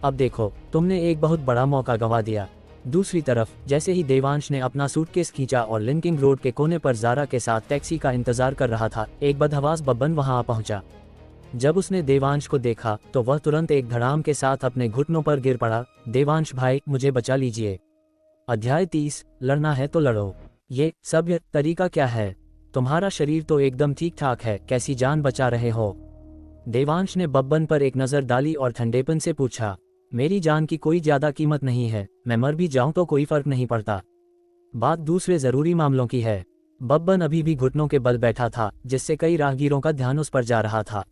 अब देखो, तुमने एक बहुत बड़ा मौका गंवा दिया। दूसरी तरफ जैसे ही देवांश ने अपना सूटकेस खींचा और लिंकिंग रोड के कोने पर ज़ारा के साथ टैक्सी का इंतजार कर रहा था, एक बदहवास बब्बन वहां आ पहुंचा। जब उसने देवांश को देखा तो वह तुरंत एक धड़ाम के साथ अपने घुटनों पर गिर पड़ा। देवांश भाई, मुझे बचा लीजिए। अध्याय 30, लड़ना है तो लड़ो। ये सभ्य तरीका क्या है? तुम्हारा शरीर तो एकदम ठीक ठाक है, कैसी जान बचा रहे हो? देवांश ने बब्बन पर एक नज़र डाली और ठंडेपन से पूछा, मेरी जान की कोई ज्यादा कीमत नहीं है, मैं मर भी जाऊं तो कोई फर्क नहीं पड़ता। बात दूसरे जरूरी मामलों की है। बब्बन अभी भी घुटनों के बल बैठा था, जिससे कई राहगीरों का ध्यान उस पर जा रहा था।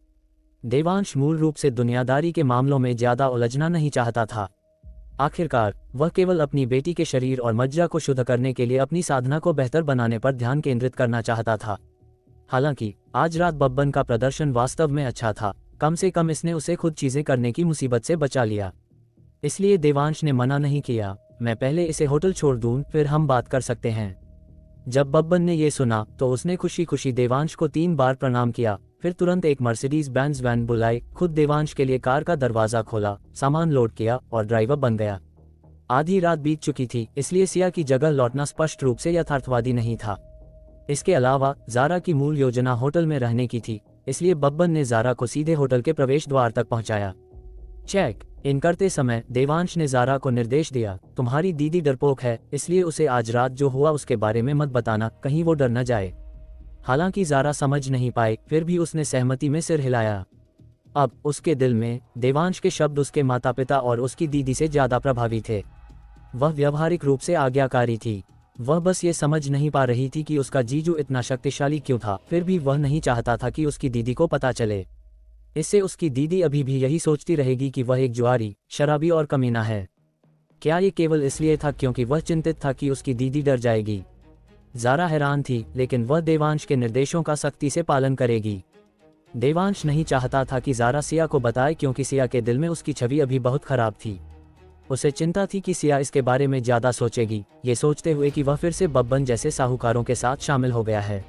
देवांश मूल रूप से दुनियादारी के मामलों में ज्यादा उलझना नहीं चाहता था। आखिरकार वह केवल अपनी बेटी के शरीर और मज्जा को शुद्ध करने के लिए अपनी साधना को बेहतर बनाने पर ध्यान केंद्रित करना चाहता था। हालांकि आज रात बब्बन का प्रदर्शन वास्तव में अच्छा था। कम से कम इसने उसे खुद चीजें करने की मुसीबत से बचा लिया। इसलिए देवांश ने मना नहीं किया, मैं पहले इसे होटल छोड़ दूं, फिर हम बात कर सकते हैं। जब बब्बन ने यह सुना तो उसने खुशी खुशी देवांश को 3 बार प्रणाम किया, फिर तुरंत एक मर्सिडीज बेंज वैन बुलाई, खुद देवांश के लिए कार का दरवाजा खोला, सामान लोड किया और ड्राइवर बन गया। आधी रात बीत चुकी थी, इसलिए सिया की जगह लौटना स्पष्ट रूप से यथार्थवादी नहीं था। इसके अलावा ज़ारा की मूल योजना होटल में रहने की थी, इसलिए बब्बन ने ज़ारा को सीधे होटल के प्रवेश द्वार तक पहुंचाया। चेक इन करते समय देवांश ने ज़ारा को निर्देश दिया, तुम्हारी दीदी डरपोक है, इसलिए उसे आज रात जो हुआ उसके बारे में मत बताना, कहीं वो डर न जाए। हालांकि ज़ारा समझ नहीं पाई, फिर भी उसने सहमति में सिर हिलाया। अब उसके दिल में देवांश के शब्द उसके माता पिता और उसकी दीदी से ज्यादा प्रभावी थे। वह व्यवहारिक रूप से आज्ञाकारी थी। वह बस ये समझ नहीं पा रही थी कि उसका जीजू इतना शक्तिशाली क्यों था। फिर भी वह नहीं चाहता था कि उसकी दीदी को पता चले। इससे उसकी दीदी अभी भी यही सोचती रहेगी कि वह एक जुआरी, शराबी और कमीना है। क्या ये केवल इसलिए था क्योंकि वह चिंतित था कि उसकी दीदी डर जाएगी? ज़ारा हैरान थी, लेकिन वह देवांश के निर्देशों का सख्ती से पालन करेगी। देवांश नहीं चाहता था कि ज़ारा सिया को बताए, क्योंकि सिया के दिल में उसकी छवि अभी बहुत खराब थी। उसे चिंता थी कि सिया इसके बारे में ज़्यादा सोचेगी, ये सोचते हुए कि वह फिर से बब्बन जैसे साहूकारों के साथ शामिल हो गया है।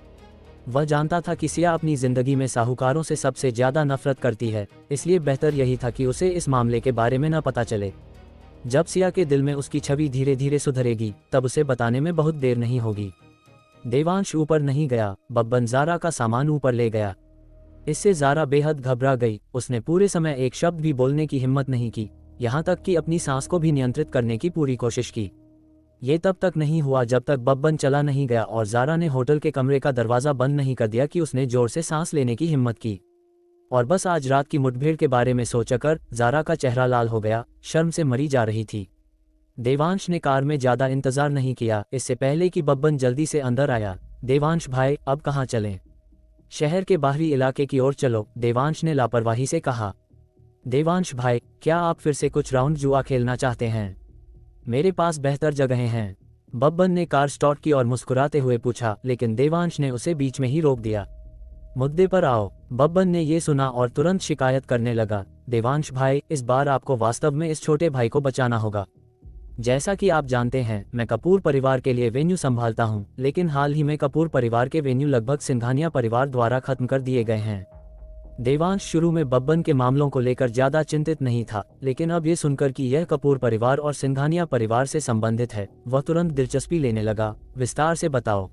वह जानता था कि सिया अपनी ज़िंदगी में साहूकारों से सबसे ज़्यादा नफरत करती है, इसलिए बेहतर यही था कि उसे इस मामले के बारे में न पता चले। जब सिया के दिल में उसकी छवि धीरे धीरे सुधरेगी, तब उसे बताने में बहुत देर नहीं होगी। देवांश ऊपर नहीं गया, बब्बन ज़ारा का सामान ऊपर ले गया। इससे ज़ारा बेहद घबरा गई। उसने पूरे समय एक शब्द भी बोलने की हिम्मत नहीं की, यहाँ तक कि अपनी सांस को भी नियंत्रित करने की पूरी कोशिश की। ये तब तक नहीं हुआ जब तक बब्बन चला नहीं गया और ज़ारा ने होटल के कमरे का दरवाज़ा बंद नहीं कर दिया कि उसने जोर से सांस लेने की हिम्मत की। और बस आज रात की मुठभेड़ के बारे में सोचकर ज़ारा का चेहरा लाल हो गया, शर्म से मरी जा रही थी। देवांश ने कार में ज़्यादा इंतज़ार नहीं किया, इससे पहले कि बब्बन जल्दी से अंदर आया। देवांश भाई, अब कहाँ चलें? शहर के बाहरी इलाके की ओर चलो, देवांश ने लापरवाही से कहा। देवांश भाई, क्या आप फिर से कुछ राउंड जुआ खेलना चाहते हैं? मेरे पास बेहतर जगहें हैं। बब्बन ने कार स्टार्ट की और मुस्कुराते हुए पूछा, लेकिन देवांश ने उसे बीच में ही रोक दिया। मुद्दे पर आओ। बब्बन ने ये सुना और तुरंत शिकायत करने लगा। देवांश भाई, इस बार आपको वास्तव में इस छोटे भाई को बचाना होगा। जैसा कि आप जानते हैं, मैं कपूर परिवार के लिए वेन्यू संभालता हूं, लेकिन हाल ही में कपूर परिवार के वेन्यू लगभग सिंघानिया परिवार द्वारा खत्म कर दिए गए हैं। देवांश शुरू में बब्बन के मामलों को लेकर ज्यादा चिंतित नहीं था, लेकिन अब ये सुनकर कि यह कपूर परिवार और सिंघानिया परिवार से संबंधित है, वह तुरंत दिलचस्पी लेने लगा। विस्तार से बताओ।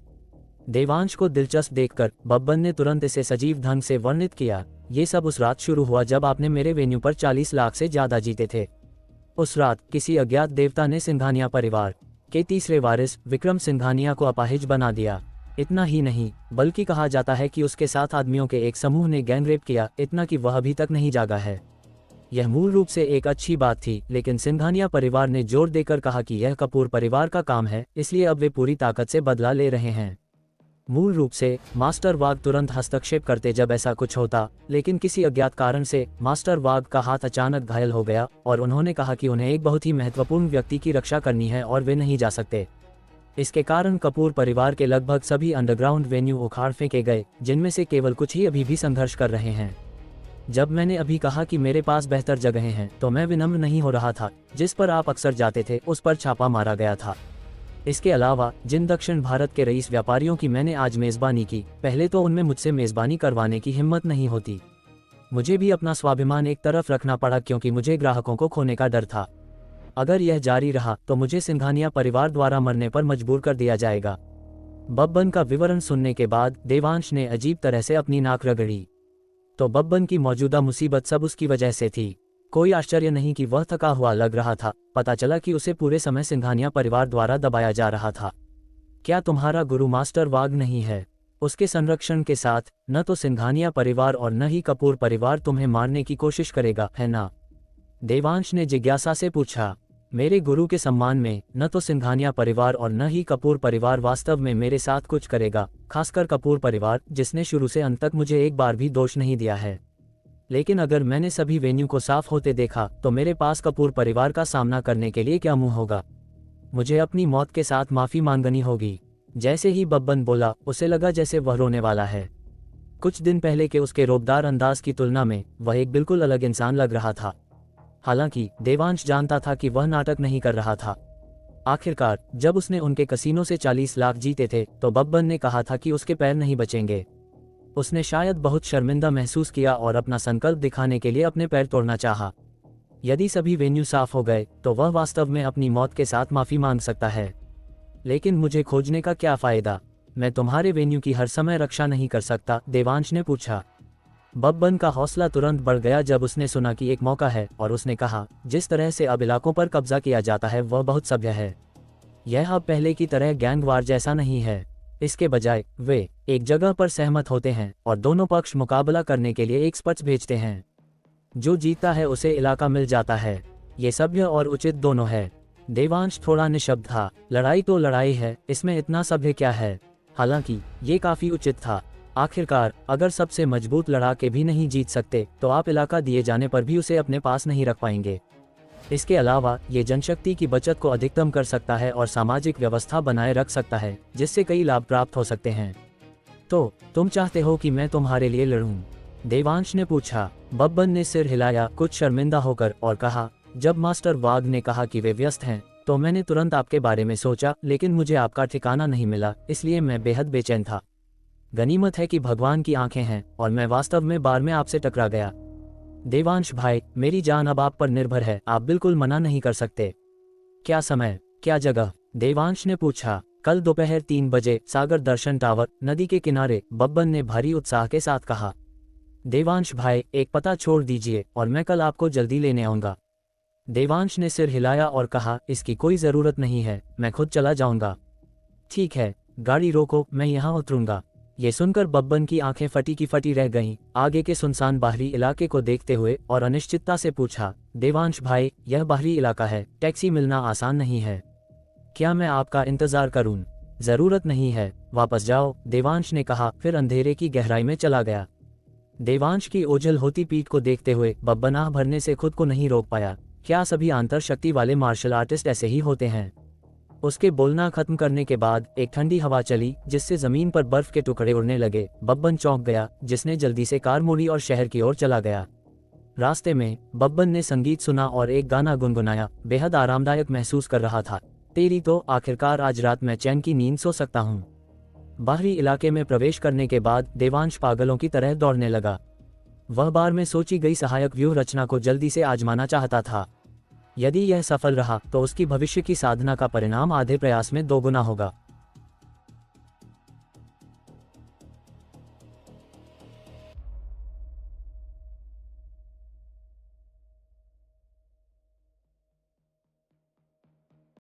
देवांश को दिलचस्प देखकर बब्बन ने तुरंत इसे सजीव ढंग से वर्णित किया। ये सब उस रात शुरू हुआ जब आपने मेरे वेन्यू पर 40 लाख से ज्यादा जीते थे। उस रात किसी अज्ञात देवता ने सिंघानिया परिवार के तीसरे वारिस विक्रम सिंघानिया को अपाहिज बना दिया। इतना ही नहीं, बल्कि कहा जाता है कि उसके 7 आदमियों के एक समूह ने गैंग रेप किया, इतना कि वह अभी तक नहीं जागा है। यह मूल रूप से एक अच्छी बात थी, लेकिन सिंघानिया परिवार ने जोर देकर कहा कि यह कपूर परिवार का काम है, इसलिए अब वे पूरी ताकत से बदला ले रहे हैं। मूल रूप से मास्टर वाग तुरंत हस्तक्षेप करते जब ऐसा कुछ होता, लेकिन किसी अज्ञात कारण से मास्टर वाग का हाथ अचानक घायल हो गया और उन्होंने कहा कि उन्हें एक बहुत ही महत्वपूर्ण व्यक्ति की रक्षा करनी है और वे नहीं जा सकते। इसके कारण कपूर परिवार के लगभग सभी अंडरग्राउंड वेन्यू उखाड़ फेंके गए, जिनमें से केवल कुछ ही अभी भी संघर्ष कर रहे हैं। जब मैंने अभी कहा कि मेरे पास बेहतर जगहें हैं, तो मैं विनम्र नहीं हो रहा था। जिस पर आप अक्सर जाते थे उस पर छापा मारा गया था। इसके अलावा जिन दक्षिण भारत के रईस व्यापारियों की मैंने आज मेज़बानी की, पहले तो उनमें मुझसे मेज़बानी करवाने की हिम्मत नहीं होती। मुझे भी अपना स्वाभिमान एक तरफ रखना पड़ा क्योंकि मुझे ग्राहकों को खोने का डर था। अगर यह जारी रहा तो मुझे सिंघानिया परिवार द्वारा मरने पर मजबूर कर दिया जाएगा। बब्बन का विवरण सुनने के बाद देवांश ने अजीब तरह से अपनी नाक रगड़ी। तो बब्बन की मौजूदा मुसीबत सब उसकी वजह से थी। कोई आश्चर्य नहीं कि वह थका हुआ लग रहा था। पता चला कि उसे पूरे समय सिंघानिया परिवार द्वारा दबाया जा रहा था। क्या तुम्हारा गुरु मास्टर वाग नहीं है? उसके संरक्षण के साथ न तो सिंघानिया परिवार और न ही कपूर परिवार तुम्हें मारने की कोशिश करेगा, है ना? देवांश ने जिज्ञासा से पूछा। मेरे गुरु के सम्मान में न तो सिंघानिया परिवार और न ही कपूर परिवार वास्तव में मेरे साथ कुछ करेगा, खासकर कपूर परिवार जिसने शुरू से अंत तक मुझे एक बार भी दोष नहीं दिया है। लेकिन अगर मैंने सभी वेन्यू को साफ होते देखा तो मेरे पास कपूर परिवार का सामना करने के लिए क्या मुंह होगा? मुझे अपनी मौत के साथ माफी मांगनी होगी। जैसे ही बब्बन बोला, उसे लगा जैसे वह रोने वाला है। कुछ दिन पहले के उसके रोबदार अंदाज की तुलना में वह एक बिल्कुल अलग इंसान लग रहा था। हालांकि देवांश जानता था कि वह नाटक नहीं कर रहा था। आखिरकार जब उसने उनके कसीनो से 40 लाख जीते थे तो बब्बन ने कहा था कि उसके पैर नहीं बचेंगे। उसने शायद बहुत शर्मिंदा महसूस किया और अपना संकल्प दिखाने के लिए अपने पैर तोड़ना चाहा। यदि सभी वेन्यू साफ हो गए तो वह वास्तव में अपनी मौत के साथ माफी मांग सकता है। लेकिन मुझे खोजने का क्या फायदा? मैं तुम्हारे वेन्यू की हर समय रक्षा नहीं कर सकता, देवांश ने पूछा। बब्बन का हौसला तुरंत बढ़ गया जब उसने सुना कि एक मौका है, और उसने कहा, जिस तरह से अब इलाकों पर कब्जा किया जाता है वह बहुत सभ्य है। यह अब पहले की तरह गैंगवार जैसा नहीं है। इसके बजाय वे एक जगह पर सहमत होते हैं और दोनों पक्ष मुकाबला करने के लिए एक स्पच भेजते हैं। जो जीतता है उसे इलाका मिल जाता है। ये सभ्य और उचित दोनों है। देवांश थोड़ा निशब्द था। लड़ाई तो लड़ाई है, इसमें इतना सभ्य क्या है? हालांकि ये काफी उचित था। आखिरकार अगर सबसे मजबूत लड़ाके भी नहीं जीत सकते तो आप इलाका दिए जाने पर भी उसे अपने पास नहीं रख पाएंगे। इसके अलावा ये जनशक्ति की बचत को अधिकतम कर सकता है और सामाजिक व्यवस्था बनाए रख सकता है, जिससे कई लाभ प्राप्त हो सकते हैं। तो तुम चाहते हो कि मैं तुम्हारे लिए लड़ूं? देवांश ने पूछा। बब्बन ने सिर हिलाया, कुछ शर्मिंदा होकर, और कहा, जब मास्टर वाग ने कहा कि वे व्यस्त हैं तो मैंने तुरंत आपके बारे में सोचा, लेकिन मुझे आपका ठिकाना नहीं मिला, इसलिए मैं बेहद बेचैन था। गनीमत है कि भगवान की आंखें हैं और मैं वास्तव में बार में आपसे टकरा गया। देवांश भाई, मेरी जान अब आप पर निर्भर है, आप बिल्कुल मना नहीं कर सकते। क्या समय, क्या जगह? देवांश ने पूछा। कल दोपहर 3 बजे सागर दर्शन टावर, नदी के किनारे, बब्बन ने भारी उत्साह के साथ कहा। देवांश भाई, एक पता छोड़ दीजिए और मैं कल आपको जल्दी लेने आऊंगा। देवांश ने सिर हिलाया और कहा, इसकी कोई जरूरत नहीं है, मैं खुद चला जाऊंगा। ठीक है, गाड़ी रोको, मैं यहाँ उतरूंगा। ये सुनकर बब्बन की आंखें फटी की फटी रह गईं, आगे के सुनसान बाहरी इलाके को देखते हुए, और अनिश्चितता से पूछा, देवांश भाई, यह बाहरी इलाका है, टैक्सी मिलना आसान नहीं है। क्या मैं आपका इंतजार करूं? जरूरत नहीं है, वापस जाओ, देवांश ने कहा, फिर अंधेरे की गहराई में चला गया। देवांश की ओझल होती पीठ को देखते हुए बब्बन आह भरने से खुद को नहीं रोक पाया। क्या सभी आंतर शक्ति वाले मार्शल आर्टिस्ट ऐसे ही होते हैं? उसके बोलना खत्म करने के बाद एक ठंडी हवा चली जिससे जमीन पर बर्फ के टुकड़े उड़ने लगे। बब्बन चौंक गया, जिसने जल्दी से कार मोड़ी और शहर की ओर चला गया। रास्ते में बब्बन ने संगीत सुना और एक गाना गुनगुनाया। बेहद आरामदायक महसूस कर रहा था। तेरी तो आखिरकार आज रात मैं चैन की नींद सो सकता हूँ। बाहरी इलाके में प्रवेश करने के बाद देवांश पागलों की तरह दौड़ने लगा। वह बार में सोची गई सहायक व्यूह रचना को जल्दी से आजमाना चाहता था। यदि यह सफल रहा तो उसकी भविष्य की साधना का परिणाम आधे प्रयास में दोगुना होगा।